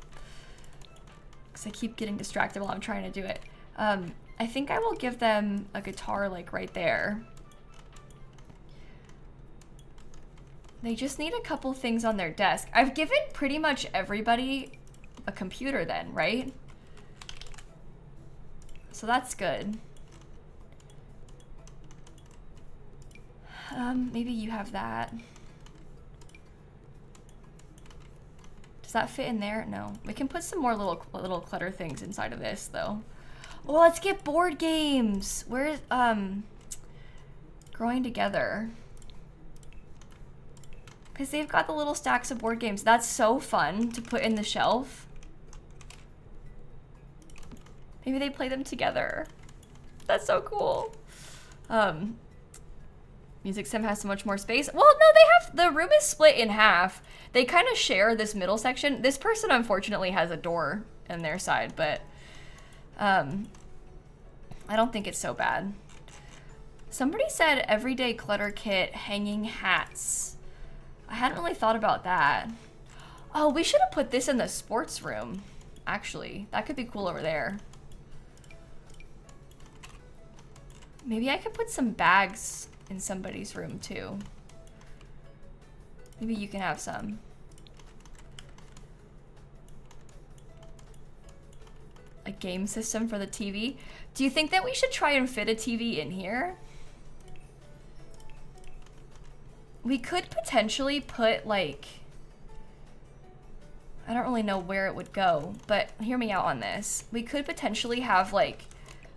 because I keep getting distracted while I'm trying to do it. I think I will give them a guitar like right there. They just need a couple things on their desk. I've given pretty much everybody a computer then, right? So that's good. Maybe you have that. Does that fit in there? No. We can put some more little clutter things inside of this though. Oh, let's get board games. Where's Growing Together? Because they've got the little stacks of board games. That's so fun to put in the shelf. Maybe they play them together. That's so cool. Music Sim has so much more space. Well, no, the room is split in half. They kind of share this middle section. This person unfortunately has a door in their side, but I don't think it's so bad. Somebody said everyday clutter kit, hanging hats. I hadn't really thought about that. Oh, we should have put this in the sports room, actually. That could be cool over there. Maybe I could put some bags in somebody's room too. Maybe you can have some. a game system for the TV. Do you think that we should try and fit a TV in here? We could potentially put like, I don't really know where it would go, but hear me out on this. We could potentially have like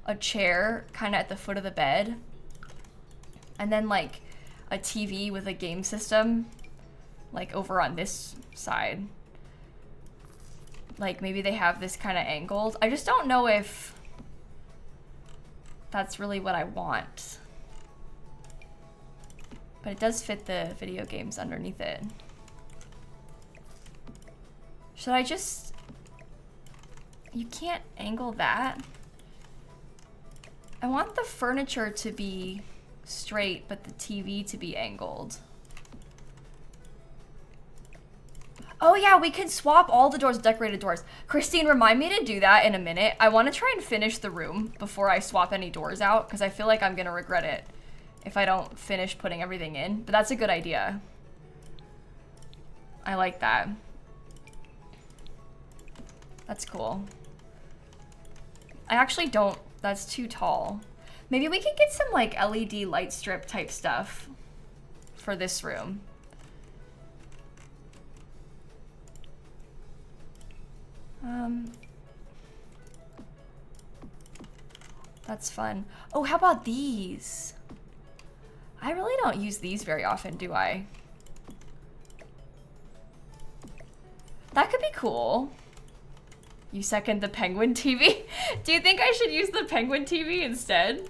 a chair kind of at the foot of the bed, and then like a TV with a game system like over on this side. Like maybe they have this kind of angled. I just don't know if that's really what I want. But it does fit the video games underneath it. Should I just... You can't angle that. I want the furniture to be straight, but the TV to be angled. Oh yeah, we could swap all the doors with decorated doors. Christine, remind me to do that in a minute. I want to try and finish the room before I swap any doors out, because I feel like I'm going to regret it if I don't finish putting everything in. But that's a good idea. I like that. That's cool. I actually don't, that's too tall. Maybe we could get some like LED light strip type stuff for this room. That's fun. Oh, how about these? I really don't use these very often, do I? That could be cool. You second the penguin TV? Do you think I should use the penguin TV instead?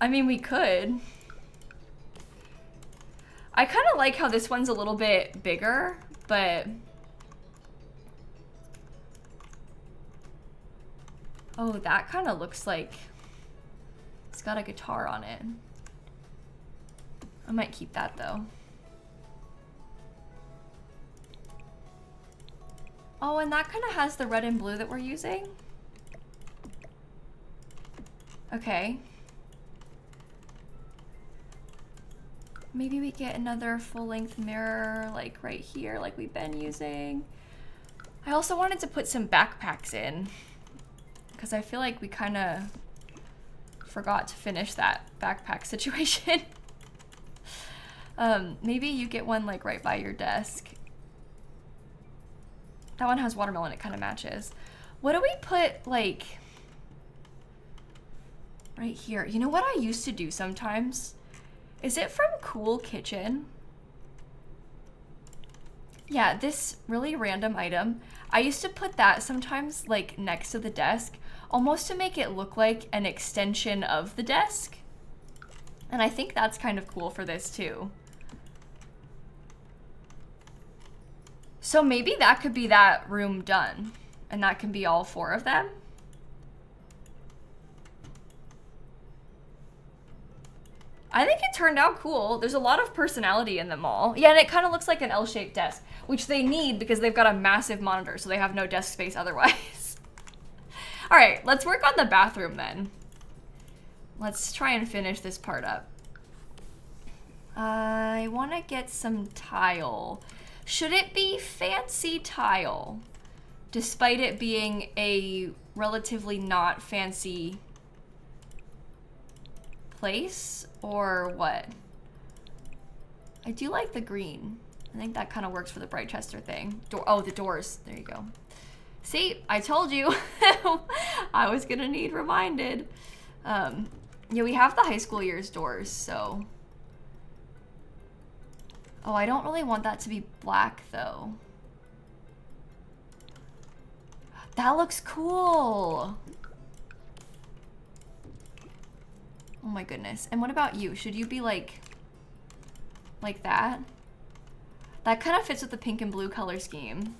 I mean, we could. I kind of like how this one's a little bit bigger, but... Oh, that kind of looks like it's got a guitar on it. I might keep that though. Oh, and that kind of has the red and blue that we're using. Okay. Maybe we get another full-length mirror like right here like we've been using. I also wanted to put some backpacks in because I feel like we kind of forgot to finish that backpack situation. Maybe you get one like right by your desk. That one has watermelon, it kind of matches. What do we put like right here? You know what I used to do sometimes? Is it from Cool Kitchen? Yeah, this really random item. I used to put that sometimes like next to the desk, almost to make it look like an extension of the desk. And I think that's kind of cool for this too. So maybe that could be that room done, and that can be all 4 of them. I think it turned out cool. There's a lot of personality in them all. Yeah, and it kind of looks like an L-shaped desk, which they need because they've got a massive monitor, so they have no desk space otherwise. All right, let's work on the bathroom then. Let's try and finish this part up. I want to get some tile. Should it be fancy tile, despite it being a relatively not fancy place, or what? I do like the green. I think that kind of works for the Britechester thing. Oh, the doors. There you go. See, I told you. I was gonna need reminded. Yeah, we have the high school years doors, so. Oh, I don't really want that to be black though. That looks cool. Oh my goodness. And what about you? Should you be like that? That kind of fits with the pink and blue color scheme.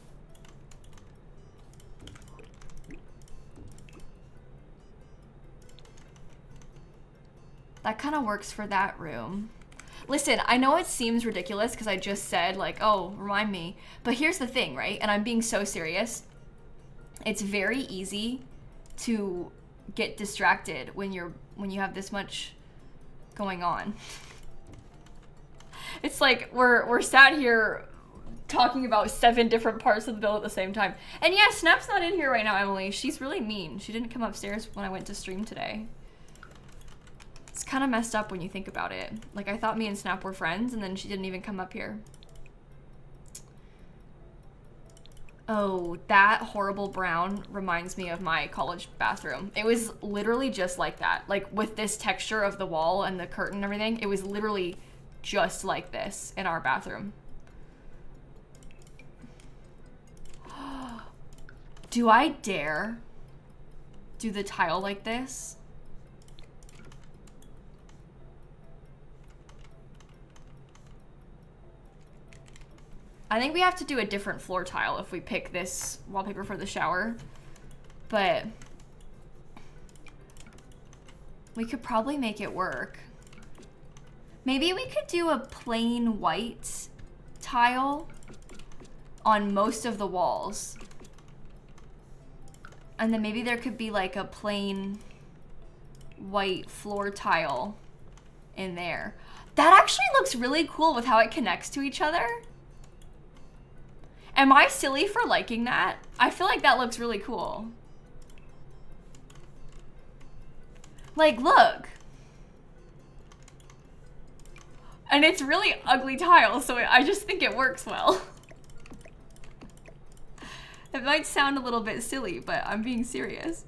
That kind of works for that room. Listen, I know it seems ridiculous because I just said like, oh, remind me. But here's the thing, right? And I'm being so serious. It's very easy to get distracted when you have this much going on. It's like we're sat here talking about 7 different parts of the build at the same time. And yeah, Snap's not in here right now, Emily. She's really mean. She didn't come upstairs when I went to stream today. It's kind of messed up when you think about it. Like, I thought me and Snap were friends, and then she didn't even come up here. Oh, that horrible brown reminds me of my college bathroom. It was literally just like that. Like, with this texture of the wall and the curtain and everything, it was literally just like this in our bathroom. Do I dare do the tile like this? I think we have to do a different floor tile if we pick this wallpaper for the shower, but we could probably make it work. Maybe we could do a plain white tile on most of the walls. And then maybe there could be like a plain white floor tile in there. That actually looks really cool with how it connects to each other. Am I silly for liking that? I feel like that looks really cool. Like, look. And it's really ugly tile, so I just think it works well. It might sound a little bit silly, but I'm being serious.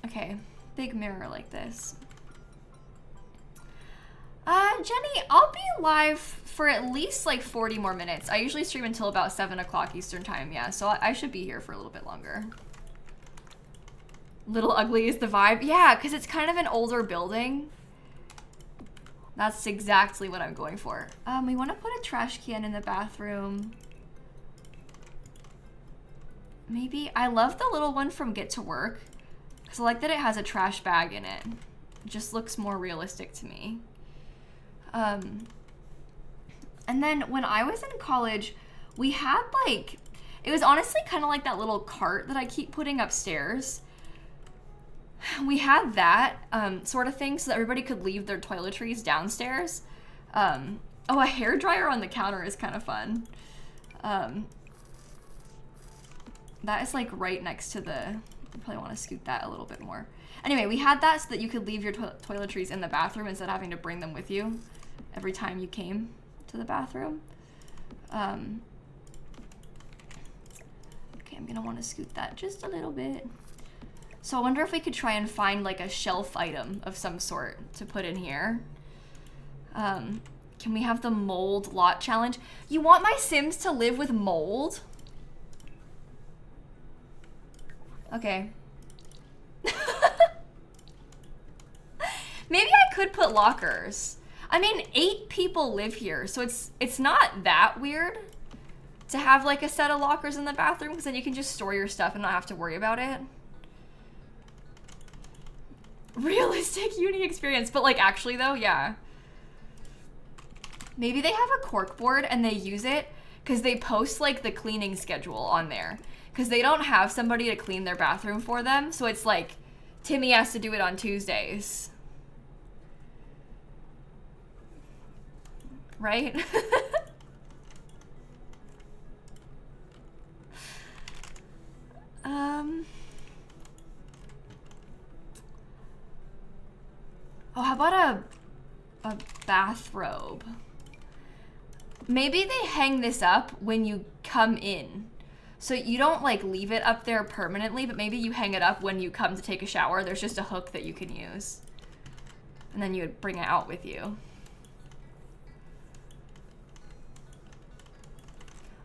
Okay, big mirror like this. Jenny, I'll be live for at least like 40 more minutes. I usually stream until about 7 o'clock Eastern time, yeah, so I should be here for a little bit longer. Little ugly is the vibe. Yeah, because it's kind of an older building. That's exactly what I'm going for. We want to put a trash can in the bathroom. Maybe, I love the little one from Get to Work, because I like that it has a trash bag in it. It just looks more realistic to me. And then when I was in college, we had like, it was honestly kind of like that little cart that I keep putting upstairs. We had that sort of thing so that everybody could leave their toiletries downstairs. Oh, a hairdryer on the counter is kind of fun. That is like right next to the, I probably want to scoot that a little bit more. Anyway, we had that so that you could leave your toiletries in the bathroom instead of having to bring them with you every time you came to the bathroom. Okay, I'm gonna want to scoot that just a little bit. So I wonder if we could try and find like a shelf item of some sort to put in here. Can we have the mold lot challenge? You want my Sims to live with mold? Okay. Maybe I could put lockers. I mean, 8 people live here, so it's not that weird to have like a set of lockers in the bathroom, because then you can just store your stuff and not have to worry about it. Realistic uni experience, but like actually though, yeah. Maybe they have a cork board and they use it because they post like the cleaning schedule on there, because they don't have somebody to clean their bathroom for them, so it's like Timmy has to do it on Tuesdays. Right? Oh, how about a bathrobe? Maybe they hang this up when you come in. So you don't like leave it up there permanently, but maybe you hang it up when you come to take a shower. There's just a hook that you can use. And then you would bring it out with you.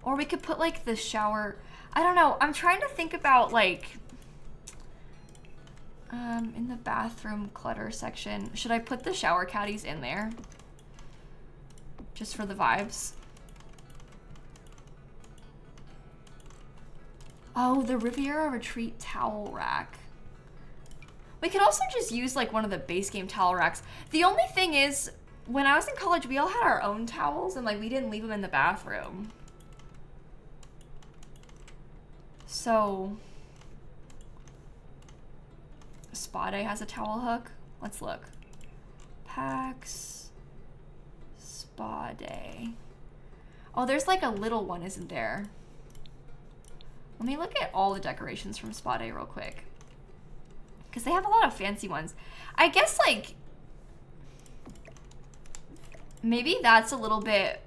Or we could put like the shower, I don't know. I'm trying to think about like, in the bathroom clutter section, should I put the shower caddies in there? Just for the vibes. Oh, the Riviera Retreat towel rack. We could also just use like one of the base game towel racks. The only thing is, when I was in college, we all had our own towels and like we didn't leave them in the bathroom. So, Spa Day has a towel hook. Let's look. Packs. spa day. Oh, there's like a little one, isn't there? Let me look at all the decorations from spa day real quick. Because they have a lot of fancy ones. I guess like, maybe that's a little bit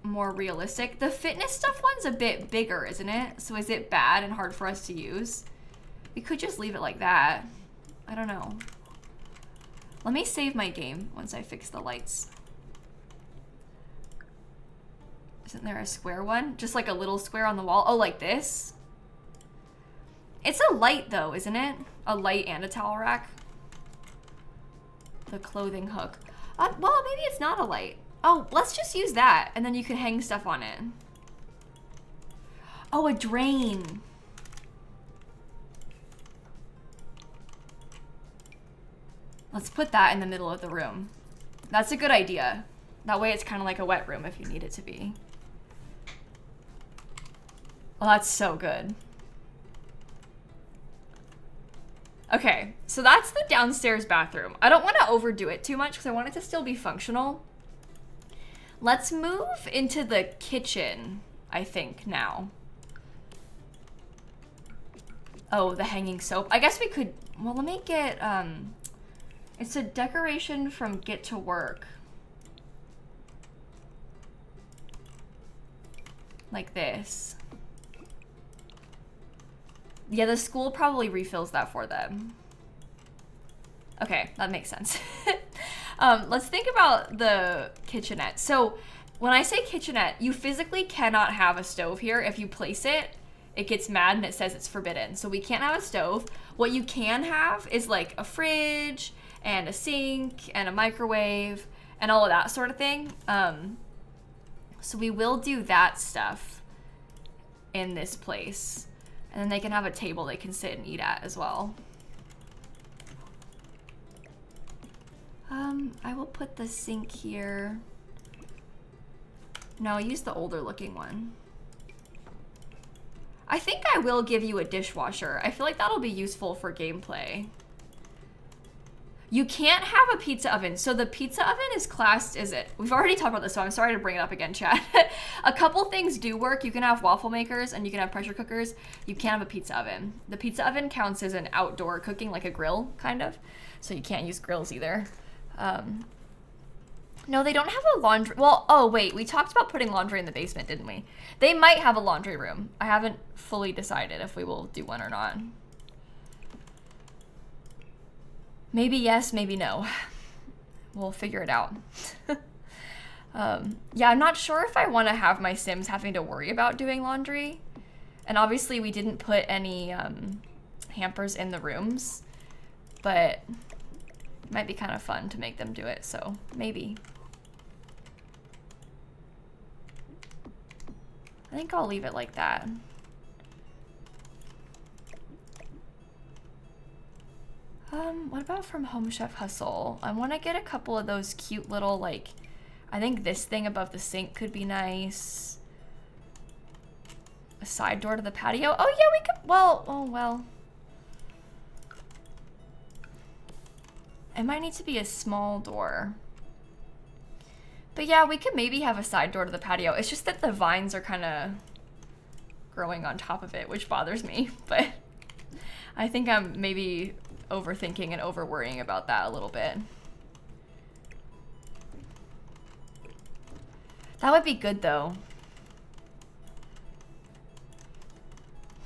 more realistic. The fitness stuff one's a bit bigger, isn't it? So is it bad and hard for us to use? We could just leave it like that. I don't know. Let me save my game once I fix the lights. Isn't there a square one? Just like a little square on the wall? Oh, like this? It's a light though, isn't it? A light and a towel rack. The clothing hook. Well, maybe it's not a light. Oh, let's just use that and then you can hang stuff on it. Oh, a drain. Let's put that in the middle of the room. That's a good idea. That way it's kind of like a wet room if you need it to be. Oh, that's so good. Okay, so that's the downstairs bathroom. I don't want to overdo it too much because I want it to still be functional. Let's move into the kitchen, I think, now. Oh, the hanging soap. I guess we could, well, let me get, it's a decoration from Get to Work. Like this. Yeah, the school probably refills that for them. Okay, that makes sense. Let's think about the kitchenette. So when I say kitchenette, you physically cannot have a stove here. If you place it, it gets mad and it says it's forbidden. So we can't have a stove. What you can have is like a fridge and a sink and a microwave and all of that sort of thing. So we will do that stuff in this place. And then they can have a table they can sit and eat at as well. I will put the sink here. No, use the older looking one. I think I will give you a dishwasher. I feel like that'll be useful for gameplay. You can't have a pizza oven. So the pizza oven is classed as it. We've already talked about this, so I'm sorry to bring it up again, chat. A couple things do work. You can have waffle makers and you can have pressure cookers. You can't have a pizza oven. The pizza oven counts as an outdoor cooking, like a grill, kind of. So you can't use grills either. No, they don't have a laundry. Well, oh wait, we talked about putting laundry in the basement, didn't we? They might have a laundry room. I haven't fully decided if we will do one or not. Maybe yes, maybe no. We'll figure it out. Yeah, I'm not sure if I want to have my Sims having to worry about doing laundry. And obviously we didn't put any hampers in the rooms, but it might be kind of fun to make them do it, so maybe. I think I'll leave it like that. What about from Home Chef Hustle? I want to get a couple of those cute little, like, I think this thing above the sink could be nice. A side door to the patio. Oh yeah, we could, well, oh well. It might need to be a small door. But yeah, we could maybe have a side door to the patio. It's just that the vines are kind of growing on top of it, which bothers me. But I think I'm maybe overthinking and over worrying about that a little bit. That would be good though.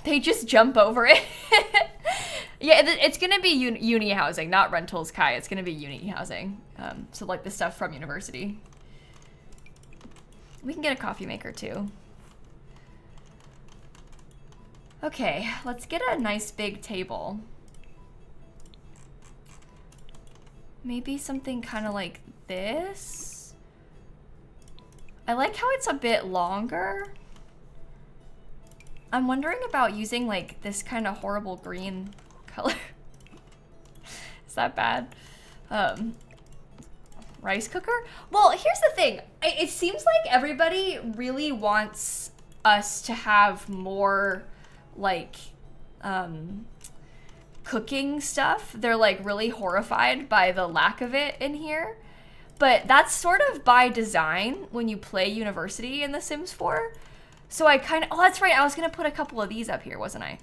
They just jump over it. Yeah, it's gonna be uni housing, not rentals, Kai. It's gonna be uni housing. So like the stuff from university. We can get a coffee maker too. Okay, let's get a nice big table. Maybe something kind of like this. I like how it's a bit longer. I'm wondering about using like this kind of horrible green color. Is that bad? Rice cooker? Well, here's the thing. It seems like everybody really wants us to have more like cooking stuff. They're like really horrified by the lack of it in here. but that's sort of by design when you play University in The Sims 4. So I kind of, oh, that's right. I was going to put a couple of these up here, wasn't I?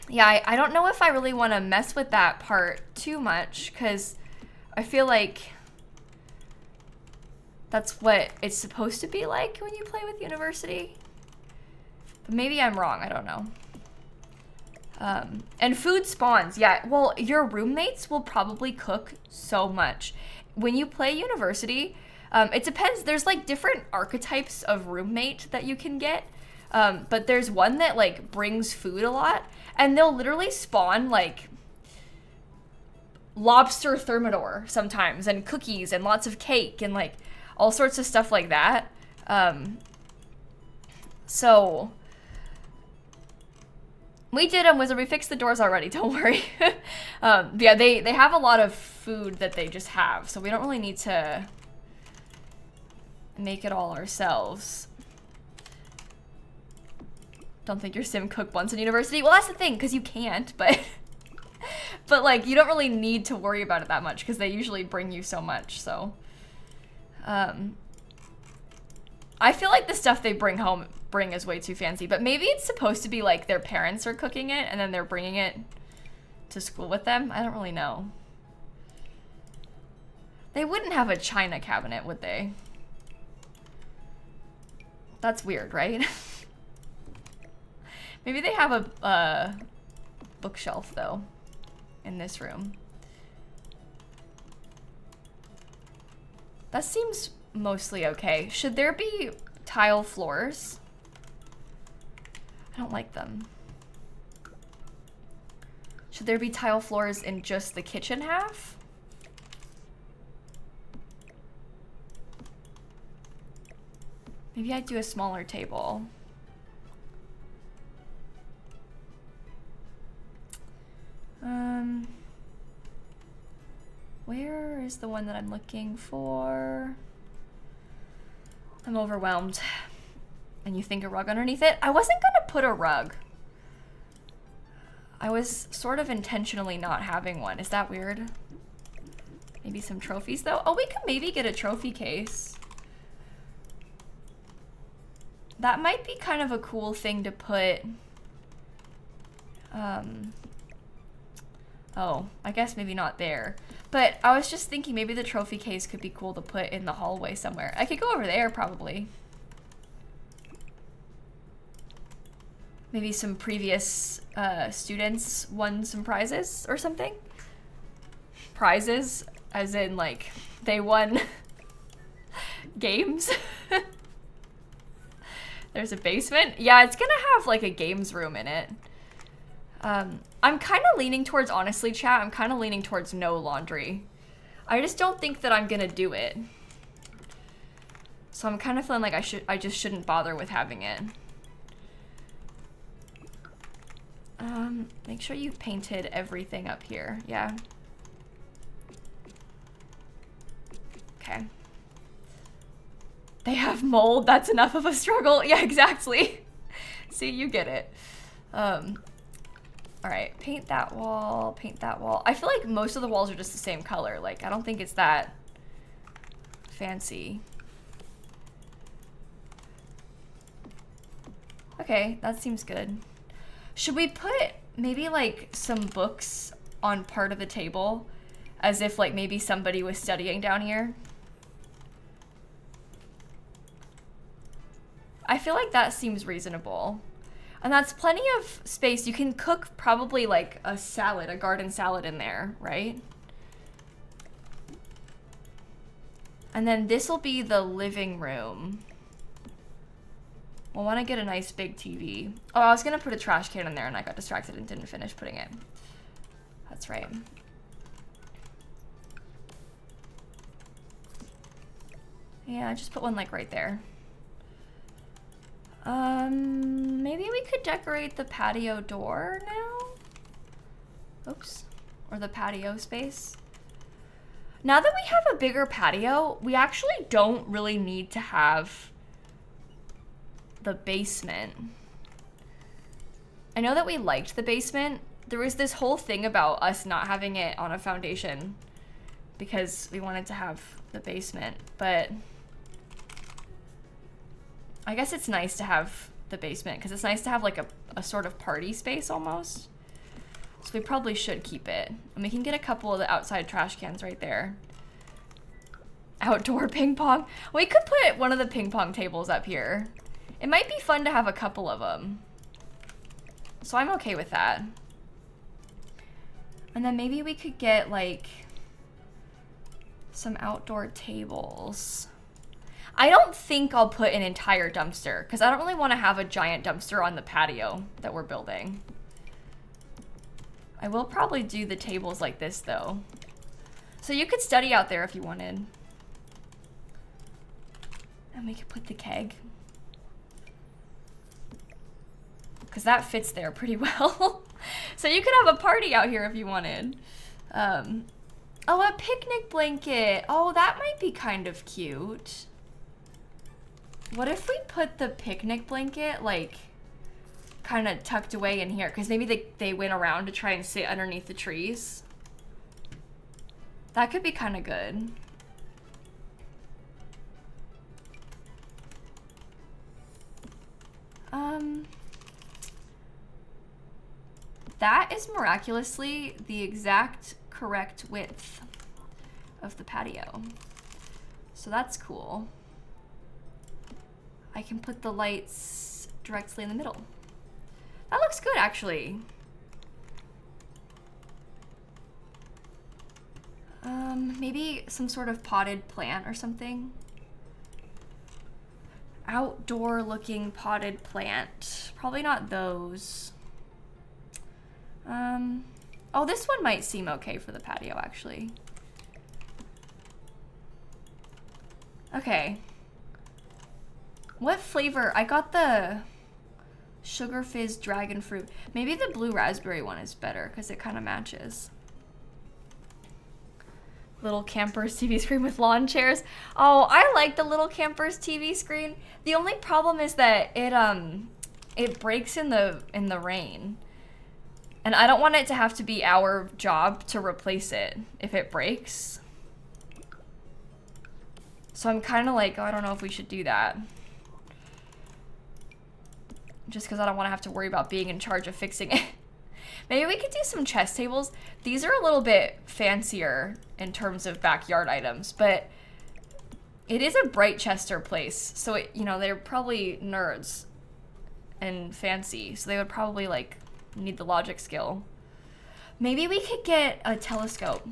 Yeah, I don't know if I really want to mess with that part too much because I feel like that's what it's supposed to be like when you play with University. But maybe I'm wrong. I don't know. And food spawns. Yeah, well, your roommates will probably cook so much. When you play University, it depends. There's like different archetypes of roommate that you can get. But there's one that like brings food a lot, and they'll literally spawn like lobster thermidor sometimes, and cookies, and lots of cake, and like all sorts of stuff like that. So we did them, Wizard. We fixed the doors already. Don't worry. Yeah, they have a lot of food that they just have, so we don't really need to make it all ourselves. Don't think your sim cooked once in University. Well, that's the thing, because you can't, but but like you don't really need to worry about it that much because they usually bring you so much. So I feel like the stuff they bring is way too fancy, but maybe it's supposed to be like their parents are cooking it and then they're bringing it to school with them. I don't really know. They wouldn't have a china cabinet, would they? That's weird, right? Maybe they have a bookshelf though in this room. That seems mostly okay. Should there be tile floors? I don't like them. Should there be tile floors in just the kitchen half? Maybe I'd do a smaller table. Where is the one that I'm looking for? I'm overwhelmed. And you think a rug underneath it? I wasn't gonna put a rug. I was sort of intentionally not having one. Is that weird? Maybe some trophies though? Oh, we could maybe get a trophy case. That might be kind of a cool thing to put. Oh, I guess maybe not there. But I was just thinking maybe the trophy case could be cool to put in the hallway somewhere. I could go over there probably. Maybe some previous students won some prizes or something. Prizes, as in like they won games. There's a basement. Yeah, it's gonna have like a games room in it. I'm kind of leaning towards, honestly, chat, I'm kind of leaning towards no laundry. I just don't think that I'm gonna do it. So I'm kind of feeling like I just shouldn't bother with having it. Make sure you've painted everything up here. Yeah. Okay. They have mold. That's enough of a struggle. Yeah, exactly. See, you get it. All right, paint that wall, paint that wall. I feel like most of the walls are just the same color. Like, I don't think it's that fancy. Okay, that seems good. Should we put maybe like some books on part of the table as if like maybe somebody was studying down here? I feel like that seems reasonable. And that's plenty of space. You can cook probably like a salad, a garden salad in there, right? And then this will be the living room. We'll want to get a nice big TV. Oh, I was going to put a trash can in there and I got distracted and didn't finish putting it. That's right. Yeah, just put one like right there. Maybe we could decorate the patio door now? Oops. Or the patio space. Now that we have a bigger patio, we actually don't really need to have the basement. I know that we liked the basement. There was this whole thing about us not having it on a foundation because we wanted to have the basement, but I guess it's nice to have the basement because it's nice to have like a sort of party space almost. So we probably should keep it. And we can get a couple of the outside trash cans right there. Outdoor ping pong. We could put one of the ping pong tables up here. It might be fun to have a couple of them. So I'm okay with that. And then maybe we could get like some outdoor tables. I don't think I'll put an entire dumpster because I don't really want to have a giant dumpster on the patio that we're building. I will probably do the tables like this though. So you could study out there if you wanted. And we could put the keg. Because that fits there pretty well. So you could have a party out here if you wanted. Oh, a picnic blanket. Oh, that might be kind of cute. What if we put the picnic blanket like kind of tucked away in here? Because maybe they went around to try and sit underneath the trees. That could be kind of good. That is miraculously the exact correct width of the patio. So that's cool. I can put the lights directly in the middle. That looks good, actually. Maybe some sort of potted plant or something. Outdoor looking potted plant. Probably not those. Oh, this one might seem okay for the patio, actually. Okay. What flavor? I got the Sugar Fizz Dragon Fruit. Maybe the blue raspberry one is better because it kind of matches. Little Campers TV screen with lawn chairs. Oh, I like the Little Campers TV screen. The only problem is that it breaks in the rain. And I don't want it to have to be our job to replace it if it breaks. So I'm kind of like, oh, I don't know if we should do that. Just because I don't want to have to worry about being in charge of fixing it. Maybe we could do some chess tables. These are a little bit fancier in terms of backyard items, but it is a Britechester place. So, you know, they're probably nerds and fancy. So they would probably like need the logic skill. Maybe we could get a telescope.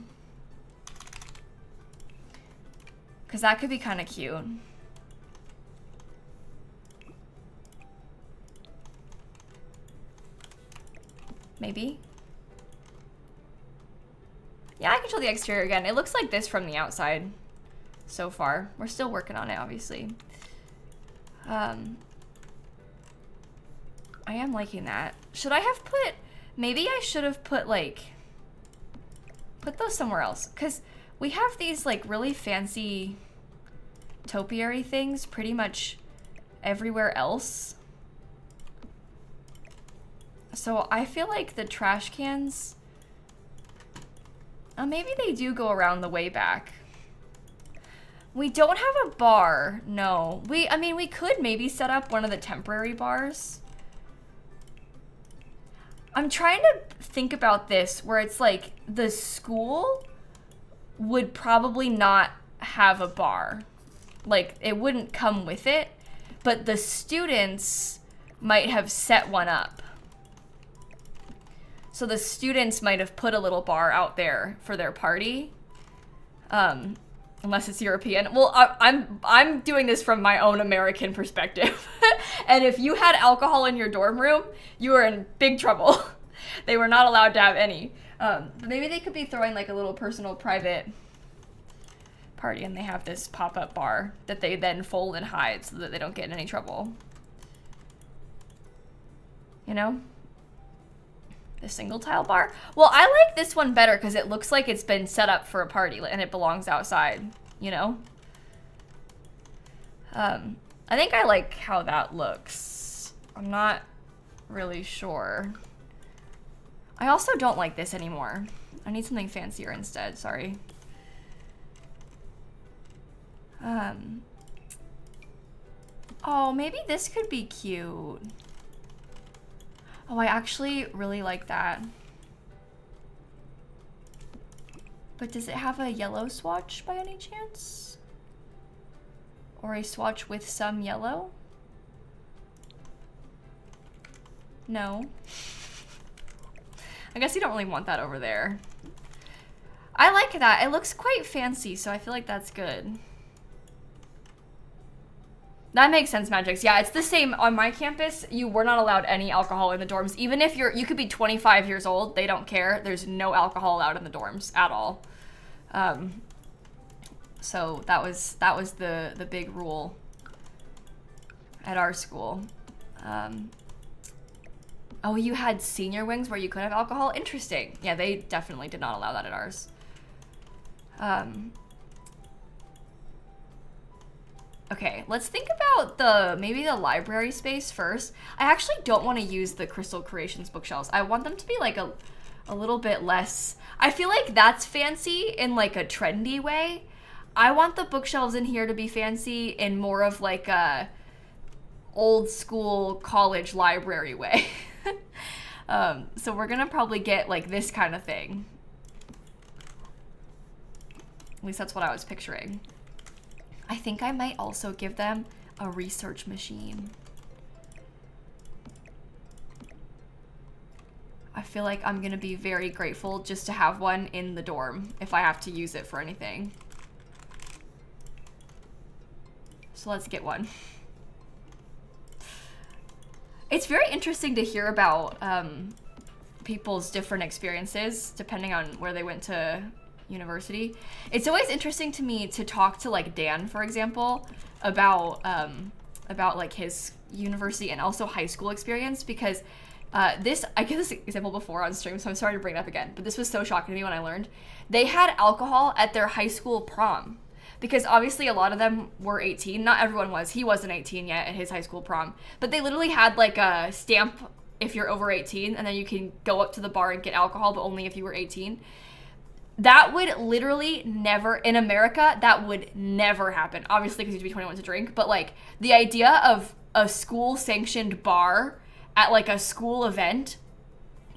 Because that could be kind of cute. Maybe. Yeah, I can show the exterior again. It looks like this from the outside so far. We're still working on it, obviously. I am liking that. Should I have put, maybe I should have put like, put those somewhere else. Because we have these like really fancy topiary things pretty much everywhere else. So I feel like the trash cans, maybe they do go around the way back. We don't have a bar, no. I mean, we could maybe set up one of the temporary bars. I'm trying to think about this where it's like the school would probably not have a bar. Like it wouldn't come with it, but the students might have set one up. So the students might have put a little bar out there for their party, unless it's European. Well, I'm doing this from my own American perspective. And if you had alcohol in your dorm room, you were in big trouble. They were not allowed to have any. But maybe they could be throwing like a little personal private party and they have this pop-up bar that they then fold and hide so that they don't get in any trouble. You know? The single tile bar? Well, I like this one better because it looks like it's been set up for a party and it belongs outside, you know? I think I like how that looks. I'm not really sure. I also don't like this anymore. I need something fancier instead, sorry. Oh, maybe this could be cute. Oh, I actually really like that. But does it have a yellow swatch by any chance? Or a swatch with some yellow? No. I guess you don't really want that over there. I like that. It looks quite fancy, so I feel like that's good. That makes sense, Magix. Yeah, it's the same on my campus. You were not allowed any alcohol in the dorms. Even if you could be 25 years old, they don't care. There's no alcohol allowed in the dorms at all. So that was the big rule at our school. Oh, you had senior wings where you could have alcohol? Interesting. Yeah, they definitely did not allow that at ours. Okay, let's think about maybe the library space first. I actually don't want to use the Crystal Creations bookshelves. I want them to be like a little bit less. I feel like that's fancy in like a trendy way. I want the bookshelves in here to be fancy in more of like a old school college library way. So we're gonna probably get like this kind of thing. At least that's what I was picturing. I think I might also give them a research machine. I feel like I'm gonna be very grateful just to have one in the dorm if I have to use it for anything. So let's get one. It's very interesting to hear about people's different experiences depending on where they went to university. It's always interesting to me to talk to like Dan, for example, about like his university and also high school experience, because I gave this example before on stream, so I'm sorry to bring it up again, but this was so shocking to me when I learned. They had alcohol at their high school prom, because obviously a lot of them were 18. Not everyone was. He wasn't 18 yet at his high school prom, but they literally had like a stamp if you're over 18, and then you can go up to the bar and get alcohol, but only if you were 18. That would literally never, in America, that would never happen. Obviously, because you have to be 21 to drink, but like the idea of a school-sanctioned bar at like a school event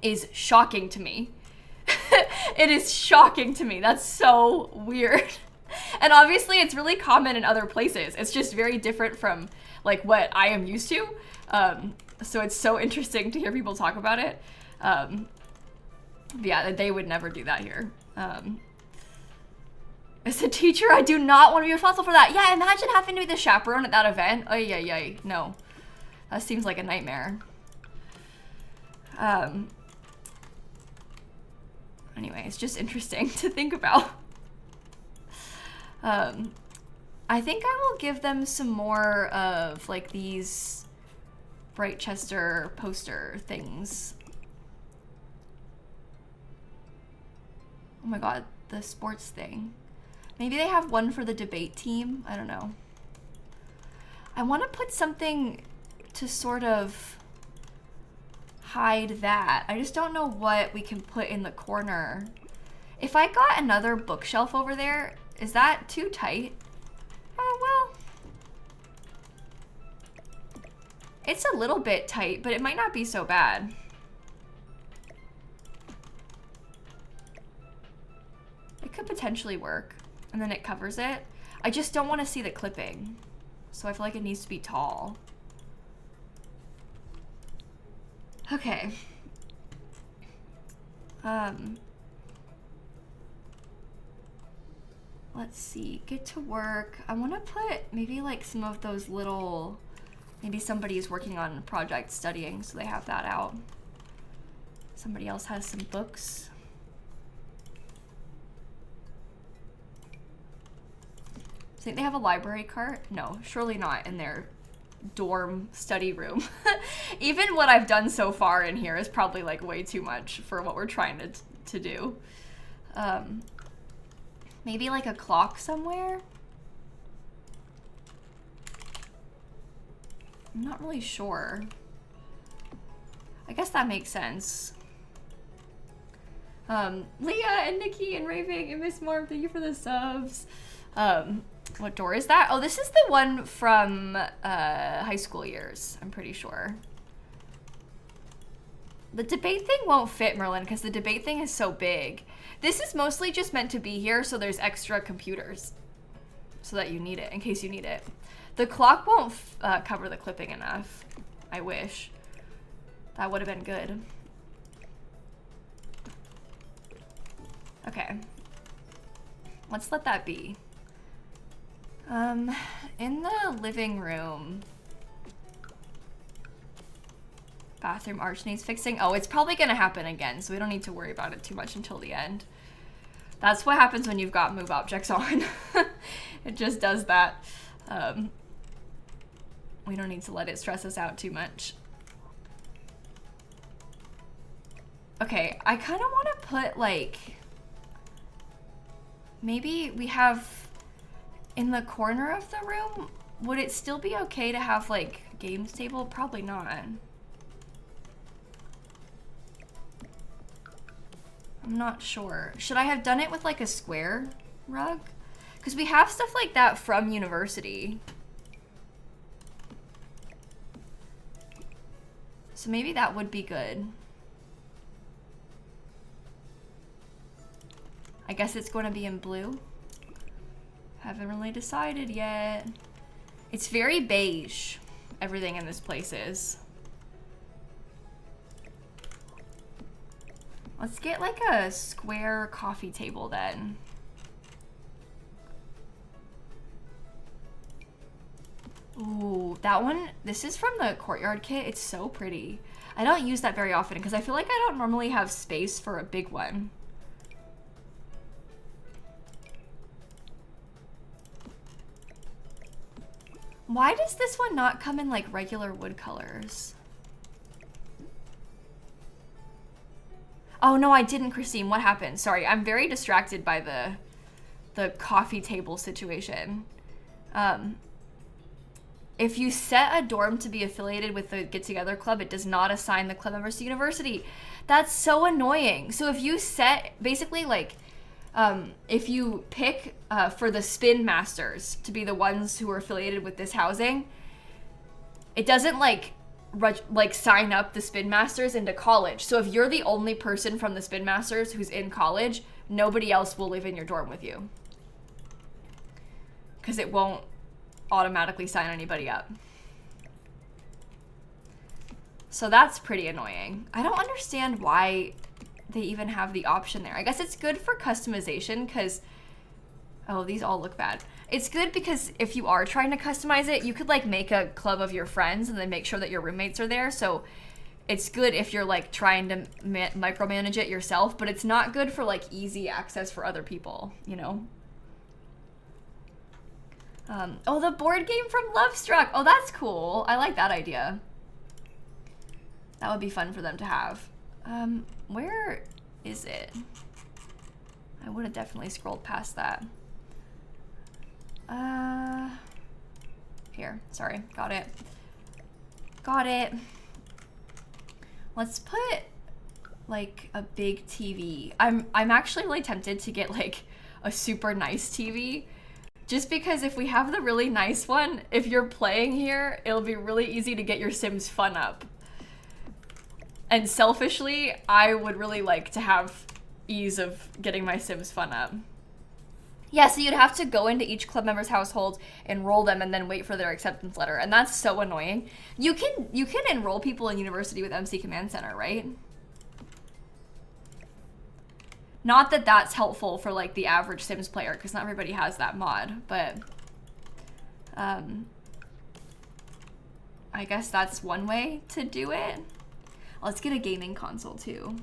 is shocking to me. It is shocking to me. That's so weird. And obviously, it's really common in other places. It's just very different from like what I am used to. So it's so interesting to hear people talk about it. Yeah, they would never do that here. As a teacher, I do not want to be responsible for that. Yeah, imagine having to be the chaperone at that event. Oh, yeah, no. That seems like a nightmare. Anyway, it's just interesting to think about. I think I will give them some more of like these Britechester poster things. Oh my god, the sports thing. Maybe they have one for the debate team. I don't know. I want to put something to sort of hide that. I just don't know what we can put in the corner. If I got another bookshelf over there, is that too tight? Oh, well. It's a little bit tight, but it might not be so bad. It could potentially work, and then it covers it. I just don't want to see the clipping, so I feel like it needs to be tall. Okay. Let's see, get to work. I want to put maybe like some of those little, maybe somebody's working on a project studying, so they have that out. Somebody else has some books. Think they have a library cart? No, surely not in their dorm study room. Even what I've done so far in here is probably like way too much for what we're trying to do. Maybe like a clock somewhere? I'm not really sure. I guess that makes sense. Leah and Nikki and Raving and Miss Marm, thank you for the subs. What door is that? Oh, this is the one from high school years, I'm pretty sure. The debate thing won't fit, Merlin, because the debate thing is so big. This is mostly just meant to be here so there's extra computers. So that you need it, in case you need it. The clock won't cover the clipping enough. I wish. That would have been good. Okay. Let's let that be. In the living room. Bathroom arch needs fixing. Oh, it's probably gonna happen again, so we don't need to worry about it too much until the end. That's what happens when you've got move objects on. It just does that. We don't need to let it stress us out too much. Okay, I kind of want to put like, maybe we have in the corner of the room, would it still be okay to have like games table? Probably not. I'm not sure. Should I have done it with like a square rug? Because we have stuff like that from university. So maybe that would be good. I guess it's going to be in blue. Haven't really decided yet. It's very beige, everything in this place is. Let's get like a square coffee table then. Ooh, that one, this is from the courtyard kit. It's so pretty. I don't use that very often because I feel like I don't normally have space for a big one. Why does this one not come in like regular wood colors? Oh no, I didn't, Christine. What happened? Sorry, I'm very distracted by the coffee table situation. If you set a dorm to be affiliated with the Get Together Club, it does not assign the club members to university. That's so annoying. So if you set, basically like, if you pick for the spin masters to be the ones who are affiliated with this housing, it doesn't like sign up the spin masters into college. So if you're the only person from the spin masters who's in college, nobody else will live in your dorm with you. Because it won't automatically sign anybody up. So that's pretty annoying. I don't understand why they even have the option there. I guess it's good for customization because, oh, these all look bad. It's good because if you are trying to customize it, you could like make a club of your friends and then make sure that your roommates are there. So it's good if you're like trying to micromanage it yourself, but it's not good for like easy access for other people, you know? Oh, the board game from Lovestruck. Oh, that's cool. I like that idea. That would be fun for them to have. Where is it? I would have definitely scrolled past that. Here, sorry, got it. Got it. Let's put like a big TV. I'm actually really tempted to get like a super nice TV. Just because if we have the really nice one, if you're playing here, it'll be really easy to get your Sims fun up. And selfishly, I would really like to have ease of getting my Sims fun up. Yeah, so you'd have to go into each club member's household, enroll them, and then wait for their acceptance letter. And that's so annoying. You can enroll people in university with MC Command Center, right? Not that that's helpful for like the average Sims player, because not everybody has that mod, but I guess that's one way to do it. Let's get a gaming console too.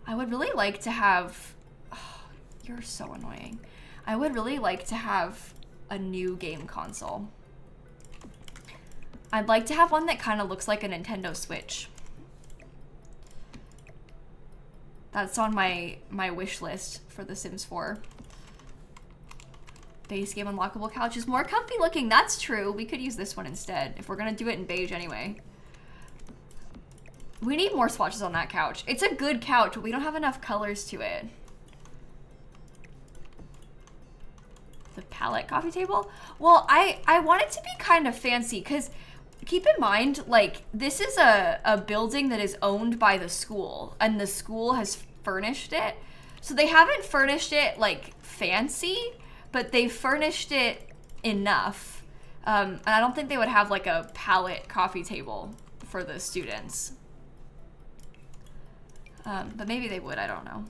I would really like to have, oh, you're so annoying. I would really like to have a new game console. I'd like to have one that kind of looks like a Nintendo Switch. That's on my wish list for The Sims 4. Base game unlockable couch is more comfy looking. That's true. We could use this one instead if we're gonna do it in beige anyway. We need more swatches on that couch. It's a good couch, but we don't have enough colors to it. The pallet coffee table? Well, I want it to be kind of fancy because keep in mind, like, this is a building that is owned by the school and the school has furnished it. So they haven't furnished it like fancy, but they've furnished it enough. And I don't think they would have like a pallet coffee table for the students. But maybe they would, I don't know.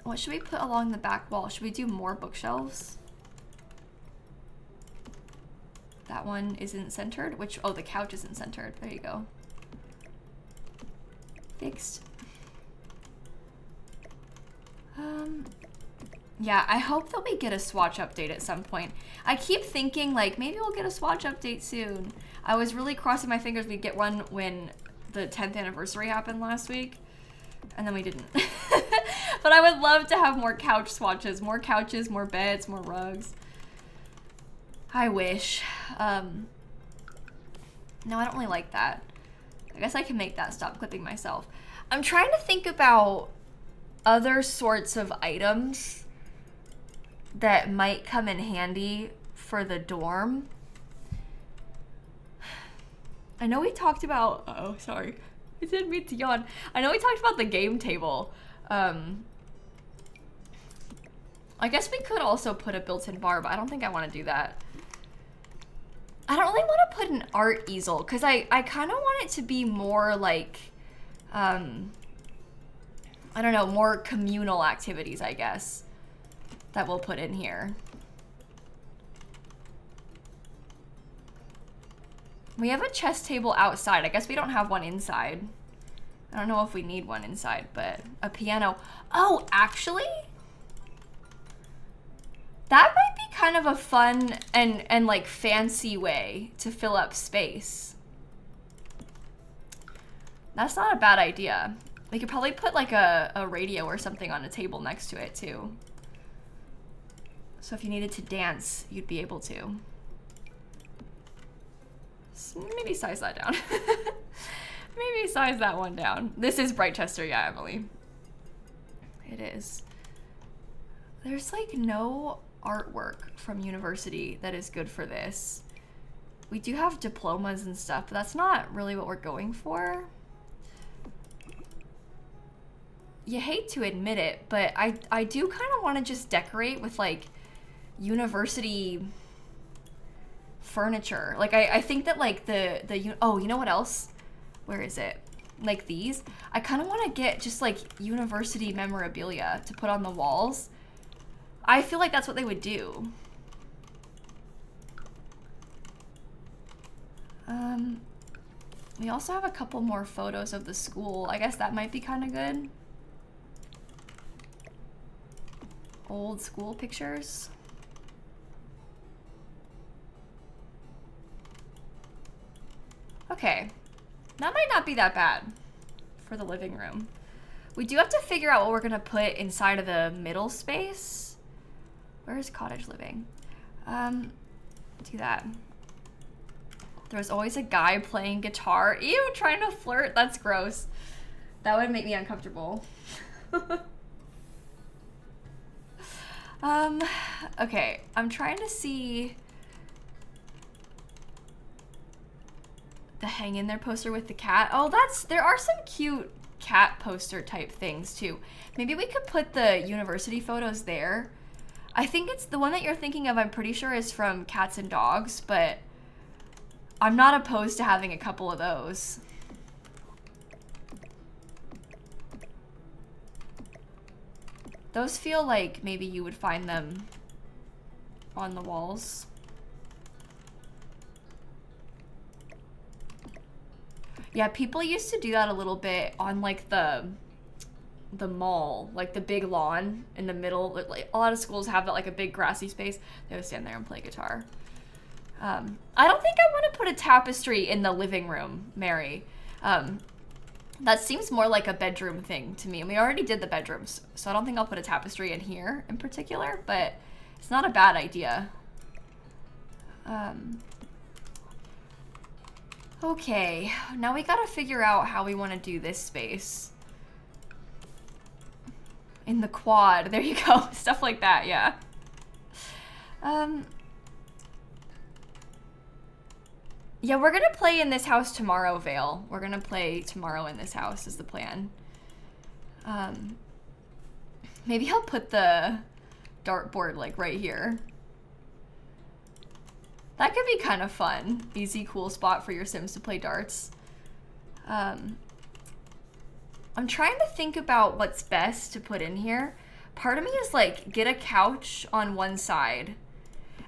What should we put along the back wall? Should we do more bookshelves? That one isn't centered. Oh, the couch isn't centered. There you go. Fixed. Yeah, I hope that we get a Swatch update at some point. I keep thinking, like, maybe we'll get a Swatch update soon. I was really crossing my fingers we'd get one when the 10th anniversary happened last week. And then we didn't. But I would love to have more couch swatches. More couches, more beds, more rugs. I wish. No, I don't really like that. I guess I can make that stop clipping myself. I'm trying to think about other sorts of items that might come in handy for the dorm. I know we talked about, oh, sorry. I didn't mean to yawn. I know we talked about the game table. I guess we could also put a built-in bar, but I don't think I want to do that. I don't really want to put an art easel because I kind of want it to be more like, I don't know, more communal activities, I guess, that we'll put in here. We have a chess table outside. I guess we don't have one inside. I don't know if we need one inside, but a piano. Oh, actually, that might be kind of a fun and like fancy way to fill up space. That's not a bad idea. We could probably put like a radio or something on a table next to it too. So if you needed to dance, you'd be able to. Maybe size that down. Maybe size that one down. This is Britechester, yeah, Emily. It is. There's like no artwork from university that is good for this. We do have diplomas and stuff, but that's not really what we're going for. You hate to admit it, but I do kind of want to just decorate with like university furniture. Like I think that like oh, you know what else? Where is it? Like these. I kind of want to get just like university memorabilia to put on the walls. I feel like that's what they would do. We also have a couple more photos of the school. I guess that might be kind of good. Old school pictures. Okay, that might not be that bad for the living room. We do have to figure out what we're gonna put inside of the middle space. Where is cottage living? Do that. There's always a guy playing guitar. Ew, trying to flirt, that's gross. That would make me uncomfortable. Okay, I'm trying to see the hang in there poster with the cat. Oh, there are some cute cat poster type things too. Maybe we could put the university photos there. I think it's the one that you're thinking of, I'm pretty sure is from Cats and Dogs, but I'm not opposed to having a couple of those. Those feel like maybe you would find them on the walls. Yeah, people used to do that a little bit on like the mall, like the big lawn in the middle. Like a lot of schools have that, like a big grassy space. They would stand there and play guitar. I don't think I want to put a tapestry in the living room, Mary. That seems more like a bedroom thing to me. And we already did the bedrooms, so I don't think I'll put a tapestry in here in particular, but it's not a bad idea. Okay, now we gotta figure out how we want to do this space. In the quad. There you go. Stuff like that, yeah. Yeah, we're gonna play in this house tomorrow, Vale. We're gonna play tomorrow in this house is the plan. Maybe I'll put the dartboard like right here. That could be kind of fun. Easy, cool spot for your Sims to play darts. I'm trying to think about what's best to put in here. Part of me is like, get a couch on one side.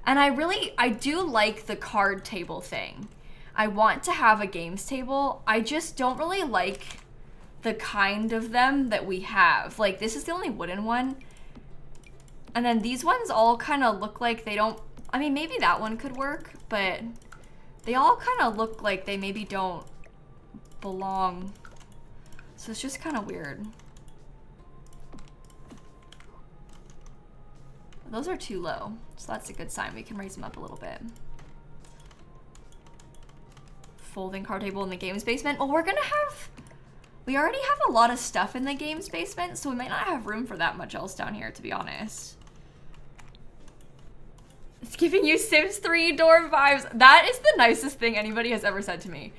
And I do like the card table thing. I want to have a games table. I just don't really like the kind of them that we have. Like, this is the only wooden one. And then these ones all kind of look like they don't, I mean, maybe that one could work, but they all kind of look like they maybe don't belong. So it's just kind of weird. Those are too low, so that's a good sign. We can raise them up a little bit. Folding card table in the games basement. Well, we already have a lot of stuff in the games basement, so we might not have room for that much else down here, to be honest. It's giving you Sims 3 dorm vibes. That is the nicest thing anybody has ever said to me.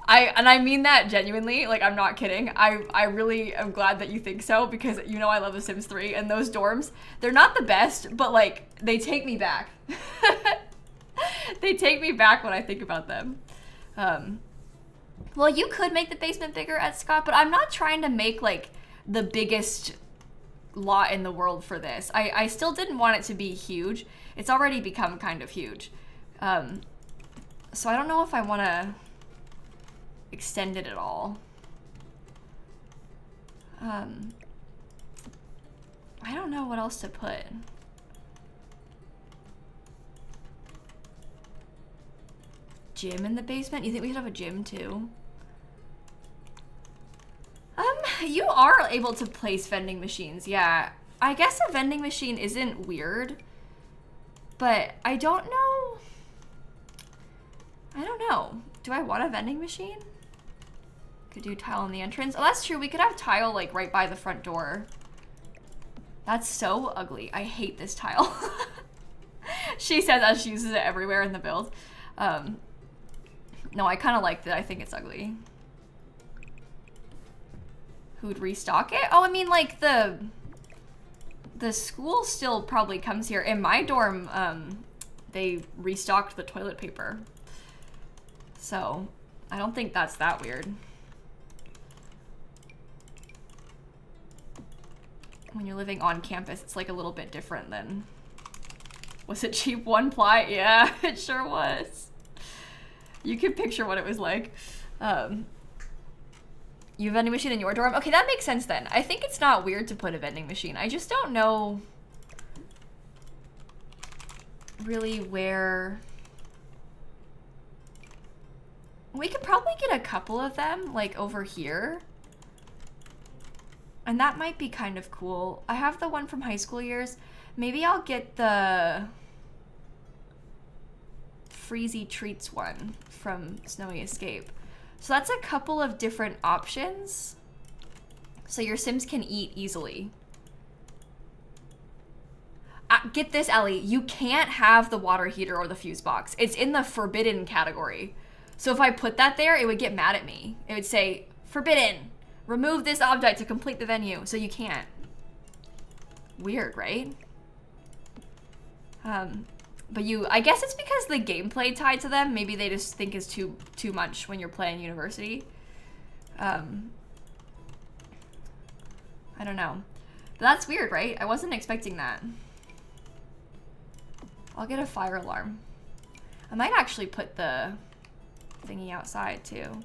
And I mean that genuinely, like, I'm not kidding. I really am glad that you think so, because you know I love The Sims 3, and those dorms, they're not the best, but like, they take me back. They take me back when I think about them. Well, you could make the basement bigger at Scott, but I'm not trying to make like the biggest lot in the world for this. I still didn't want it to be huge. It's already become kind of huge. So I don't know if I want to extend it at all. I don't know what else to put. Gym in the basement? You think we should have a gym too? You are able to place vending machines, yeah. I guess a vending machine isn't weird, but I don't know. I don't know. Do I want a vending machine? Could do tile in the entrance. Oh, that's true. We could have tile like right by the front door. That's so ugly. I hate this tile. She says as she uses it everywhere in the build. No, I kind of liked it. I think it's ugly. Who'd restock it? Oh, I mean, like, the school still probably comes here. In my dorm, they restocked the toilet paper. So, I don't think that's that weird. When you're living on campus, it's like a little bit different than... Was it cheap one ply? Yeah, it sure was. You can picture what it was like. You have a vending machine in your dorm? Okay, that makes sense then. I think it's not weird to put a vending machine. I just don't know really where... We could probably get a couple of them, like, over here. And that might be kind of cool. I have the one from high school years. Maybe I'll get the Freezy Treats one from Snowy Escape. So that's a couple of different options. So your Sims can eat easily. Get this, Ellie. You can't have the water heater or the fuse box. It's in the forbidden category. So if I put that there, it would get mad at me. It would say, forbidden. Remove this object to complete the venue. So you can't. Weird, right? But I guess it's because the gameplay tied to them, maybe they just think is too much when you're playing University. I don't know. But that's weird, right? I wasn't expecting that. I'll get a fire alarm. I might actually put the thingy outside too.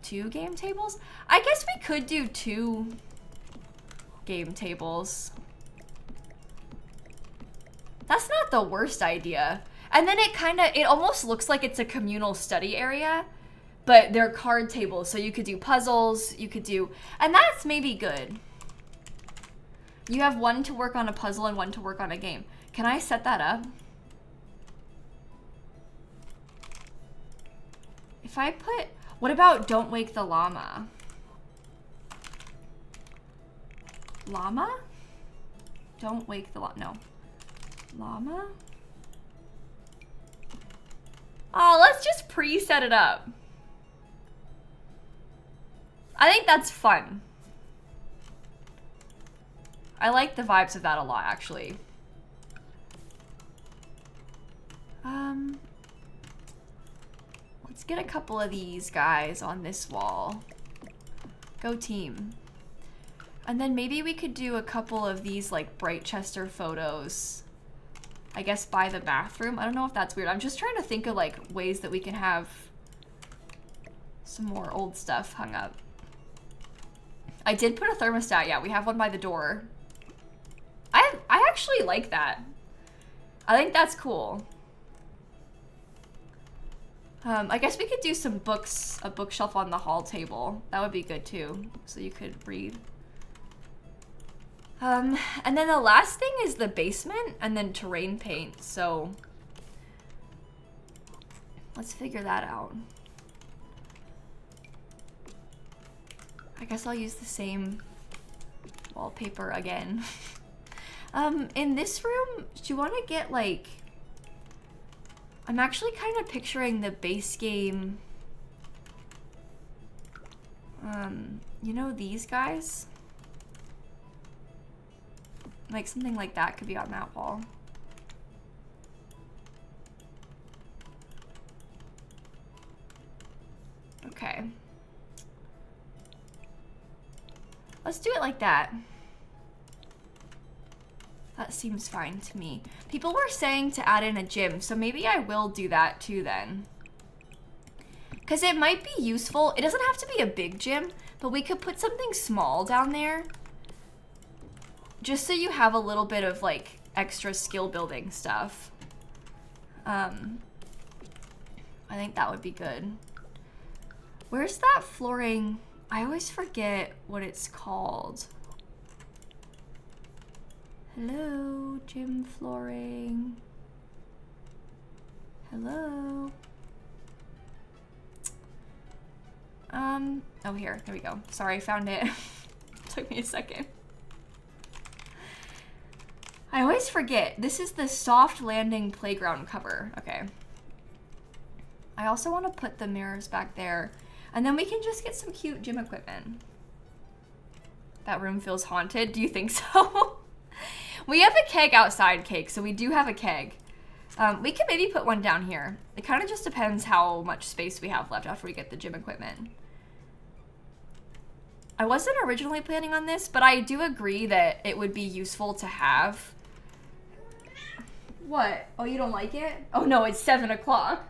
2 game tables? I guess we could do 2 game tables. That's not the worst idea. And then it almost looks like it's a communal study area, but they're card tables, so you could do puzzles, and that's maybe good. You have one to work on a puzzle and one to work on a game. Can I set that up? If I put, what about Don't Wake the Llama? Llama? Don't wake the llama. No. Llama? Oh, let's just pre-set it up. I think that's fun. I like the vibes of that a lot, actually. Let's get a couple of these guys on this wall. Go team. And then maybe we could do a couple of these like Britechester photos, I guess, by the bathroom. I don't know if that's weird. I'm just trying to think of like ways that we can have some more old stuff hung up. I did put a thermostat. Yeah, we have one by the door. I actually like that. I think that's cool. I guess we could do some books, a bookshelf on the hall table. That would be good too, so you could read. And then the last thing is the basement and then terrain paint, so let's figure that out. I guess I'll use the same wallpaper again. In this room, do you want to get like, I'm actually kind of picturing the base game, you know, these guys? Like something like that could be on that wall. Okay. Let's do it like that. That seems fine to me. People were saying to add in a gym, so maybe I will do that too then. Because it might be useful. It doesn't have to be a big gym, but we could put something small down there. Just so you have a little bit of like extra skill building stuff. I think that would be good. Where's that flooring? I always forget what it's called. Hello, gym flooring. Hello. Oh here, there we go. Sorry, I found it. Took me a second. I always forget. This is the soft landing playground cover. Okay. I also want to put the mirrors back there. And then we can just get some cute gym equipment. That room feels haunted. Do you think so? We have a keg outside, Cake, so we do have a keg. We can maybe put one down here. It kind of just depends how much space we have left after we get the gym equipment. I wasn't originally planning on this, but I do agree that it would be useful to have. What? Oh, you don't like it? Oh no, it's 7 o'clock.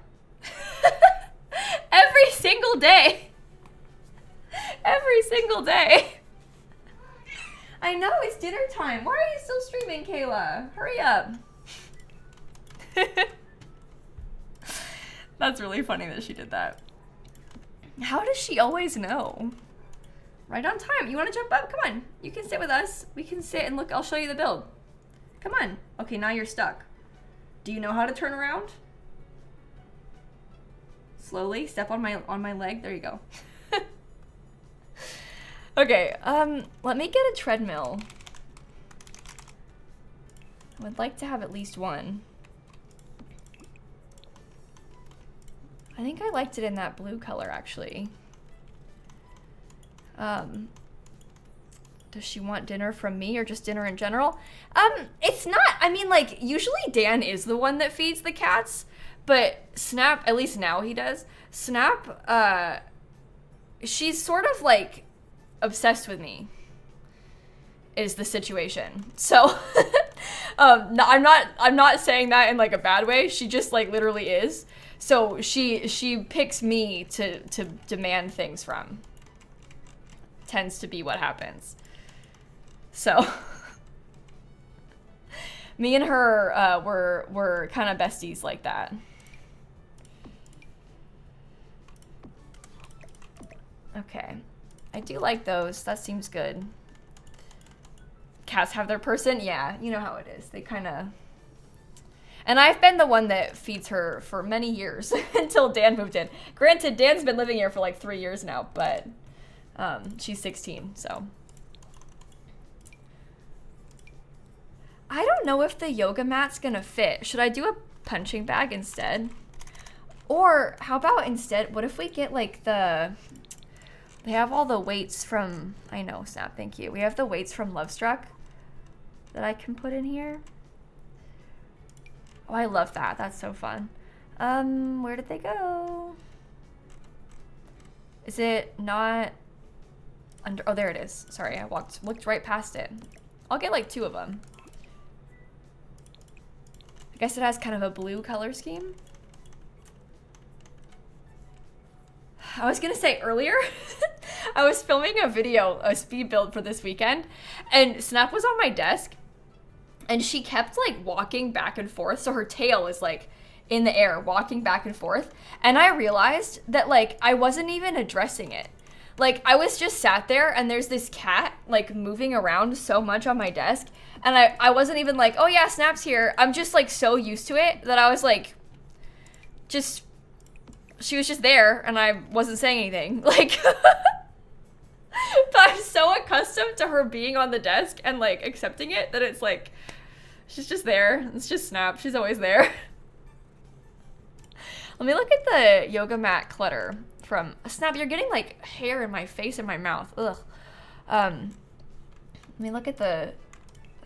Every single day. Every single day. I know, it's dinner time. Why are you still streaming, Kayla? Hurry up. That's really funny that she did that. How does she always know? Right on time. You want to jump up? Come on. You can sit with us. We can sit and look. I'll show you the build. Come on. Okay, now you're stuck. Do you know how to turn around? Slowly. Step on my leg. There you go. Okay, let me get a treadmill. I would like to have at least one. I think I liked it in that blue color, actually. Does she want dinner from me or just dinner in general? It's not, I mean, like, usually Dan is the one that feeds the cats, but Snap, at least now he does, Snap, she's sort of, like, obsessed with me, is the situation. So, no, I'm not saying that in, like, a bad way. She just, like, literally is. So she picks me to demand things from. Tends to be what happens. So me and her were kind of besties like that. Okay, I do like those. That seems good. Cats have their person. Yeah, you know how it is. They kind of. And I've been the one that feeds her for many years until Dan moved in. Granted, Dan's been living here for like 3 years now, but she's 16, so. I don't know if the yoga mat's gonna fit. Should I do a punching bag instead? Or how about instead, what if we get like they have all the weights from, I know, Snap, thank you. We have the weights from Lovestruck that I can put in here. Oh, I love that. That's so fun. Where did they go? Is it not under, oh, there it is. Sorry, I looked right past it. I'll get like 2 of them. I guess it has kind of a blue color scheme. I was gonna say earlier, I was filming a video, a speed build for this weekend, and Snap was on my desk, and she kept like walking back and forth, so her tail is like in the air, walking back and forth, and I realized that like I wasn't even addressing it. Like I was just sat there, and there's this cat like moving around so much on my desk, and I wasn't even like, oh yeah, Snap's here. I'm just like so used to it that I was like, just, she was just there, and I wasn't saying anything. Like, but I'm so accustomed to her being on the desk and like accepting it that it's like, she's just there. It's just Snap. She's always there. Let me look at the yoga mat clutter from Snap. You're getting like hair in my face and my mouth. Ugh. Let me look at the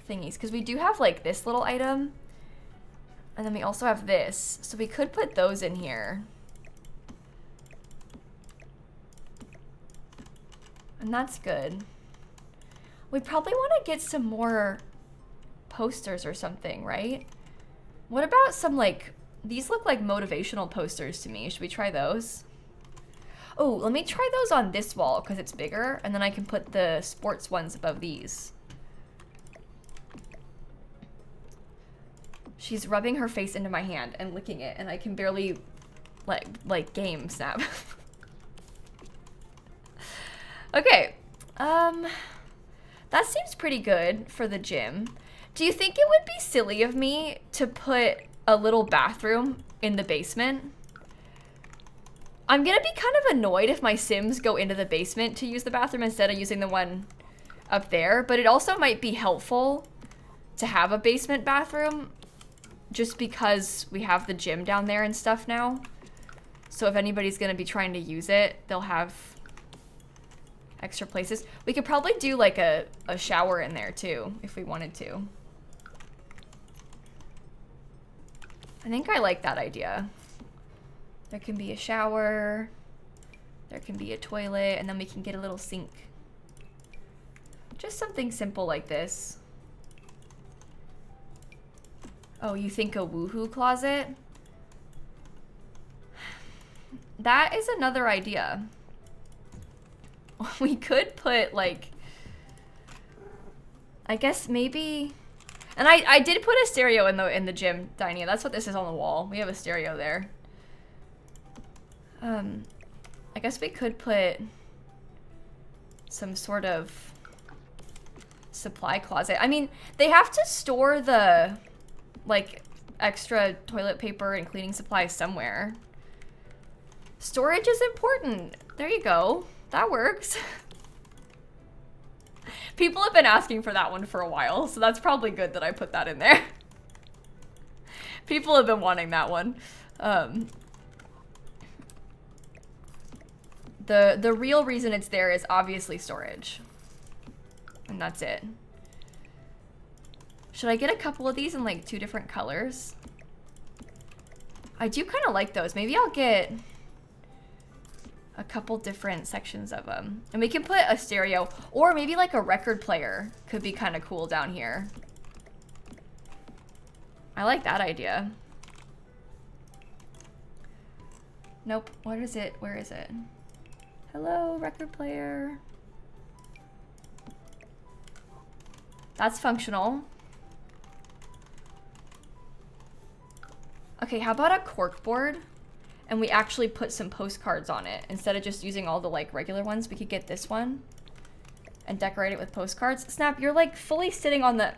thingies, because we do have like this little item, and then we also have this, so we could put those in here. And that's good. We probably want to get some more posters or something, right? What about some like, these look like motivational posters to me. Should we try those? Oh, let me try those on this wall because it's bigger, and then I can put the sports ones above these. She's rubbing her face into my hand and licking it, and I can barely like game Snap. Okay, that seems pretty good for the gym. Do you think it would be silly of me to put a little bathroom in the basement? I'm gonna be kind of annoyed if my Sims go into the basement to use the bathroom instead of using the one up there, but it also might be helpful to have a basement bathroom just because we have the gym down there and stuff now. So if anybody's gonna be trying to use it, they'll have extra places. We could probably do like a shower in there too, if we wanted to. I think I like that idea. There can be a shower, there can be a toilet, and then we can get a little sink. Just something simple like this. Oh, you think a woohoo closet? That is another idea. We could put like, I guess maybe, and I did put a stereo in the gym, Diney. That's what this is on the wall. We have a stereo there. I guess we could put some sort of supply closet. I mean, they have to store the like extra toilet paper and cleaning supplies somewhere. Storage is important. There you go. That works. People have been asking for that one for a while, so that's probably good that I put that in there. People have been wanting that one. The real reason it's there is obviously storage. And that's it. Should I get a couple of these in like 2 different colors? I do kind of like those. Maybe I'll get a couple different sections of them. And we can put a stereo, or maybe like a record player could be kind of cool down here. I like that idea. Nope, what is it? Where is it? Hello, record player. That's functional. Okay, how about a cork board? And we actually put some postcards on it. Instead of just using all the like regular ones, we could get this one and decorate it with postcards. Snap, you're like fully sitting on the...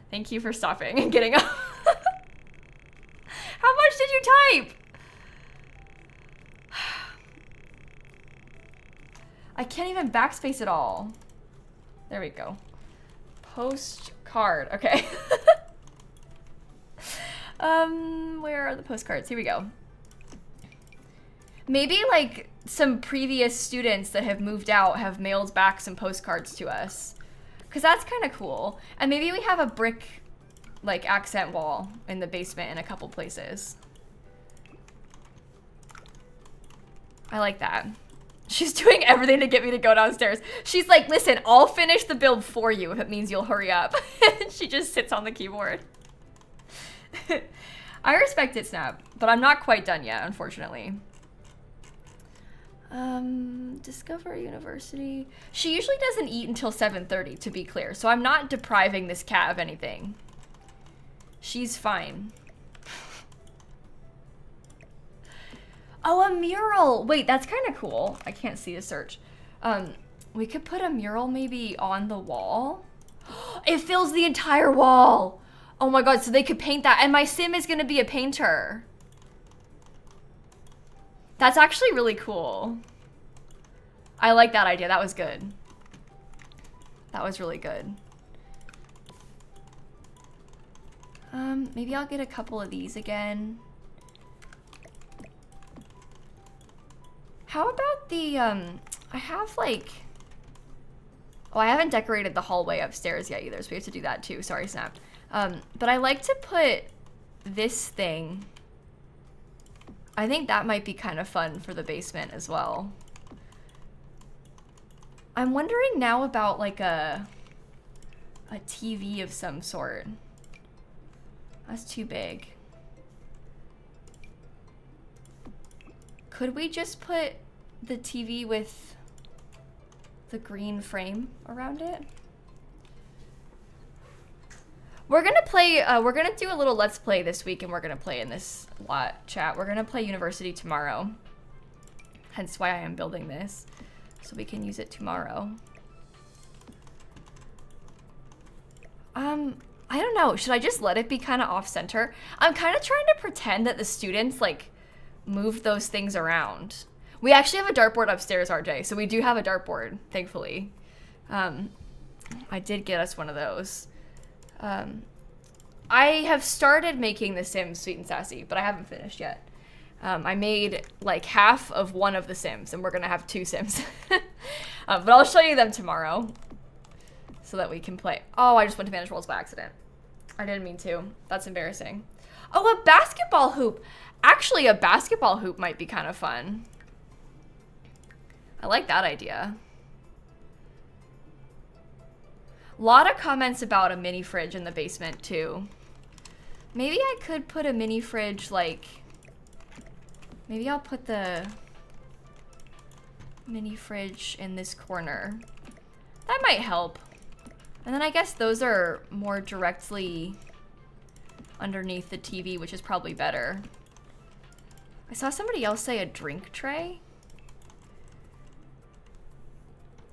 Thank you for stopping and getting up. How much did you type? I can't even backspace it all. There we go. Postcard. Okay. Where are the postcards? Here we go. Maybe like some previous students that have moved out have mailed back some postcards to us. Cause that's kind of cool. And maybe we have a brick like accent wall in the basement in a couple places. I like that. She's doing everything to get me to go downstairs. She's like, listen, I'll finish the build for you if it means you'll hurry up. She just sits on the keyboard. I respect it, Snap, but I'm not quite done yet, unfortunately. Discover University. She usually doesn't eat until 7:30, to be clear, so I'm not depriving this cat of anything. She's fine. Oh, a mural. Wait, that's kind of cool. I can't see the search. We could put a mural maybe on the wall. It fills the entire wall. Oh my god, so they could paint that. And my sim is going to be a painter. That's actually really cool. I like that idea. That was good. That was really good. Maybe I'll get a couple of these again. How about the, I have like, oh, I haven't decorated the hallway upstairs yet either, so we have to do that too. Sorry, Snap. But I like to put this thing. I think that might be kind of fun for the basement as well. I'm wondering now about like a TV of some sort. That's too big. Could we just put the TV with the green frame around it? We're gonna play, we're gonna do a little Let's Play this week, and we're gonna play in this lot chat. We're gonna play University tomorrow. Hence why I am building this, so we can use it tomorrow. I don't know, should I just let it be kind of off-center? I'm kind of trying to pretend that the students, like, moved those things around. We actually have a dartboard upstairs, RJ, so we do have a dartboard, thankfully. I did get us one of those. I have started making the Sims Sweet and Sassy, but I haven't finished yet. I made like half of one of the Sims, and we're gonna have 2 Sims. But I'll show you them tomorrow so that we can play. Oh, I just went to Manage Worlds by accident. I didn't mean to. That's embarrassing. Oh, a basketball hoop. Actually, a basketball hoop might be kind of fun. I like that idea. A lot of comments about a mini fridge in the basement too. Maybe I could put a mini fridge like, maybe I'll put the mini fridge in this corner. That might help. And then I guess those are more directly underneath the TV, which is probably better. I saw somebody else say a drink tray.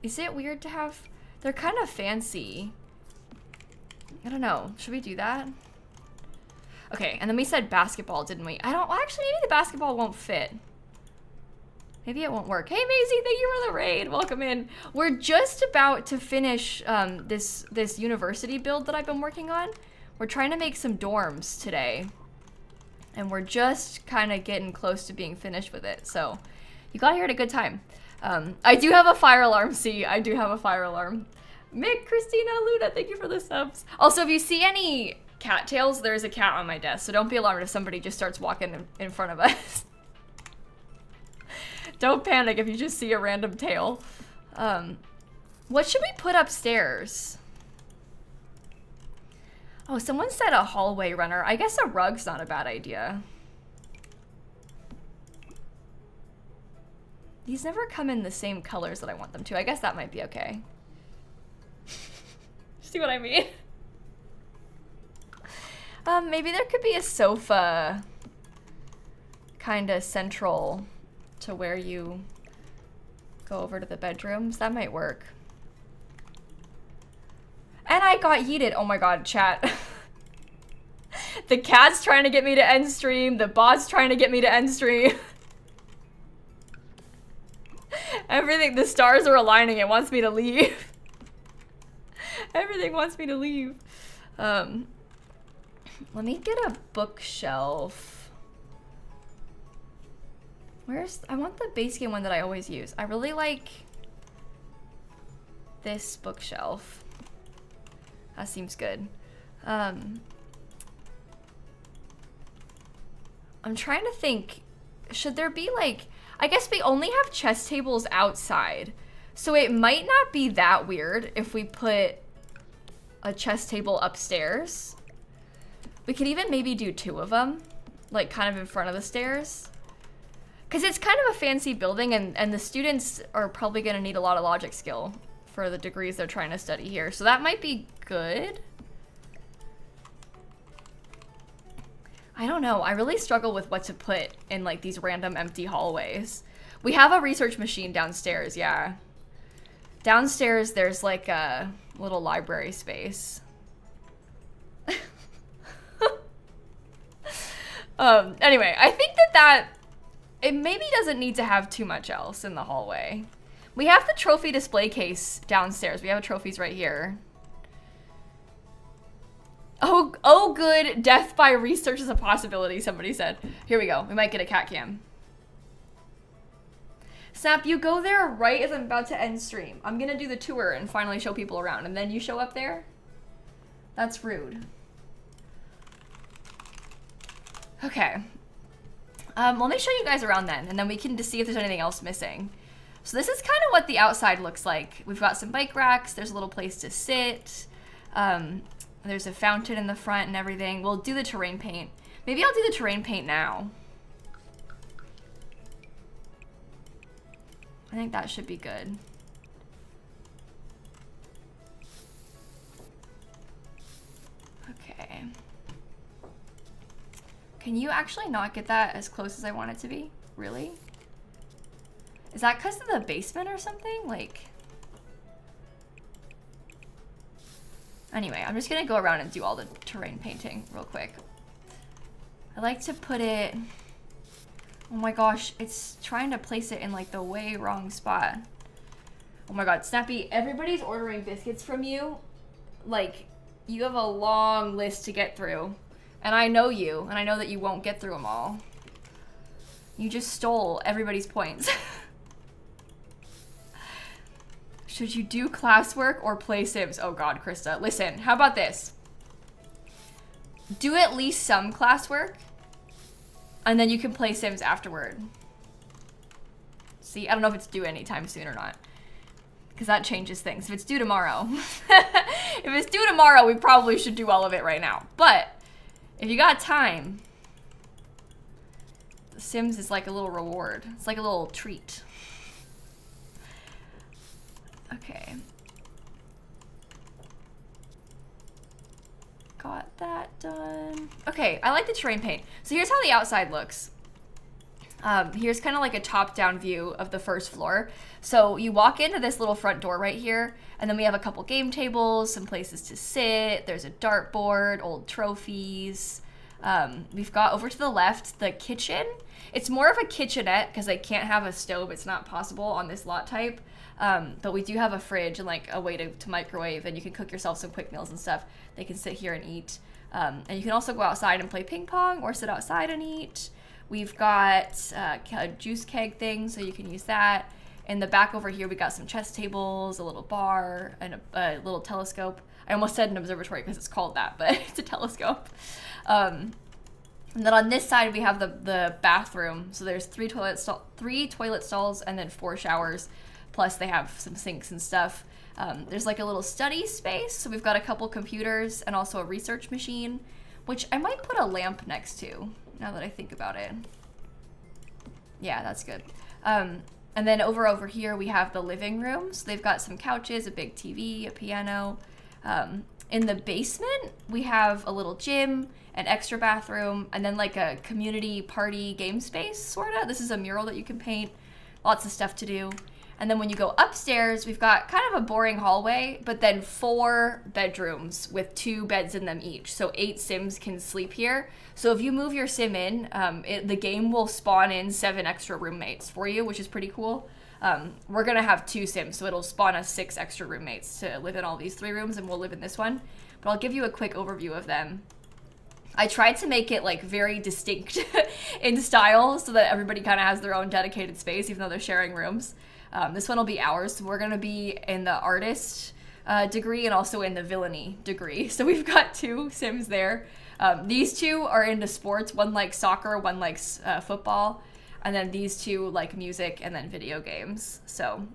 Is it weird to have... They're kind of fancy. I don't know. Should we do that? Okay, and then we said basketball, didn't we? I don't... Well, actually, maybe the basketball won't fit. Maybe it won't work. Hey, Maisie, thank you for the raid. Welcome in. We're just about to finish this university build that I've been working on. We're trying to make some dorms today. And we're just kind of getting close to being finished with it. So you got here at a good time. I do have a fire alarm, see? I do have a fire alarm. Mick, Christina, Luna, thank you for the subs. Also, if you see any cattails, there's a cat on my desk. So don't be alarmed if somebody just starts walking in front of us. Don't panic if you just see a random tail. What should we put upstairs? Oh, someone said a hallway runner. I guess a rug's not a bad idea. These never come in the same colors that I want them to. I guess that might be okay. See what I mean? Maybe there could be a sofa kind of central to where you go over to the bedrooms. That might work. And I got yeeted. Oh my god, chat. The cat's trying to get me to end stream. The bot's trying to get me to end stream. Everything, the stars are aligning. It wants me to leave. Everything wants me to leave. Let me get a bookshelf. I want the base game one that I always use. I really like this bookshelf. That seems good. I'm trying to think, should there be like, I guess we only have chess tables outside. So it might not be that weird if we put a chess table upstairs. We could even maybe do 2 of them, like kind of in front of the stairs. Because it's kind of a fancy building and the students are probably gonna need a lot of logic skill for the degrees they're trying to study here. So that might be good. I don't know, I really struggle with what to put in like these random empty hallways. We have a research machine downstairs, yeah. Downstairs, there's like a little library space. Anyway, I think that it maybe doesn't need to have too much else in the hallway. We have the trophy display case downstairs. We have trophies right here. Oh good, death by research is a possibility, somebody said. Here we go, we might get a cat cam. Snap, you go there right as I'm about to end stream. I'm gonna do the tour and finally show people around, and then you show up there? That's rude. Okay. Let me show you guys around then, and then we can just see if there's anything else missing. So this is kind of what the outside looks like. We've got some bike racks, there's a little place to sit. There's a fountain in the front and everything. We'll do the terrain paint. Maybe I'll do the terrain paint now. I think that should be good. Okay. Can you actually not get that as close as I want it to be? Really? Is that because of the basement or something? Like... Anyway, I'm just gonna go around and do all the terrain painting real quick. I like to put it... Oh my gosh, it's trying to place it in like the way wrong spot. Oh my god, Snappy, everybody's ordering biscuits from you. Like, you have a long list to get through. And I know you, and I know that you won't get through them all. You just stole everybody's points. Should you do classwork or play Sims? Oh god, Krista. Listen, how about this? Do at least some classwork, and then you can play Sims afterward. See, I don't know if it's due anytime soon or not, because that changes things. If it's due tomorrow, if it's due tomorrow, we probably should do all of it right now. But if you got time, The Sims is like a little reward. It's like a little treat. Okay. Got that done. Okay, I like the terrain paint. So here's how the outside looks. Here's kind of like a top-down view of the first floor. So you walk into this little front door right here, and then we have a couple game tables, some places to sit. There's a dartboard, old trophies. We've got over to the left the kitchen. It's more of a kitchenette because I can't have a stove. It's not possible on this lot type. But we do have a fridge and like a way to microwave, and you can cook yourself some quick meals and stuff. They can sit here and eat. And you can also go outside and play ping pong or sit outside and eat. We've got a juice keg thing, so you can use that. In the back over here, we got some chess tables, a little bar, and a little telescope. I almost said an observatory because it's called that, but it's a telescope. And then on this side, we have the bathroom. So there's three toilet stalls and then 4 showers. Plus they have some sinks and stuff. There's like a little study space. So we've got a couple computers and also a research machine, which I might put a lamp next to now that I think about it. Yeah, that's good. And then over here, we have the living room. So they've got some couches, a big TV, a piano. In the basement, we have a little gym, an extra bathroom, and then like a community party game space, sorta. This is a mural that you can paint. Lots of stuff to do. And then when you go upstairs, we've got kind of a boring hallway, but then 4 bedrooms with 2 beds in them each. So 8 Sims can sleep here. So if you move your Sim in, the game will spawn in 7 extra roommates for you, which is pretty cool. We're gonna have 2 Sims, so it'll spawn us 6 extra roommates to live in all these 3 rooms, and we'll live in this one. But I'll give you a quick overview of them. I tried to make it like very distinct in style so that everybody kind of has their own dedicated space, even though they're sharing rooms. This one will be ours. So we're gonna be in the artist degree and also in the villainy degree. So we've got 2 Sims there. These 2 are into sports. One likes soccer, one likes football. And then these 2 like music and then video games. So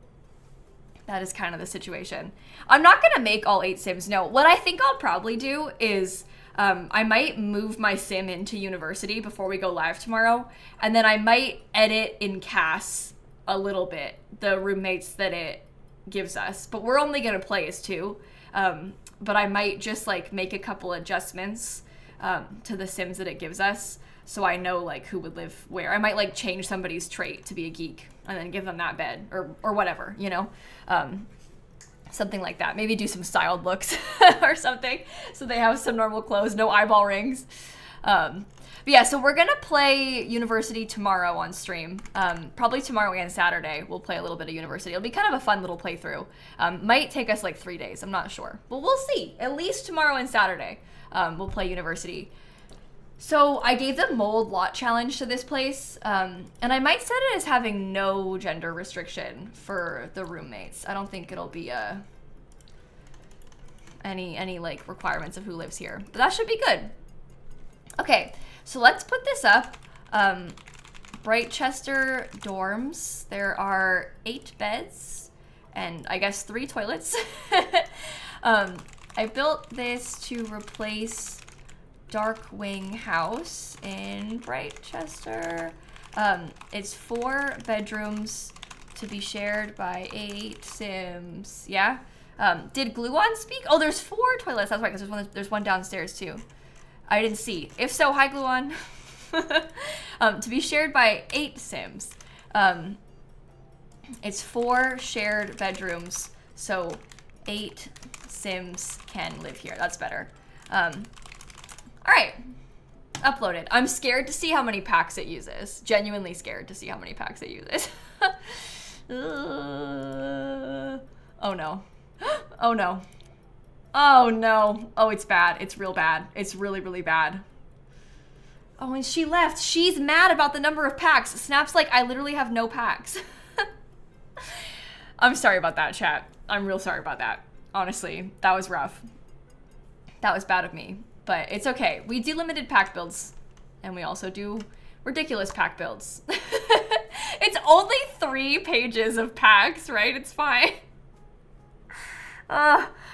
that is kind of the situation. I'm not gonna make all 8 Sims. No, what I think I'll probably do is I might move my Sim into university before we go live tomorrow. And then I might edit in CAS a little bit, the roommates that it gives us. But we're only gonna play as 2. But I might just like make a couple adjustments to the Sims that it gives us, so I know like who would live where. I might like change somebody's trait to be a geek and then give them that bed or whatever, you know, something like that. Maybe do some styled looks or something so they have some normal clothes, no eyeball rings. But yeah, so we're gonna play University tomorrow on stream. Probably tomorrow and Saturday we'll play a little bit of University. It'll be kind of a fun little playthrough. Might take us like 3 days, I'm not sure, but we'll see. At least tomorrow and Saturday we'll play University. So I gave the mold lot challenge to this place, and I might set it as having no gender restriction for the roommates. I don't think it'll be any like requirements of who lives here, but that should be good. Okay, so let's put this up. Britechester dorms. There are 8 beds and I guess 3 toilets. I built this to replace Darkwing House in Britechester. It's 4 bedrooms to be shared by 8 Sims. Yeah. Did Gluon speak? Oh, there's 4 toilets. That's right, because there's one downstairs too. I didn't see. If so, hi Gluon. To be shared by 8 Sims. It's 4 shared bedrooms, so 8 Sims can live here. That's better. All right, uploaded. I'm scared to see how many packs it uses. Genuinely scared to see how many packs it uses. Oh no. Oh no. Oh no. Oh, it's bad. It's real bad. It's really, really bad. Oh, and she left. She's mad about the number of packs. Snap's like, I literally have no packs. I'm sorry about that, chat. I'm real sorry about that. Honestly, that was rough. That was bad of me, but it's okay. We do limited pack builds, and we also do ridiculous pack builds. It's only 3 pages of packs, right? It's fine.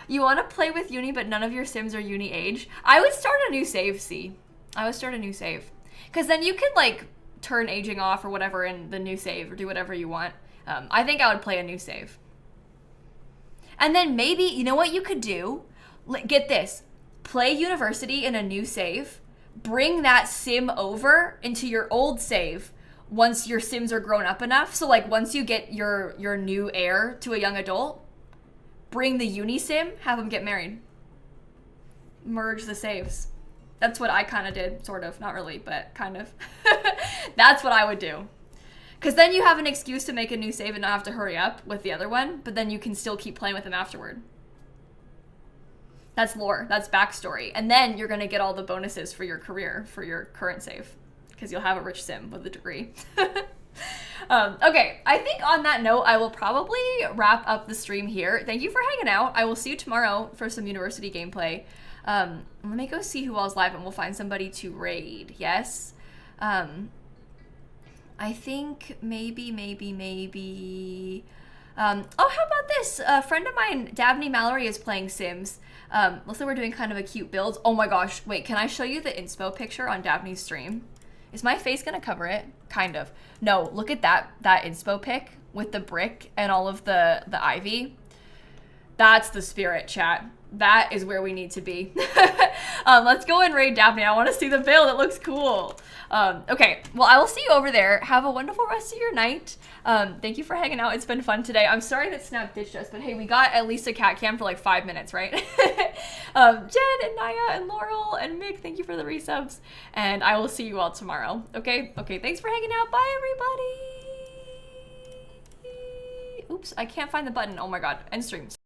You want to play with uni, but none of your Sims are uni age? I would start a new save, see. I would start a new save. Because then you could, like, turn aging off or whatever in the new save or do whatever you want. I think I would play a new save. And then maybe, you know what you could do? Get this. Play University in a new save. Bring that Sim over into your old save once your Sims are grown up enough. So, like, once you get your new heir to a young adult, bring the uni Sim, have them get married. Merge the saves. That's what I kind of did, sort of. Not really, but kind of. That's what I would do. Because then you have an excuse to make a new save and not have to hurry up with the other one, but then you can still keep playing with them afterward. That's lore. That's backstory. And then you're going to get all the bonuses for your career, for your current save, because you'll have a rich Sim with a degree. Okay, I think on that note, I will probably wrap up the stream here. Thank you for hanging out. I will see you tomorrow for some University gameplay. Let me go see who all's live and we'll find somebody to raid. Yes. I think maybe. Oh, how about this? A friend of mine, Dabney Mallory, is playing Sims. Looks like we're doing kind of a cute build. Oh my gosh, wait, can I show you the inspo picture on Dabney's stream? Is my face gonna cover it? Kind of. No, look at that inspo pic with the brick and all of the ivy. That's the spirit, chat. That is where we need to be. Let's go and raid Dabney. I want to see the build. It looks cool. Okay, well, I will see you over there. Have a wonderful rest of your night. Thank you for hanging out. It's been fun today. I'm sorry that Snap ditched us, but hey, we got at least a cat cam for like 5 minutes, right? Jen and Naya and Laurel and Mick, thank you for the resubs. And I will see you all tomorrow. Okay, thanks for hanging out. Bye, everybody. Oops, I can't find the button. Oh my god, end stream.